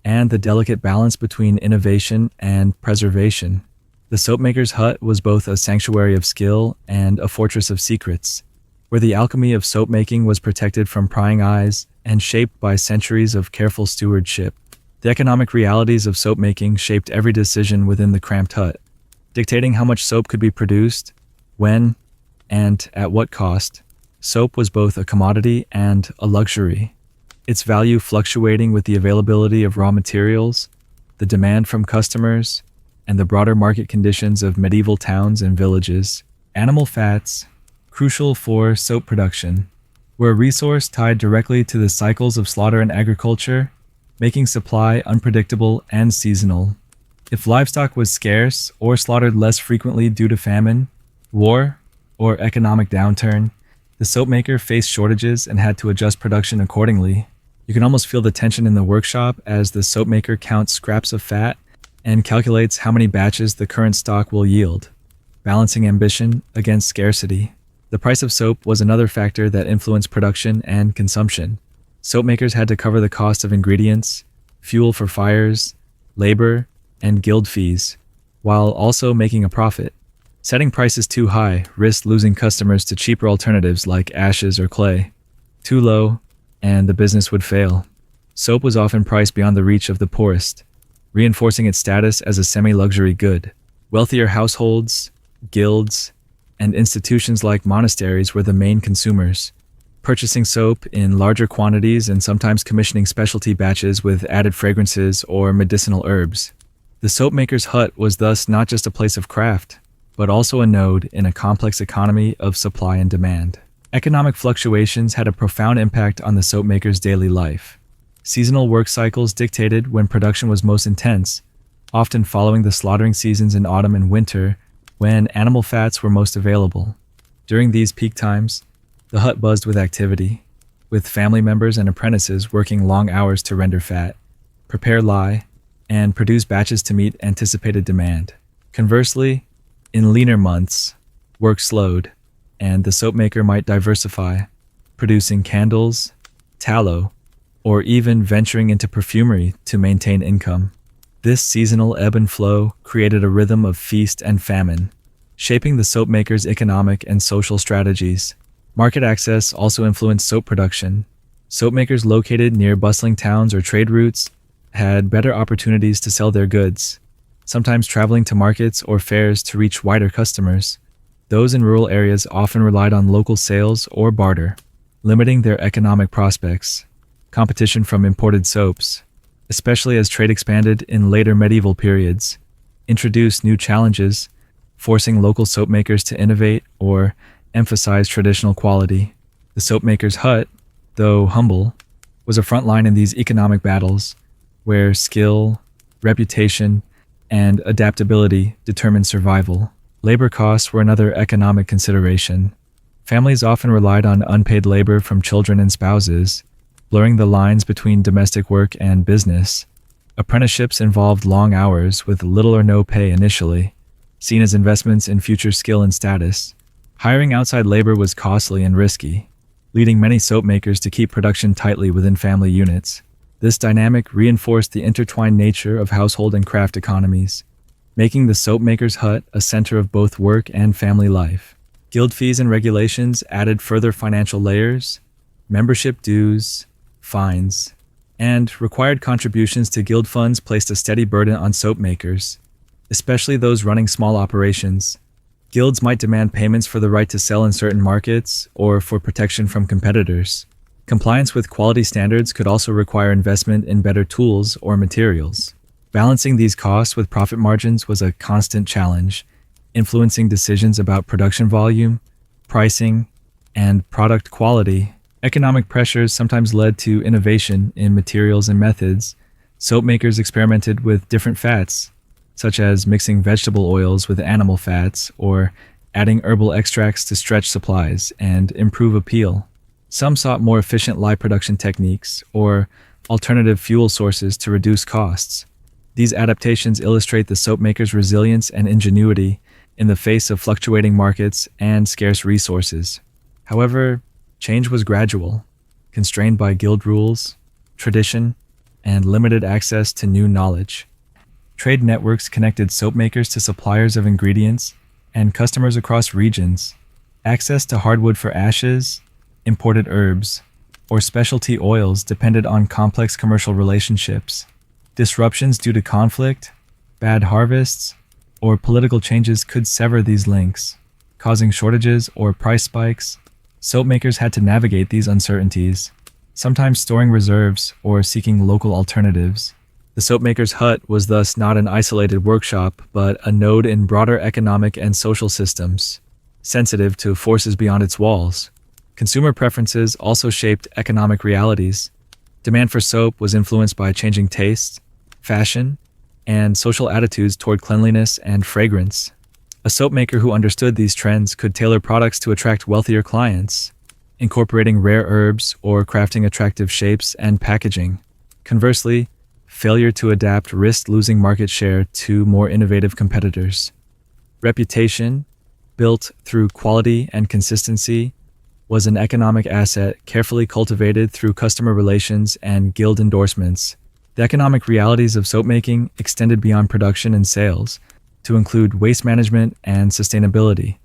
and the delicate balance between innovation and preservation. The soapmaker's hut was both a sanctuary of skill and a fortress of secrets, where the alchemy of soapmaking was protected from prying eyes and shaped by centuries of careful stewardship. The economic realities of soapmaking shaped every decision within the cramped hut, dictating how much soap could be produced, when, and at what cost. Soap was both a commodity and a luxury, its value fluctuating with the availability of raw materials, the demand from customers, and the broader market conditions of medieval towns and villages. Animal fats, crucial for soap production, were a resource tied directly to the cycles of slaughter and agriculture, making supply unpredictable and seasonal. If livestock was scarce or slaughtered less frequently due to famine, war, or economic downturn, the soapmaker faced shortages and had to adjust production accordingly. You can almost feel the tension in the workshop as the soapmaker counts scraps of fat and calculates how many batches the current stock will yield, balancing ambition against scarcity. The price of soap was another factor that influenced production and consumption. Soapmakers had to cover the cost of ingredients, fuel for fires, labor, and guild fees, while also making a profit. Setting prices too high risked losing customers to cheaper alternatives like ashes or clay. Too low, and the business would fail. Soap was often priced beyond the reach of the poorest, reinforcing its status as a semi-luxury good. Wealthier households, guilds, and institutions like monasteries were the main consumers, purchasing soap in larger quantities and sometimes commissioning specialty batches with added fragrances or medicinal herbs. The soapmaker's hut was thus not just a place of craft, but also a node in a complex economy of supply and demand. Economic fluctuations had a profound impact on the soapmaker's daily life. Seasonal work cycles dictated when production was most intense, often following the slaughtering seasons in autumn and winter, when animal fats were most available. During these peak times, the hut buzzed with activity, with family members and apprentices working long hours to render fat, prepare lye, and produce batches to meet anticipated demand. Conversely, in leaner months, work slowed, and the soapmaker might diversify, producing candles, tallow, or even venturing into perfumery to maintain income. This seasonal ebb and flow created a rhythm of feast and famine, shaping the soapmaker's economic and social strategies. Market access also influenced soap production. Soapmakers located near bustling towns or trade routes had better opportunities to sell their goods, sometimes traveling to markets or fairs to reach wider customers. Those in rural areas often relied on local sales or barter, limiting their economic prospects. Competition from imported soaps, especially as trade expanded in later medieval periods, introduced new challenges, forcing local soapmakers to innovate or emphasize traditional quality. The soapmaker's hut, though humble, was a front line in these economic battles, where skill, reputation, and adaptability determined survival. Labor costs were another economic consideration. Families often relied on unpaid labor from children and spouses, blurring the lines between domestic work and business. Apprenticeships involved long hours with little or no pay initially, seen as investments in future skill and status. Hiring outside labor was costly and risky, leading many soapmakers to keep production tightly within family units. This dynamic reinforced the intertwined nature of household and craft economies, making the soapmaker's hut a center of both work and family life. Guild fees and regulations added further financial layers. Membership dues, fines, and required contributions to guild funds placed a steady burden on soapmakers, especially those running small operations. Guilds might demand payments for the right to sell in certain markets or for protection from competitors. Compliance with quality standards could also require investment in better tools or materials. Balancing these costs with profit margins was a constant challenge, influencing decisions about production volume, pricing, and product quality. Economic pressures sometimes led to innovation in materials and methods. Soapmakers experimented with different fats, such as mixing vegetable oils with animal fats or adding herbal extracts to stretch supplies and improve appeal. Some sought more efficient lye production techniques or alternative fuel sources to reduce costs. These adaptations illustrate the soapmaker's resilience and ingenuity in the face of fluctuating markets and scarce resources. However, change was gradual, constrained by guild rules, tradition, and limited access to new knowledge. Trade networks connected soapmakers to suppliers of ingredients and customers across regions. Access to hardwood for ashes, imported herbs, or specialty oils depended on complex commercial relationships. Disruptions due to conflict, bad harvests, or political changes could sever these links, causing shortages or price spikes. Soapmakers had to navigate these uncertainties, sometimes storing reserves or seeking local alternatives. The soapmaker's hut was thus not an isolated workshop, but a node in broader economic and social systems, sensitive to forces beyond its walls. Consumer preferences also shaped economic realities. Demand for soap was influenced by changing tastes, fashion, and social attitudes toward cleanliness and fragrance. A soap maker who understood these trends could tailor products to attract wealthier clients, incorporating rare herbs or crafting attractive shapes and packaging. Conversely, failure to adapt risked losing market share to more innovative competitors. Reputation, built through quality and consistency, was an economic asset carefully cultivated through customer relations and guild endorsements. The economic realities of soap making extended beyond production and sales to include waste management and sustainability.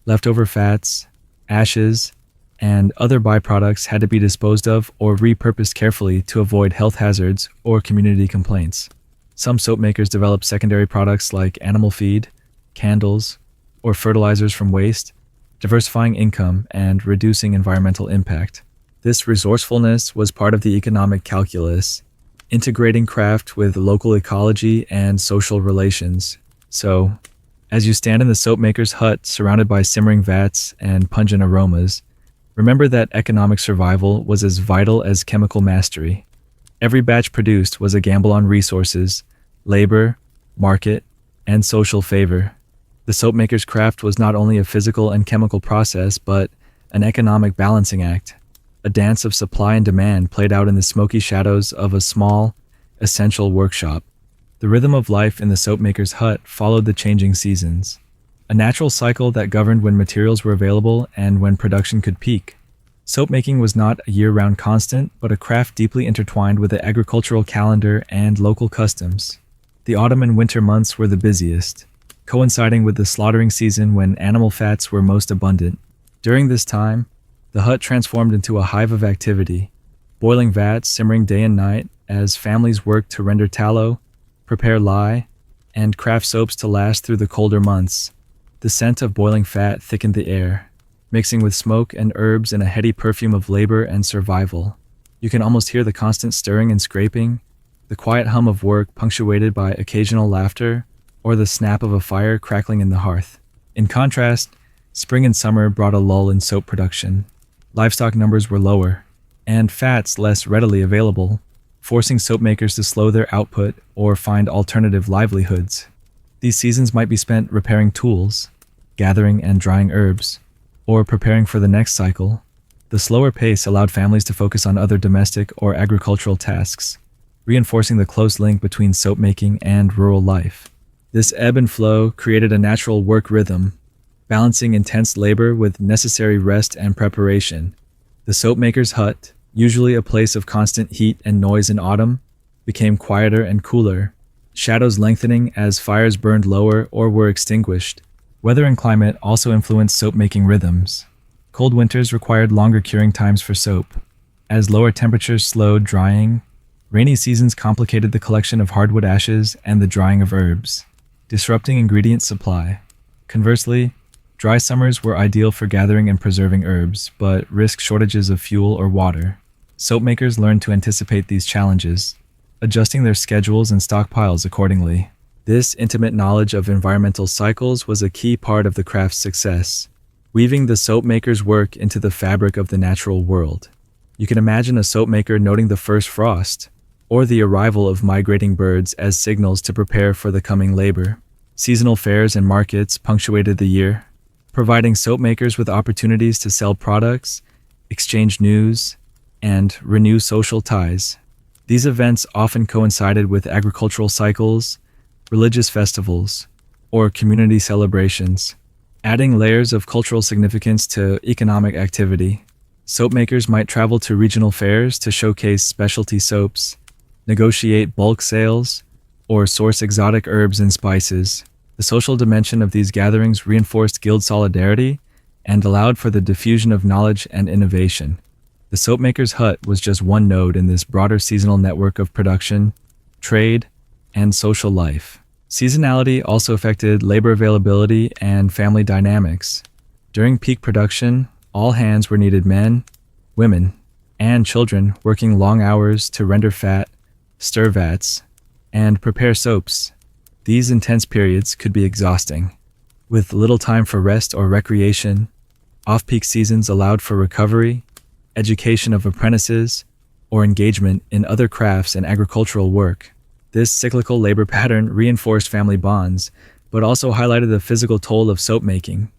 Leftover fats, ashes, and other byproducts had to be disposed of or repurposed carefully to avoid health hazards or community complaints. Some soap makers developed secondary products like animal feed, candles, or fertilizers from waste, diversifying income and reducing environmental impact. This resourcefulness was part of the economic calculus, integrating craft with local ecology and social relations. So, as you stand in the soap maker's hut surrounded by simmering vats and pungent aromas, remember that economic survival was as vital as chemical mastery. Every batch produced was a gamble on resources, labor, market, and social favor. The soap maker's craft was not only a physical and chemical process, but an economic balancing act, a dance of supply and demand played out in the smoky shadows of a small, essential workshop. The rhythm of life in the soap maker's hut followed the changing seasons, a natural cycle that governed when materials were available and when production could peak. Soap making was not a year-round constant, but a craft deeply intertwined with the agricultural calendar and local customs. The autumn and winter months were the busiest, coinciding with the slaughtering season when animal fats were most abundant. During this time, the hut transformed into a hive of activity, boiling vats simmering day and night as families worked to render tallow, prepare lye, and craft soaps to last through the colder months. The scent of boiling fat thickened the air, mixing with smoke and herbs in a heady perfume of labor and survival. You can almost hear the constant stirring and scraping, the quiet hum of work punctuated by occasional laughter, or the snap of a fire crackling in the hearth. In contrast, spring and summer brought a lull in soap production. Livestock numbers were lower, and fats less readily available, forcing soap makers to slow their output or find alternative livelihoods. These seasons might be spent repairing tools, gathering and drying herbs, or preparing for the next cycle. The slower pace allowed families to focus on other domestic or agricultural tasks, reinforcing the close link between soap making and rural life. This ebb and flow created a natural work rhythm, balancing intense labor with necessary rest and preparation. The soap maker's hut, usually a place of constant heat and noise in autumn, became quieter and cooler, shadows lengthening as fires burned lower or were extinguished. Weather and climate also influenced soap-making rhythms. Cold winters required longer curing times for soap. As lower temperatures slowed drying, rainy seasons complicated the collection of hardwood ashes and the drying of herbs, disrupting ingredient supply. Conversely, dry summers were ideal for gathering and preserving herbs, but risked shortages of fuel or water. Soap makers learned to anticipate these challenges, adjusting their schedules and stockpiles accordingly. This intimate knowledge of environmental cycles was a key part of the craft's success, weaving the soap maker's work into the fabric of the natural world. You can imagine a soap maker noting the first frost, or the arrival of migrating birds as signals to prepare for the coming labor. Seasonal fairs and markets punctuated the year, providing soap makers with opportunities to sell products, exchange news, and renew social ties. These events often coincided with agricultural cycles, religious festivals, or community celebrations, adding layers of cultural significance to economic activity. Soap makers might travel to regional fairs to showcase specialty soaps, negotiate bulk sales, or source exotic herbs and spices. The social dimension of these gatherings reinforced guild solidarity and allowed for the diffusion of knowledge and innovation. The soap maker's hut was just one node in this broader seasonal network of production, trade, and social life. Seasonality also affected labor availability and family dynamics. During peak production, all hands were needed: men, women, and children working long hours to render fat, stir vats, and prepare soaps. These intense periods could be exhausting. With little time for rest or recreation, off-peak seasons allowed for recovery, education of apprentices, or engagement in other crafts and agricultural work. This cyclical labor pattern reinforced family bonds, but also highlighted the physical toll of soap making.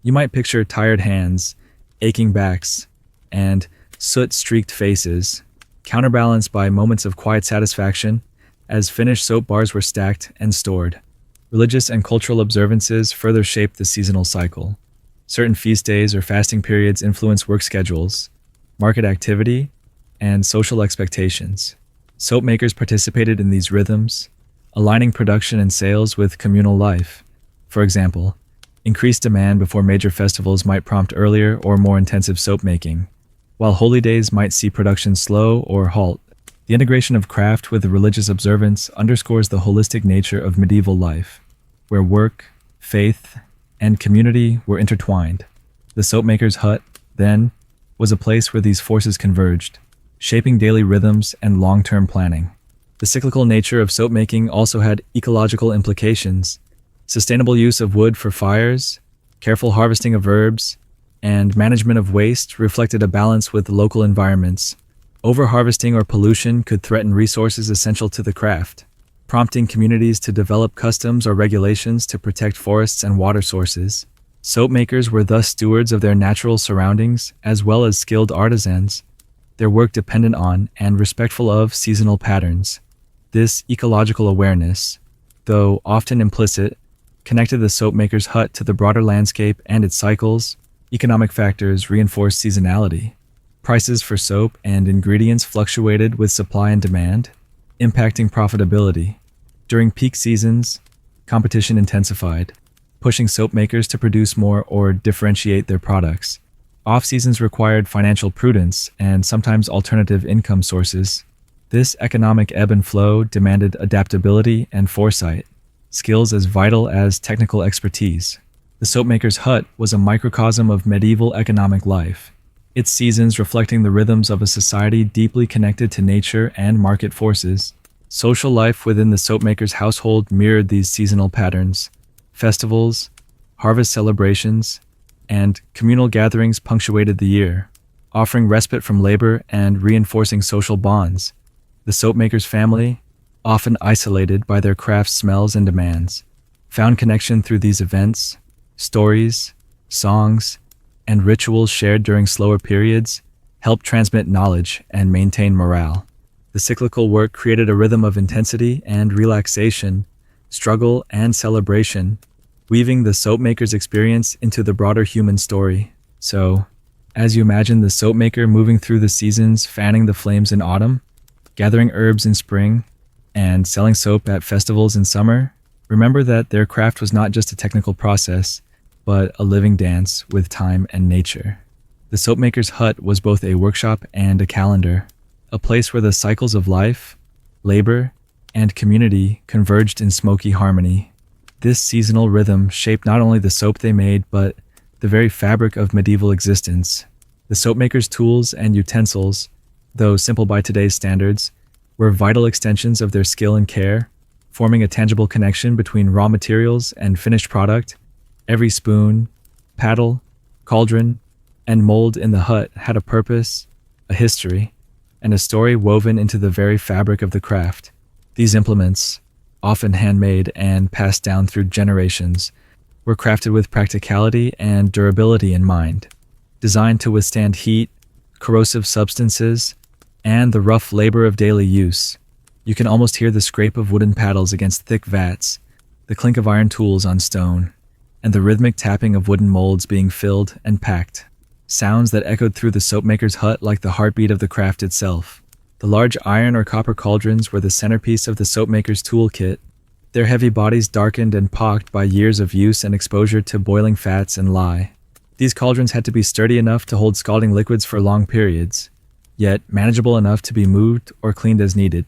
You might picture tired hands, aching backs, and soot-streaked faces, counterbalanced by moments of quiet satisfaction as finished soap bars were stacked and stored. Religious and cultural observances further shaped the seasonal cycle. Certain feast days or fasting periods influence work schedules, market activity, and social expectations. Soap makers participated in these rhythms, aligning production and sales with communal life. For example, increased demand before major festivals might prompt earlier or more intensive soap making, while holy days might see production slow or halt. The integration of craft with religious observance underscores the holistic nature of medieval life, where work, faith, and community were intertwined. The soapmaker's hut, then, was a place where these forces converged, shaping daily rhythms and long-term planning. The cyclical nature of soap making also had ecological implications. Sustainable use of wood for fires, careful harvesting of herbs, and management of waste reflected a balance with local environments. Overharvesting or pollution could threaten resources essential to the craft, prompting communities to develop customs or regulations to protect forests and water sources. Soap makers were thus stewards of their natural surroundings as well as skilled artisans, their work dependent on and respectful of seasonal patterns. This ecological awareness, though often implicit, connected the soap maker's hut to the broader landscape and its cycles. Economic factors reinforced seasonality. Prices for soap and ingredients fluctuated with supply and demand, impacting profitability. During peak seasons, competition intensified, pushing soap makers to produce more or differentiate their products. Off-seasons required financial prudence and sometimes alternative income sources. This economic ebb and flow demanded adaptability and foresight, skills as vital as technical expertise. The soapmaker's hut was a microcosm of medieval economic life, its seasons reflecting the rhythms of a society deeply connected to nature and market forces. Social life within the soapmaker's household mirrored these seasonal patterns. Festivals, harvest celebrations, and communal gatherings punctuated the year, offering respite from labor and reinforcing social bonds. The soapmaker's family, often isolated by their craft's smells and demands, found connection through these events. Stories, songs, and rituals shared during slower periods helped transmit knowledge and maintain morale. The cyclical work created a rhythm of intensity and relaxation, struggle and celebration, weaving the soapmaker's experience into the broader human story. So, as you imagine the soapmaker moving through the seasons, fanning the flames in autumn, gathering herbs in spring, and selling soap at festivals in summer, remember that their craft was not just a technical process, but a living dance with time and nature. The soapmaker's hut was both a workshop and a calendar, a place where the cycles of life, labor, and community converged in smoky harmony. This seasonal rhythm shaped not only the soap they made, but the very fabric of medieval existence. The soapmaker's tools and utensils, though simple by today's standards, were vital extensions of their skill and care, forming a tangible connection between raw materials and finished product. Every spoon, paddle, cauldron, and mold in the hut had a purpose, a history, and a story woven into the very fabric of the craft. These implements, often handmade and passed down through generations, were crafted with practicality and durability in mind, designed to withstand heat, corrosive substances, and the rough labor of daily use. You can almost hear the scrape of wooden paddles against thick vats, the clink of iron tools on stone, and the rhythmic tapping of wooden molds being filled and packed, sounds that echoed through the soapmaker's hut like the heartbeat of the craft itself. The large iron or copper cauldrons were the centerpiece of the soapmaker's toolkit, their heavy bodies darkened and pocked by years of use and exposure to boiling fats and lye. These cauldrons had to be sturdy enough to hold scalding liquids for long periods, yet manageable enough to be moved or cleaned as needed.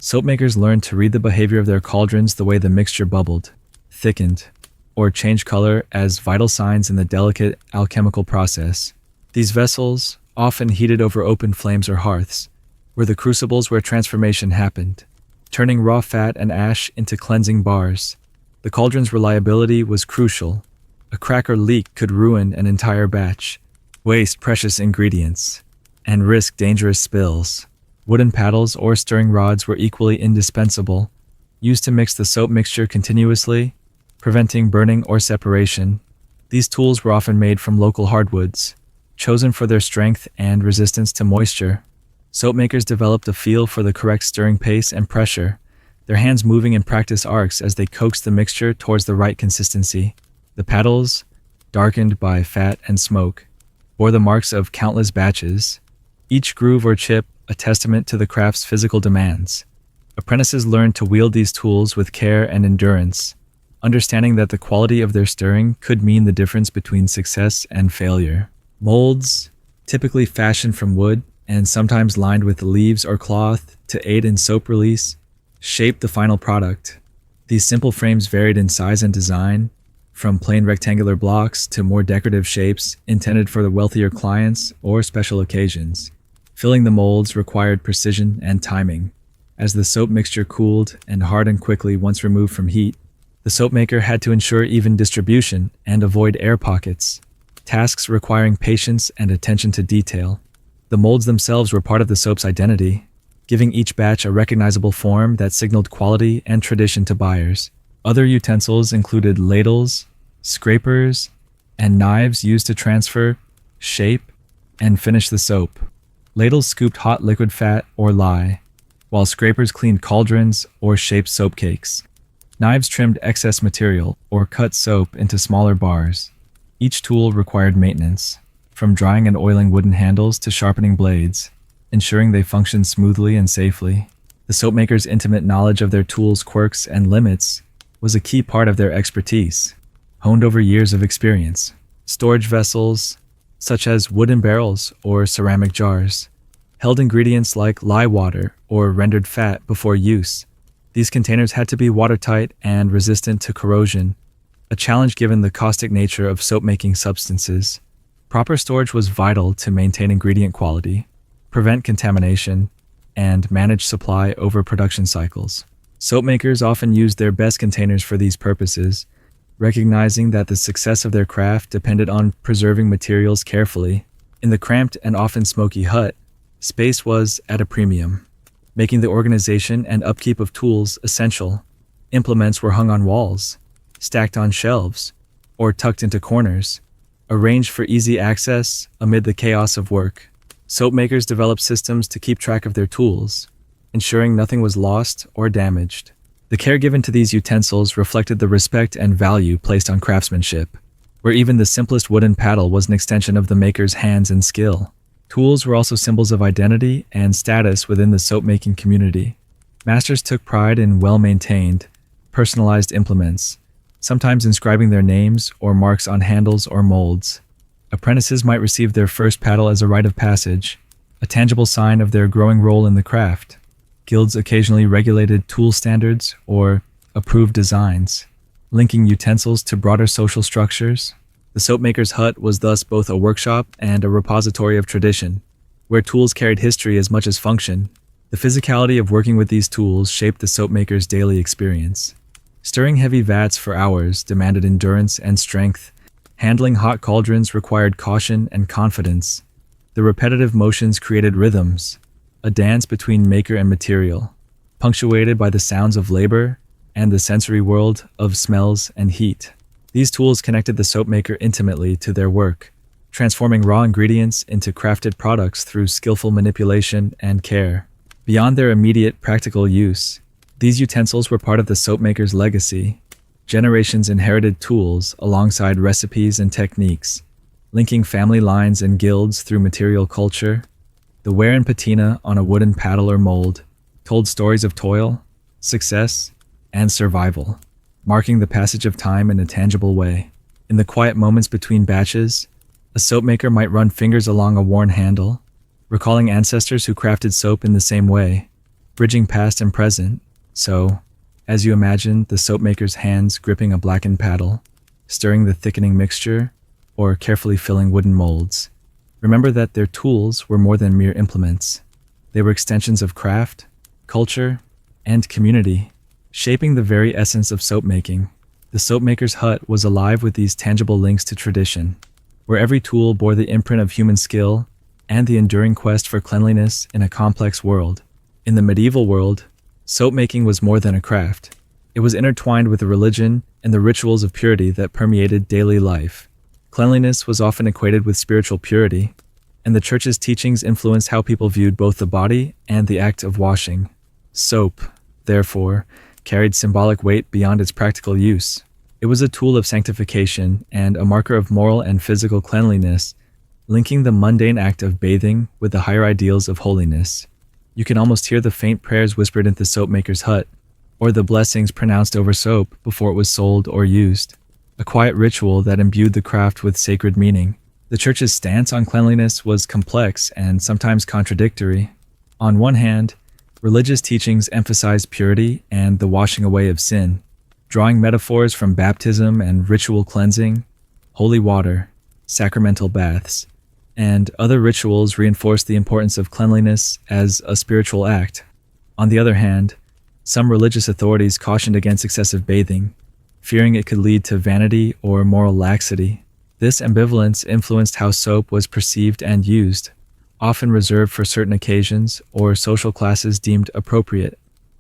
Soapmakers learned to read the behavior of their cauldrons the way the mixture bubbled, thickened, or changed color as vital signs in the delicate alchemical process. These vessels, often heated over open flames or hearths, were the crucibles where transformation happened, turning raw fat and ash into cleansing bars. The cauldron's reliability was crucial. A crack or leak could ruin an entire batch, waste precious ingredients, and risk dangerous spills. Wooden paddles or stirring rods were equally indispensable, used to mix the soap mixture continuously. preventing burning or separation. These tools were often made from local hardwoods, chosen for their strength and resistance to moisture. Soap makers developed a feel for the correct stirring pace and pressure, their hands moving in practice arcs as they coaxed the mixture towards the right consistency. The paddles, darkened by fat and smoke, bore the marks of countless batches, each groove or chip a testament to the craft's physical demands. Apprentices learned to wield these tools with care and endurance, understanding that the quality of their stirring could mean the difference between success and failure. Molds, typically fashioned from wood and sometimes lined with leaves or cloth to aid in soap release, shaped the final product. These simple frames varied in size and design, from plain rectangular blocks to more decorative shapes intended for the wealthier clients or special occasions. Filling the molds required precision and timing. As the soap mixture cooled and hardened quickly once removed from heat, the soap maker had to ensure even distribution and avoid air pockets, tasks requiring patience and attention to detail. The molds themselves were part of the soap's identity, giving each batch a recognizable form that signaled quality and tradition to buyers. Other utensils included ladles, scrapers, and knives used to transfer, shape, and finish the soap. Ladles scooped hot liquid fat or lye, while scrapers cleaned cauldrons or shaped soap cakes. Knives trimmed excess material or cut soap into smaller bars. Each tool required maintenance, from drying and oiling wooden handles to sharpening blades, ensuring they functioned smoothly and safely. The soap maker's intimate knowledge of their tools' quirks and limits was a key part of their expertise, honed over years of experience. Storage vessels, such as wooden barrels or ceramic jars, held ingredients like lye water or rendered fat before use. These containers had to be watertight and resistant to corrosion, a challenge given the caustic nature of soap-making substances. Proper storage was vital to maintain ingredient quality, prevent contamination, and manage supply over production cycles. Soap makers often used their best containers for these purposes, recognizing that the success of their craft depended on preserving materials carefully. In the cramped and often smoky hut, space was at a premium, making the organization and upkeep of tools essential. Implements were hung on walls, stacked on shelves, or tucked into corners, arranged for easy access amid the chaos of work. Soap makers developed systems to keep track of their tools, ensuring nothing was lost or damaged. The care given to these utensils reflected the respect and value placed on craftsmanship, where even the simplest wooden paddle was an extension of the maker's hands and skill. Tools were also symbols of identity and status within the soap-making community. Masters took pride in well-maintained, personalized implements, sometimes inscribing their names or marks on handles or molds. Apprentices might receive their first paddle as a rite of passage, a tangible sign of their growing role in the craft. Guilds occasionally regulated tool standards or approved designs, linking utensils to broader social structures. The soapmaker's hut was thus both a workshop and a repository of tradition, where tools carried history as much as function. The physicality of working with these tools shaped the soapmaker's daily experience. Stirring heavy vats for hours demanded endurance and strength. Handling hot cauldrons required caution and confidence. The repetitive motions created rhythms, a dance between maker and material, punctuated by the sounds of labor and the sensory world of smells and heat. These tools connected the soapmaker intimately to their work, transforming raw ingredients into crafted products through skillful manipulation and care. Beyond their immediate practical use, these utensils were part of the soapmaker's legacy. Generations inherited tools alongside recipes and techniques, linking family lines and guilds through material culture. The wear and patina on a wooden paddle or mold told stories of toil, success, and survival, marking the passage of time in a tangible way. In the quiet moments between batches, a soapmaker might run fingers along a worn handle, recalling ancestors who crafted soap in the same way, bridging past and present. So, as you imagine the soapmaker's hands gripping a blackened paddle, stirring the thickening mixture, or carefully filling wooden molds, remember that their tools were more than mere implements. They were extensions of craft, culture, and community, shaping the very essence of soap making. The soapmaker's hut was alive with these tangible links to tradition, where every tool bore the imprint of human skill and the enduring quest for cleanliness in a complex world. In the medieval world, soap making was more than a craft. It was intertwined with a religion and the rituals of purity that permeated daily life. Cleanliness was often equated with spiritual purity, and the church's teachings influenced how people viewed both the body and the act of washing. Soap, therefore, carried symbolic weight beyond its practical use. It was a tool of sanctification and a marker of moral and physical cleanliness, linking the mundane act of bathing with the higher ideals of holiness. You can almost hear the faint prayers whispered in the soapmaker's hut, or the blessings pronounced over soap before it was sold or used, a quiet ritual that imbued the craft with sacred meaning. The church's stance on cleanliness was complex and sometimes contradictory. On one hand, religious teachings emphasized purity and the washing away of sin, drawing metaphors from baptism and ritual cleansing, holy water, sacramental baths, and other rituals reinforced the importance of cleanliness as a spiritual act. On the other hand, some religious authorities cautioned against excessive bathing, fearing it could lead to vanity or moral laxity. This ambivalence influenced how soap was perceived and used, often reserved for certain occasions or social classes deemed appropriate.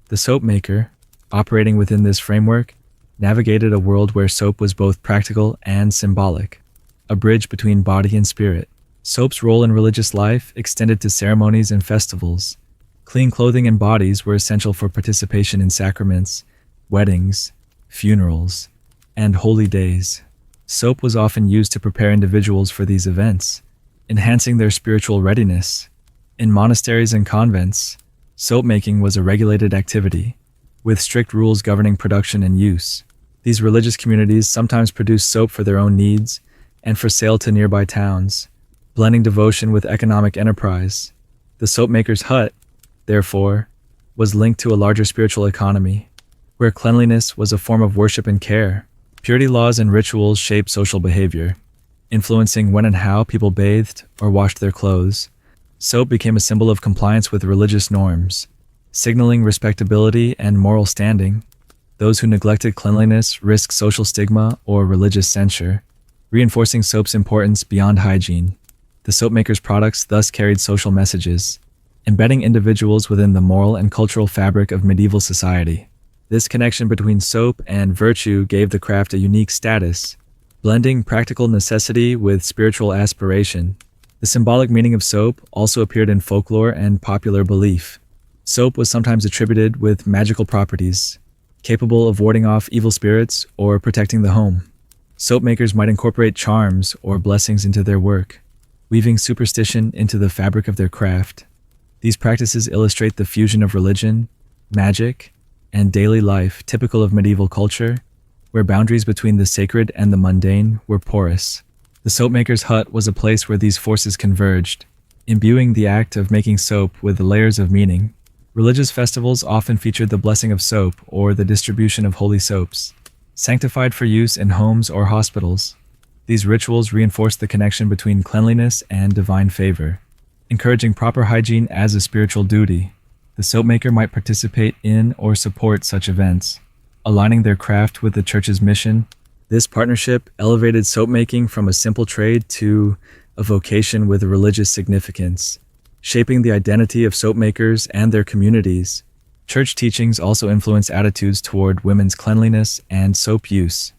The soapmaker, operating within this framework, navigated a world where soap was both practical and symbolic, a bridge between body and spirit. Soap's role in religious life extended to ceremonies and festivals. Clean clothing and bodies were essential for participation in sacraments, weddings, funerals, and holy days. Soap was often used to prepare individuals for these events, enhancing their spiritual readiness. In monasteries and convents, soap making was a regulated activity, with strict rules governing production and use. These religious communities sometimes produced soap for their own needs and for sale to nearby towns, blending devotion with economic enterprise. The soapmaker's hut, therefore, was linked to a larger spiritual economy, where cleanliness was a form of worship and care. Purity laws and rituals shaped social behavior, influencing when and how people bathed or washed their clothes. Soap became a symbol of compliance with religious norms, signaling respectability and moral standing. Those who neglected cleanliness risked social stigma or religious censure, reinforcing soap's importance beyond hygiene. The soapmaker's products thus carried social messages, embedding individuals within the moral and cultural fabric of medieval society. This connection between soap and virtue gave the craft a unique status, blending practical necessity with spiritual aspiration. The symbolic meaning of soap also appeared in folklore and popular belief. Soap was sometimes attributed with magical properties, capable of warding off evil spirits or protecting the home. Soap makers might incorporate charms or blessings into their work, weaving superstition into the fabric of their craft. These practices illustrate the fusion of religion, magic, and daily life typical of medieval culture, where boundaries between the sacred and the mundane were porous. The soapmaker's hut was a place where these forces converged, imbuing the act of making soap with layers of meaning. Religious festivals often featured the blessing of soap or the distribution of holy soaps, sanctified for use in homes or hospitals. These rituals reinforced the connection between cleanliness and divine favor, encouraging proper hygiene as a spiritual duty. The soapmaker might participate in or support such events, aligning their craft with the church's mission. This partnership elevated soapmaking from a simple trade to a vocation with religious significance, shaping the identity of soapmakers and their communities. Church teachings also influenced attitudes toward women's cleanliness and soap use.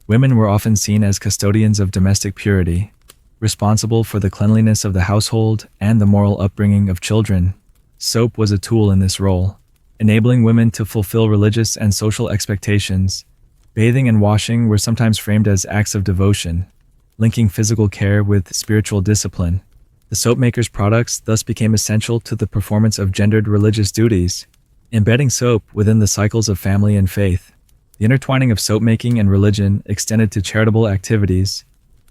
Women were often seen as custodians of domestic purity, responsible for the cleanliness of the household and the moral upbringing of children. Soap was a tool in this role, enabling women to fulfill religious and social expectations. Bathing and washing were sometimes framed as acts of devotion, linking physical care with spiritual discipline. The soapmaker's products thus became essential to the performance of gendered religious duties, embedding soap within the cycles of family and faith. The intertwining of soapmaking and religion extended to charitable activities.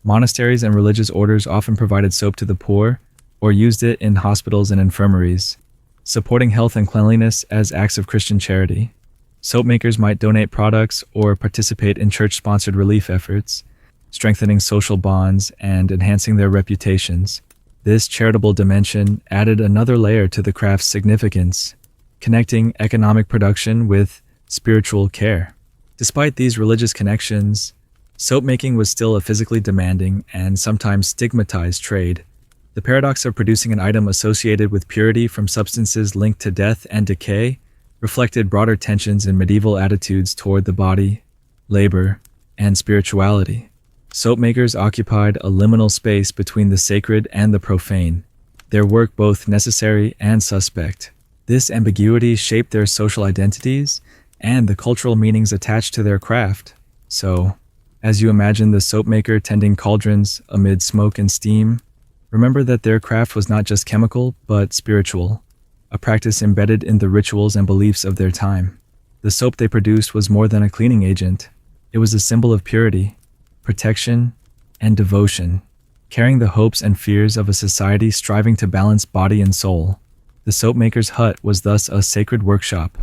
Monasteries and religious orders often provided soap to the poor or used it in hospitals and infirmaries, supporting health and cleanliness as acts of Christian charity. Soapmakers might donate products or participate in church-sponsored relief efforts, strengthening social bonds and enhancing their reputations. This charitable dimension added another layer to the craft's significance, connecting economic production with spiritual care. Despite these religious connections, soapmaking was still a physically demanding and sometimes stigmatized trade. The paradox of producing an item associated with purity from substances linked to death and decay reflected broader tensions in medieval attitudes toward the body, labor, and spirituality. Soap makers occupied a liminal space between the sacred and the profane, their work both necessary and suspect. This ambiguity shaped their social identities and the cultural meanings attached to their craft. So, as you imagine the soap maker tending cauldrons amid smoke and steam, remember that their craft was not just chemical, but spiritual, a practice embedded in the rituals and beliefs of their time. The soap they produced was more than a cleaning agent. It was a symbol of purity, protection, and devotion, carrying the hopes and fears of a society striving to balance body and soul. The soapmaker's hut was thus a sacred workshop,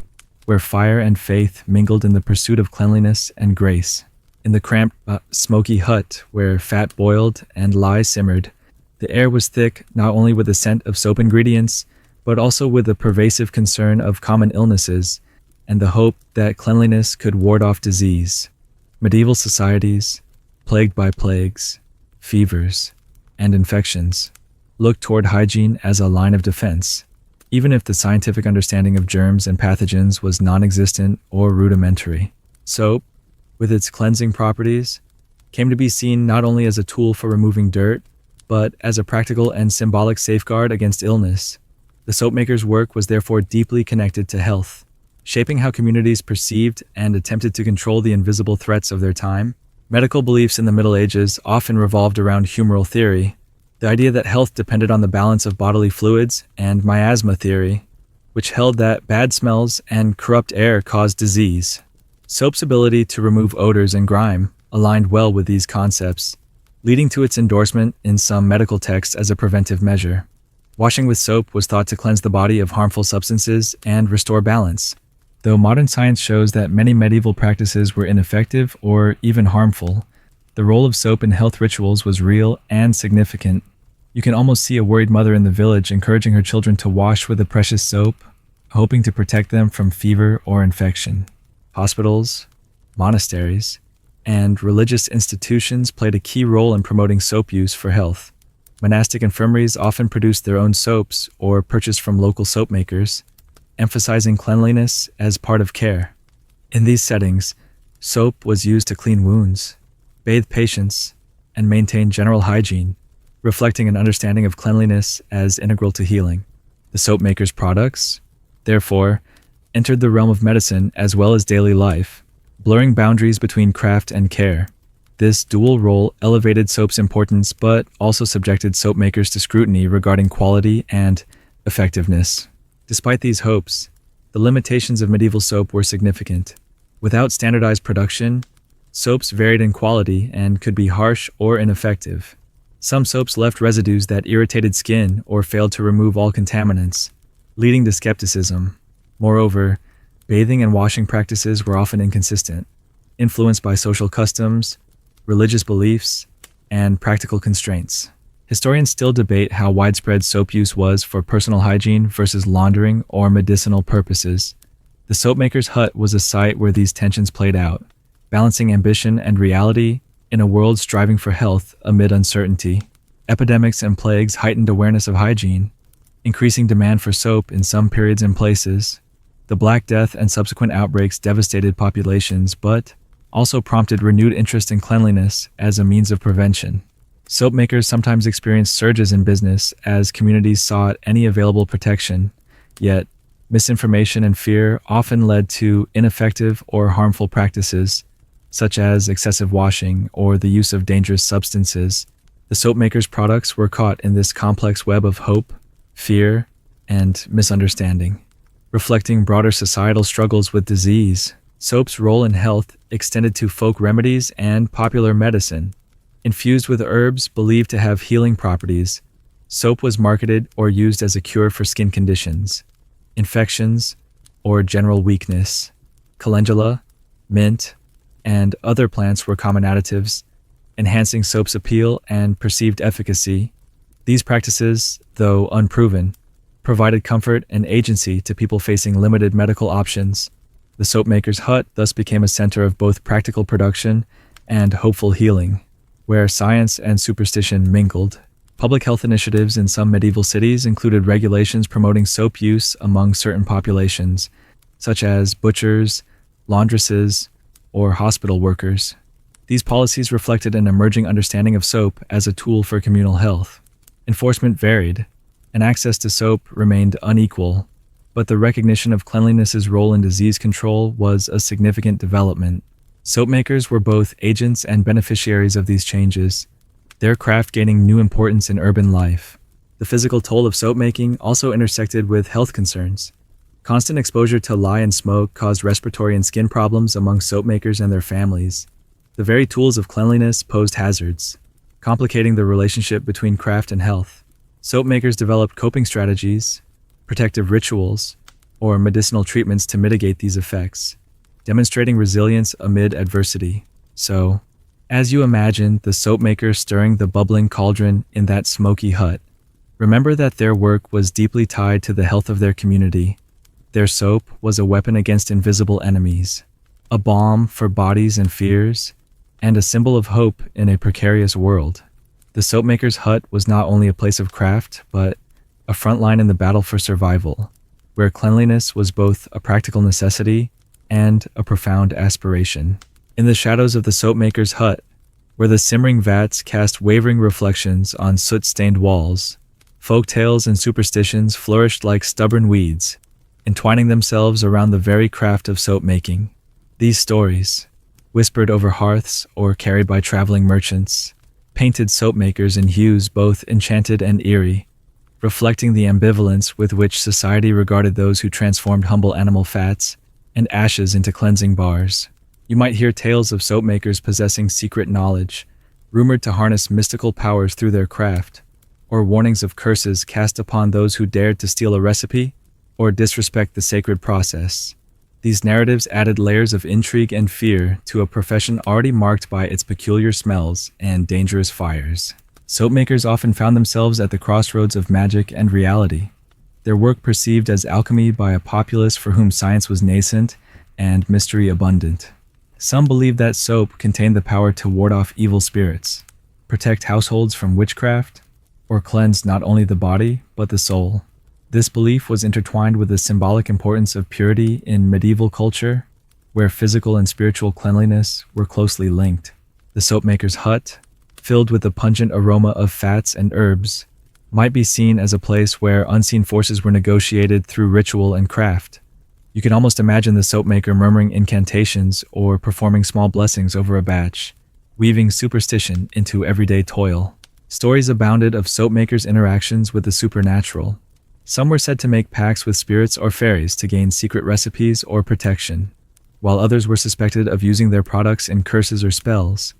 where fire and faith mingled in the pursuit of cleanliness and grace. In the cramped, smoky hut, where fat boiled and lye simmered, the air was thick not only with the scent of soap ingredients, but also with the pervasive concern of common illnesses and the hope that cleanliness could ward off disease. Medieval societies, plagued by plagues, fevers, and infections, looked toward hygiene as a line of defense, even if the scientific understanding of germs and pathogens was non-existent or rudimentary. Soap, with its cleansing properties, came to be seen not only as a tool for removing dirt, but as a practical and symbolic safeguard against illness. The soapmaker's work was therefore deeply connected to health, shaping how communities perceived and attempted to control the invisible threats of their time. Medical beliefs in the Middle Ages often revolved around humoral theory, the idea that health depended on the balance of bodily fluids, and miasma theory, which held that bad smells and corrupt air caused disease. Soap's ability to remove odors and grime aligned well with these concepts, leading to its endorsement in some medical texts as a preventive measure. Washing with soap was thought to cleanse the body of harmful substances and restore balance. Though modern science shows that many medieval practices were ineffective or even harmful, the role of soap in health rituals was real and significant. You can almost see a worried mother in the village encouraging her children to wash with the precious soap, hoping to protect them from fever or infection. Hospitals, monasteries, and religious institutions played a key role in promoting soap use for health. Monastic infirmaries often produced their own soaps or purchased from local soap makers, emphasizing cleanliness as part of care. In these settings, soap was used to clean wounds, bathe patients, and maintain general hygiene, reflecting an understanding of cleanliness as integral to healing. The soap maker's products, therefore, entered the realm of medicine as well as daily life, blurring boundaries between craft and care. This dual role elevated soap's importance but also subjected soap makers to scrutiny regarding quality and effectiveness. Despite these hopes, the limitations of medieval soap were significant. Without standardized production, soaps varied in quality and could be harsh or ineffective. Some soaps left residues that irritated skin or failed to remove all contaminants, leading to skepticism. Moreover, bathing and washing practices were often inconsistent, influenced by social customs, religious beliefs, and practical constraints. Historians still debate how widespread soap use was for personal hygiene versus laundering or medicinal purposes. The soapmaker's hut was a site where these tensions played out, balancing ambition and reality in a world striving for health amid uncertainty. Epidemics and plagues heightened awareness of hygiene, increasing demand for soap in some periods and places. The Black Death and subsequent outbreaks devastated populations, but also prompted renewed interest in cleanliness as a means of prevention. Soap makers sometimes experienced surges in business as communities sought any available protection, yet misinformation and fear often led to ineffective or harmful practices, such as excessive washing or the use of dangerous substances. The soap makers' products were caught in this complex web of hope, fear, and misunderstanding. Reflecting broader societal struggles with disease, soap's role in health extended to folk remedies and popular medicine. Infused with herbs believed to have healing properties, soap was marketed or used as a cure for skin conditions, infections, or general weakness. Calendula, mint, and other plants were common additives, enhancing soap's appeal and perceived efficacy. These practices, though unproven, provided comfort and agency to people facing limited medical options. The soapmaker's hut thus became a center of both practical production and hopeful healing, where science and superstition mingled. Public health initiatives in some medieval cities included regulations promoting soap use among certain populations, such as butchers, laundresses, or hospital workers. These policies reflected an emerging understanding of soap as a tool for communal health. Enforcement varied, and access to soap remained unequal, but the recognition of cleanliness's role in disease control was a significant development. Soapmakers were both agents and beneficiaries of these changes, their craft gaining new importance in urban life. The physical toll of soapmaking also intersected with health concerns. Constant exposure to lye and smoke caused respiratory and skin problems among soapmakers and their families. The very tools of cleanliness posed hazards, complicating the relationship between craft and health. Soapmakers developed coping strategies, protective rituals, or medicinal treatments to mitigate these effects, demonstrating resilience amid adversity. So, as you imagine the soapmaker stirring the bubbling cauldron in that smoky hut, remember that their work was deeply tied to the health of their community. Their soap was a weapon against invisible enemies, a balm for bodies and fears, and a symbol of hope in a precarious world. The soapmaker's hut was not only a place of craft, but a front line in the battle for survival, where cleanliness was both a practical necessity and a profound aspiration. In the shadows of the soapmaker's hut, where the simmering vats cast wavering reflections on soot-stained walls, folk tales and superstitions flourished like stubborn weeds, entwining themselves around the very craft of soap-making. These stories, whispered over hearths or carried by traveling merchants, painted soapmakers in hues both enchanted and eerie, reflecting the ambivalence with which society regarded those who transformed humble animal fats and ashes into cleansing bars. You might hear tales of soapmakers possessing secret knowledge, rumored to harness mystical powers through their craft, or warnings of curses cast upon those who dared to steal a recipe or disrespect the sacred process. These narratives added layers of intrigue and fear to a profession already marked by its peculiar smells and dangerous fires. Soapmakers often found themselves at the crossroads of magic and reality, their work perceived as alchemy by a populace for whom science was nascent and mystery abundant. Some believed that soap contained the power to ward off evil spirits, protect households from witchcraft, or cleanse not only the body, but the soul. This belief was intertwined with the symbolic importance of purity in medieval culture, where physical and spiritual cleanliness were closely linked. The soapmaker's hut, filled with the pungent aroma of fats and herbs, might be seen as a place where unseen forces were negotiated through ritual and craft. You can almost imagine the soapmaker murmuring incantations or performing small blessings over a batch, weaving superstition into everyday toil. Stories abounded of soapmakers' interactions with the supernatural. Some were said to make pacts with spirits or fairies to gain secret recipes or protection, while others were suspected of using their products in curses or spells.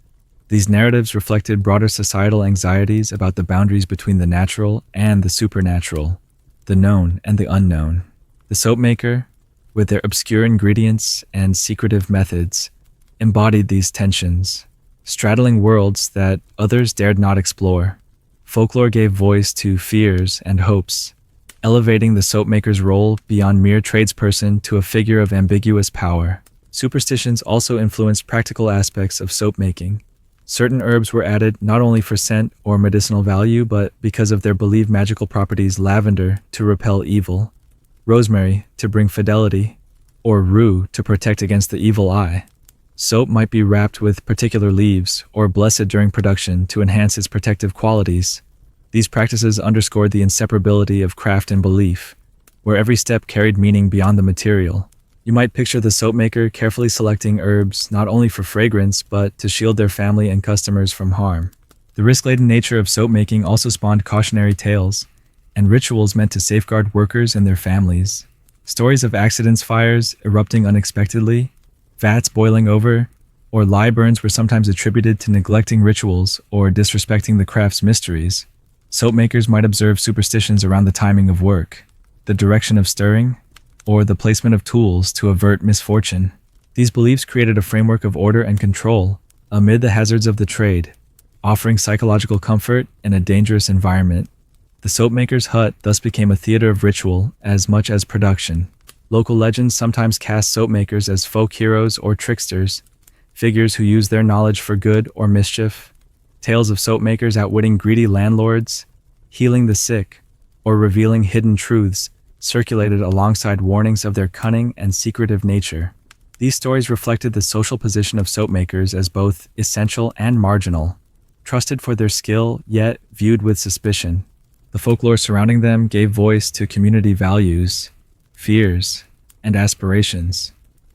These narratives reflected broader societal anxieties about the boundaries between the natural and the supernatural, the known and the unknown. The soapmaker, with their obscure ingredients and secretive methods, embodied these tensions, straddling worlds that others dared not explore. Folklore gave voice to fears and hopes, elevating the soapmaker's role beyond mere tradesperson to a figure of ambiguous power. Superstitions also influenced practical aspects of soapmaking. Certain herbs were added not only for scent or medicinal value, but because of their believed magical properties: lavender to repel evil, rosemary to bring fidelity, or rue to protect against the evil eye. Soap might be wrapped with particular leaves or blessed during production to enhance its protective qualities. These practices underscored the inseparability of craft and belief, where every step carried meaning beyond the material. You might picture the soapmaker carefully selecting herbs not only for fragrance, but to shield their family and customers from harm. The risk-laden nature of soapmaking also spawned cautionary tales and rituals meant to safeguard workers and their families. Stories of accidents, fires erupting unexpectedly, vats boiling over, or lye burns were sometimes attributed to neglecting rituals or disrespecting the craft's mysteries. Soapmakers might observe superstitions around the timing of work, the direction of stirring, or the placement of tools to avert misfortune. These beliefs created a framework of order and control amid the hazards of the trade, offering psychological comfort in a dangerous environment. The soapmaker's hut thus became a theater of ritual as much as production. Local legends sometimes cast soapmakers as folk heroes or tricksters, figures who used their knowledge for good or mischief. Tales of soapmakers outwitting greedy landlords, healing the sick, or revealing hidden truths circulated alongside warnings of their cunning and secretive nature. These stories reflected the social position of soap makers as both essential and marginal, trusted for their skill, yet viewed with suspicion. The folklore surrounding them gave voice to community values, fears, and aspirations,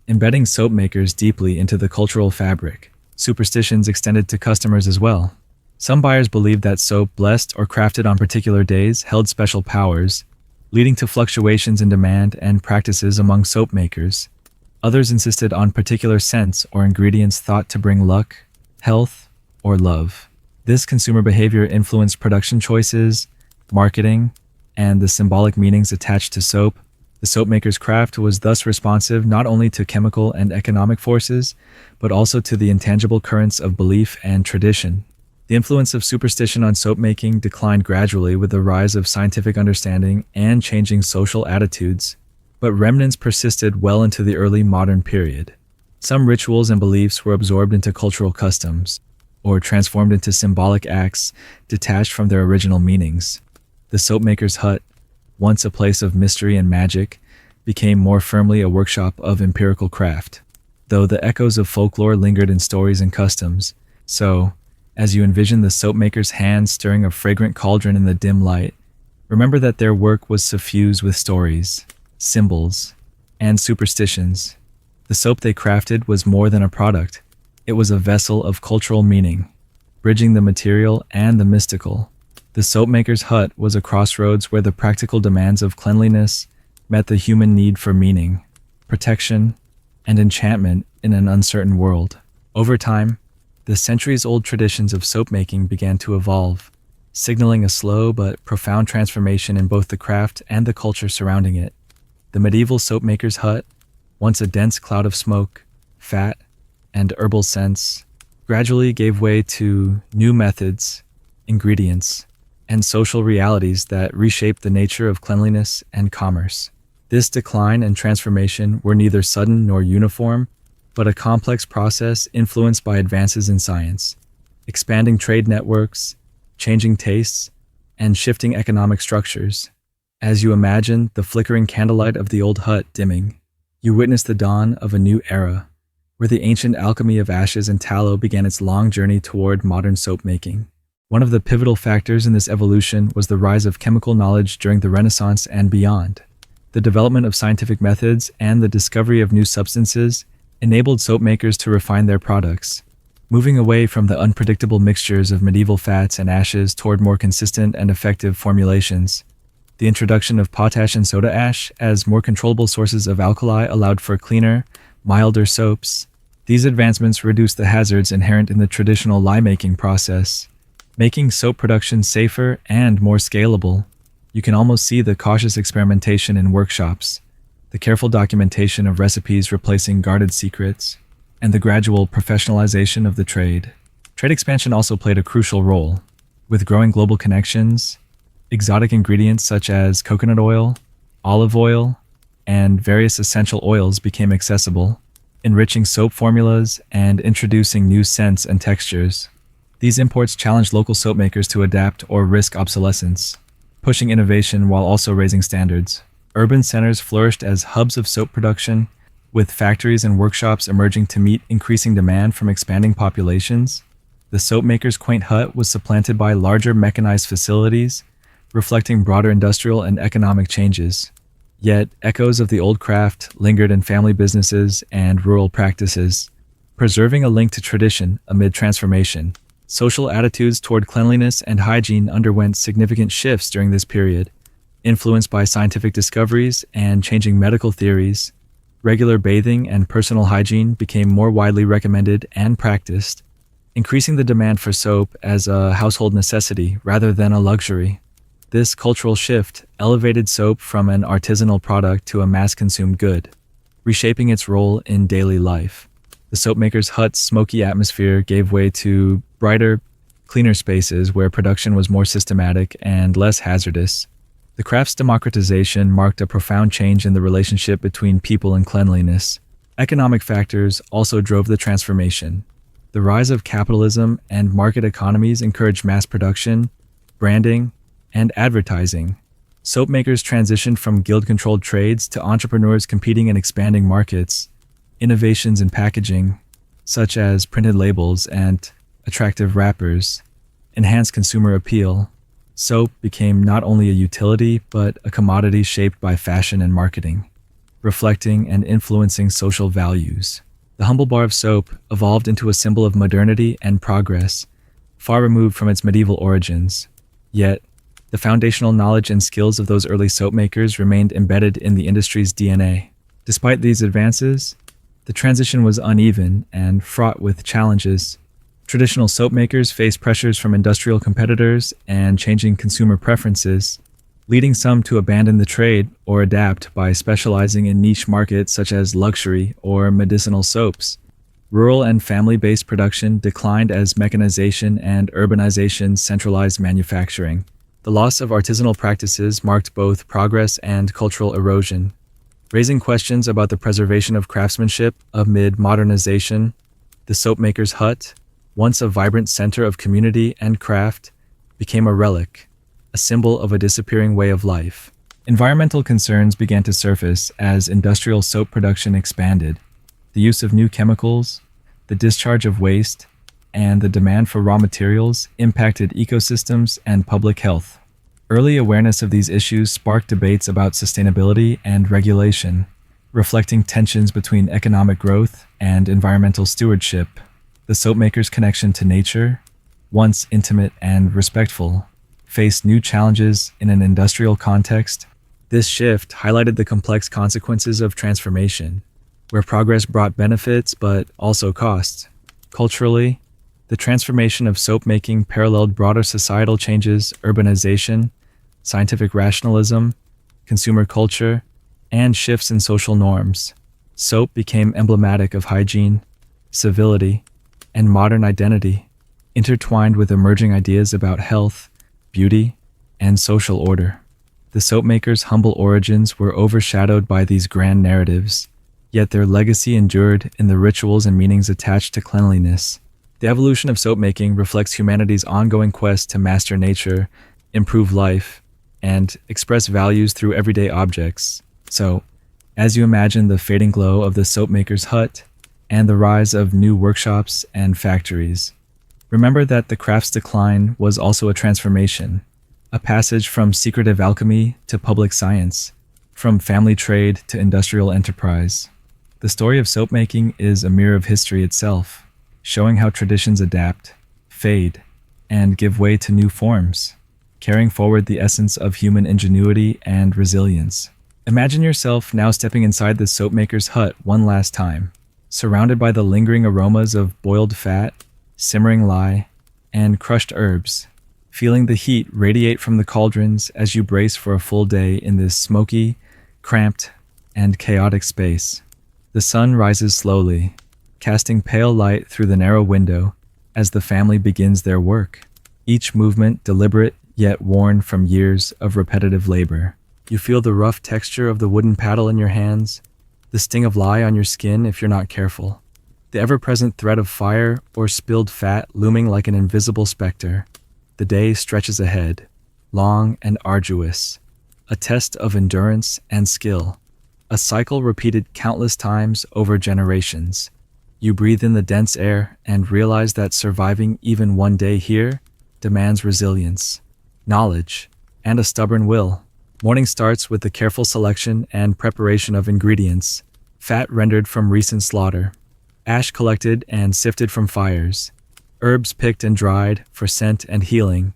embedding soap makers deeply into the cultural fabric. Superstitions extended to customers as well. Some buyers believed that soap blessed or crafted on particular days held special powers, leading to fluctuations in demand and practices among soap makers. Others insisted on particular scents or ingredients thought to bring luck, health, or love. This consumer behavior influenced production choices, marketing, and the symbolic meanings attached to soap. The soapmaker's craft was thus responsive not only to chemical and economic forces, but also to the intangible currents of belief and tradition. The influence of superstition on soap making declined gradually with the rise of scientific understanding and changing social attitudes, but remnants persisted well into the early modern period. Some rituals and beliefs were absorbed into cultural customs, or transformed into symbolic acts detached from their original meanings. The soapmaker's hut, once a place of mystery and magic, became more firmly a workshop of empirical craft. Though the echoes of folklore lingered in stories and customs, so, as you envision the soapmaker's hands stirring a fragrant cauldron in the dim light, remember that their work was suffused with stories, symbols, and superstitions. The soap they crafted was more than a product. It was a vessel of cultural meaning, bridging the material and the mystical. The soapmaker's hut was a crossroads where the practical demands of cleanliness met the human need for meaning, protection, and enchantment in an uncertain world. Over time, the centuries-old traditions of soap making began to evolve, signaling a slow but profound transformation in both the craft and the culture surrounding it. The medieval soapmaker's hut, once a dense cloud of smoke, fat, and herbal scents, gradually gave way to new methods, ingredients, and social realities that reshaped the nature of cleanliness and commerce. This decline and transformation were neither sudden nor uniform, but a complex process influenced by advances in science, expanding trade networks, changing tastes, and shifting economic structures. As you imagine the flickering candlelight of the old hut dimming, you witness the dawn of a new era, where the ancient alchemy of ashes and tallow began its long journey toward modern soap making. One of the pivotal factors in this evolution was the rise of chemical knowledge during the Renaissance and beyond. The development of scientific methods and the discovery of new substances enabled soap makers to refine their products, moving away from the unpredictable mixtures of medieval fats and ashes toward more consistent and effective formulations. The introduction of potash and soda ash as more controllable sources of alkali allowed for cleaner, milder soaps. These advancements reduced the hazards inherent in the traditional lye-making process, making soap production safer and more scalable. You can almost see the cautious experimentation in workshops, the careful documentation of recipes replacing guarded secrets, and the gradual professionalization of the trade. Trade expansion also played a crucial role. With growing global connections, exotic ingredients such as coconut oil, olive oil, and various essential oils became accessible, enriching soap formulas and introducing new scents and textures. These imports challenged local soap makers to adapt or risk obsolescence, pushing innovation while also raising standards. Urban centers flourished as hubs of soap production, with factories and workshops emerging to meet increasing demand from expanding populations. The soapmaker's quaint hut was supplanted by larger mechanized facilities, reflecting broader industrial and economic changes. Yet, echoes of the old craft lingered in family businesses and rural practices, preserving a link to tradition amid transformation. Social attitudes toward cleanliness and hygiene underwent significant shifts during this period. Influenced by scientific discoveries and changing medical theories, regular bathing and personal hygiene became more widely recommended and practiced, increasing the demand for soap as a household necessity rather than a luxury. This cultural shift elevated soap from an artisanal product to a mass-consumed good, reshaping its role in daily life. The soapmaker's hut's smoky atmosphere gave way to brighter, cleaner spaces where production was more systematic and less hazardous. The craft's democratization marked a profound change in the relationship between people and cleanliness. Economic factors also drove the transformation. The rise of capitalism and market economies encouraged mass production, branding, and advertising. Soap makers transitioned from guild-controlled trades to entrepreneurs competing in expanding markets. Innovations in packaging, such as printed labels and attractive wrappers, enhanced consumer appeal. Soap became not only a utility, but a commodity shaped by fashion and marketing, reflecting and influencing social values. The humble bar of soap evolved into a symbol of modernity and progress, far removed from its medieval origins. Yet, the foundational knowledge and skills of those early soap makers remained embedded in the industry's DNA. Despite these advances, the transition was uneven and fraught with challenges. Traditional soap makers faced pressures from industrial competitors and changing consumer preferences, leading some to abandon the trade or adapt by specializing in niche markets such as luxury or medicinal soaps. Rural and family-based production declined as mechanization and urbanization centralized manufacturing. The loss of artisanal practices marked both progress and cultural erosion, raising questions about the preservation of craftsmanship amid modernization. The soapmaker's hut, once a vibrant center of community and craft, became a relic, a symbol of a disappearing way of life. Environmental concerns began to surface as industrial soap production expanded. The use of new chemicals, the discharge of waste, and the demand for raw materials impacted ecosystems and public health. Early awareness of these issues sparked debates about sustainability and regulation, reflecting tensions between economic growth and environmental stewardship. The soapmaker's connection to nature, once intimate and respectful, faced new challenges in an industrial context. This shift highlighted the complex consequences of transformation, where progress brought benefits but also costs. Culturally, the transformation of soap making paralleled broader societal changes: urbanization, scientific rationalism, consumer culture, and shifts in social norms. Soap became emblematic of hygiene, civility, and modern identity, intertwined with emerging ideas about health, beauty, and social order. The soapmaker's humble origins were overshadowed by these grand narratives, yet their legacy endured in the rituals and meanings attached to cleanliness. The evolution of soapmaking reflects humanity's ongoing quest to master nature, improve life, and express values through everyday objects. So, as you imagine the fading glow of the soapmaker's hut and the rise of new workshops and factories, remember that the craft's decline was also a transformation, a passage from secretive alchemy to public science, from family trade to industrial enterprise. The story of soapmaking is a mirror of history itself, showing how traditions adapt, fade, and give way to new forms, carrying forward the essence of human ingenuity and resilience. Imagine yourself now stepping inside the soapmaker's hut one last time, surrounded by the lingering aromas of boiled fat, simmering lye, and crushed herbs, feeling the heat radiate from the cauldrons as you brace for a full day in this smoky, cramped, and chaotic space. The sun rises slowly, casting pale light through the narrow window as the family begins their work, each movement deliberate yet worn from years of repetitive labor. You feel the rough texture of the wooden paddle in your hands, the sting of lye on your skin if you're not careful, the ever-present threat of fire or spilled fat looming like an invisible specter. The day stretches ahead, long and arduous, a test of endurance and skill, a cycle repeated countless times over generations. You breathe in the dense air and realize that surviving even one day here demands resilience, knowledge, and a stubborn will. Morning starts with the careful selection and preparation of ingredients: fat rendered from recent slaughter, ash collected and sifted from fires, herbs picked and dried for scent and healing.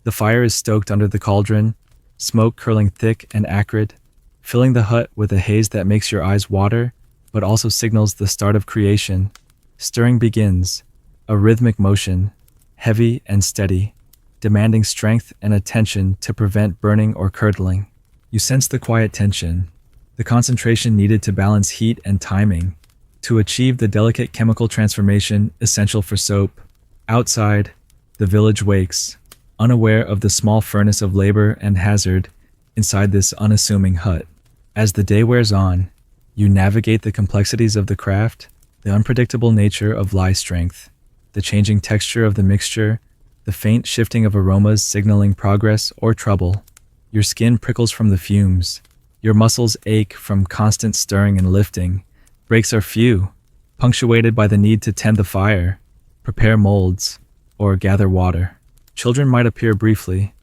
The fire is stoked under the cauldron, smoke curling thick and acrid, filling the hut with a haze that makes your eyes water, but also signals the start of creation. Stirring begins, a rhythmic motion, heavy and steady, demanding strength and attention to prevent burning or curdling. You sense the quiet tension, the concentration needed to balance heat and timing, to achieve the delicate chemical transformation essential for soap. Outside, the village wakes, unaware of the small furnace of labor and hazard inside this unassuming hut. As the day wears on, you navigate the complexities of the craft, the unpredictable nature of lye strength, the changing texture of the mixture, the faint shifting of aromas signaling progress or trouble. Your skin prickles from the fumes, your muscles ache from constant stirring and lifting, Breaks are few, punctuated by the need to tend the fire, prepare molds, or gather water. Children might appear briefly,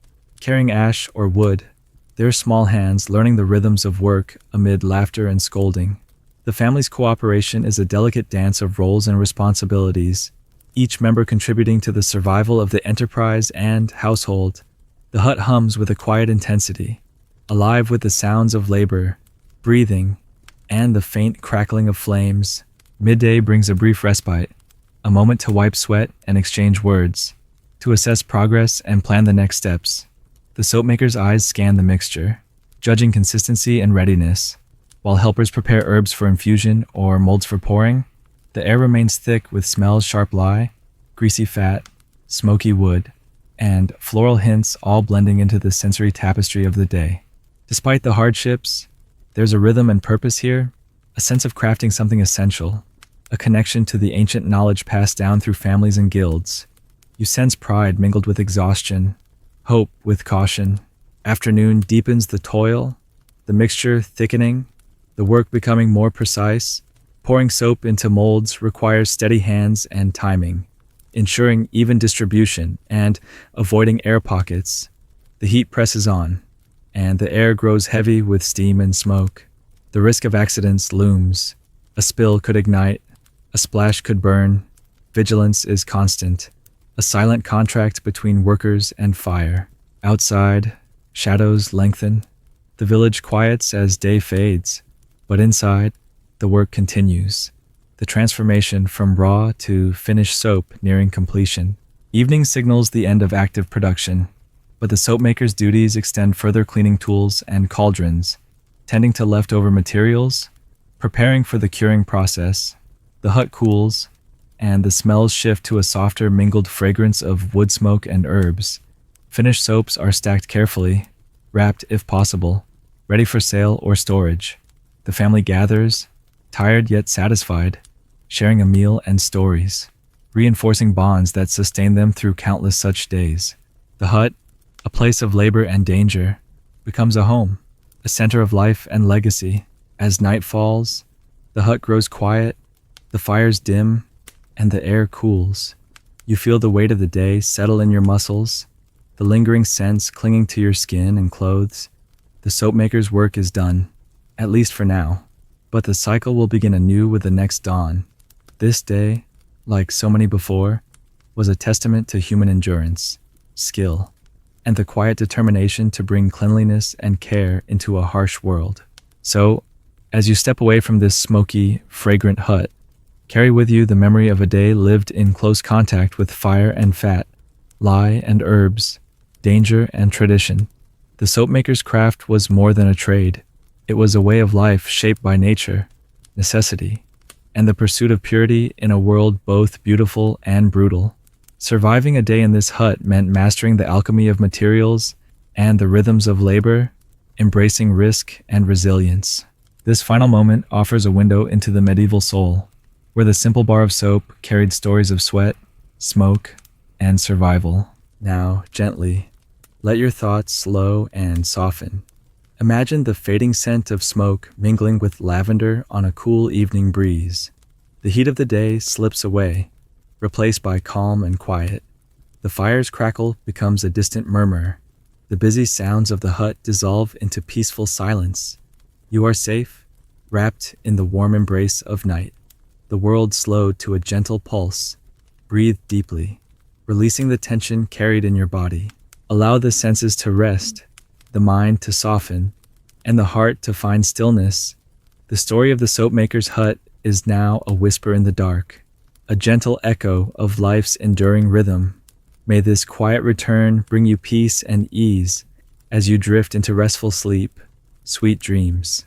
carrying ash or wood, their small hands learning the rhythms of work amid laughter and scolding. The family's cooperation is a delicate dance of roles and responsibilities, each member contributing to the survival of the enterprise and household. The hut hums with a quiet intensity, alive with the sounds of labor, breathing, and the faint crackling of flames. Midday brings a brief respite, a moment to wipe sweat and exchange words, to assess progress and plan the next steps. The soapmaker's eyes scan the mixture, judging consistency and readiness. While helpers prepare herbs for infusion or molds for pouring, the air remains thick with smells sharp lye, greasy fat, smoky wood, and floral hints all blending into the sensory tapestry of the day. Despite the hardships, there's a rhythm and purpose here, a sense of crafting something essential, a connection to the ancient knowledge passed down through families and guilds. You sense pride mingled with exhaustion, hope with caution. Afternoon deepens the toil, the mixture thickening, the work becoming more precise. Pouring soap into molds requires steady hands and timing, ensuring even distribution and avoiding air pockets. The heat presses on, and the air grows heavy with steam and smoke. The risk of accidents looms. A spill could ignite, a splash could burn. Vigilance is constant, a silent contract between workers and fire. Outside, shadows lengthen. The village quiets as day fades, but inside, the work continues. The transformation from raw to finished soap nearing completion. Evening signals the end of active production, but the soapmaker's duties extend further, cleaning tools and cauldrons, tending to leftover materials, preparing for the curing process. The hut cools, and the smells shift to a softer mingled fragrance of wood smoke and herbs. Finished soaps are stacked carefully, wrapped if possible, ready for sale or storage. The family gathers, tired yet satisfied, sharing a meal and stories, reinforcing bonds that sustain them through countless such days. The hut, a place of labor and danger, becomes a home, a center of life and legacy. As night falls, the hut grows quiet, the fires dim, and the air cools. You feel the weight of the day settle in your muscles, the lingering scents clinging to your skin and clothes. The soapmaker's work is done, at least for now, but the cycle will begin anew with the next dawn. This day, like so many before, was a testament to human endurance, skill, and the quiet determination to bring cleanliness and care into a harsh world. So, as you step away from this smoky, fragrant hut, carry with you the memory of a day lived in close contact with fire and fat, lye and herbs, danger and tradition. The soapmaker's craft was more than a trade. It was a way of life shaped by nature, necessity, and the pursuit of purity in a world both beautiful and brutal. Surviving a day in this hut meant mastering the alchemy of materials and the rhythms of labor, embracing risk and resilience. This final moment offers a window into the medieval soul, where the simple bar of soap carried stories of sweat, smoke, and survival. Now, gently, let your thoughts slow and soften. Imagine the fading scent of smoke mingling with lavender on a cool evening breeze. The heat of the day slips away, replaced by calm and quiet. The fire's crackle becomes a distant murmur. The busy sounds of the hut dissolve into peaceful silence. You are safe, wrapped in the warm embrace of night. The world slowed to a gentle pulse. Breathe deeply, releasing the tension carried in your body. Allow the senses to rest, the mind to soften, and the heart to find stillness. The story of the soapmaker's hut is now a whisper in the dark, a gentle echo of life's enduring rhythm. May this quiet return bring you peace and ease as you drift into restful sleep. Sweet dreams.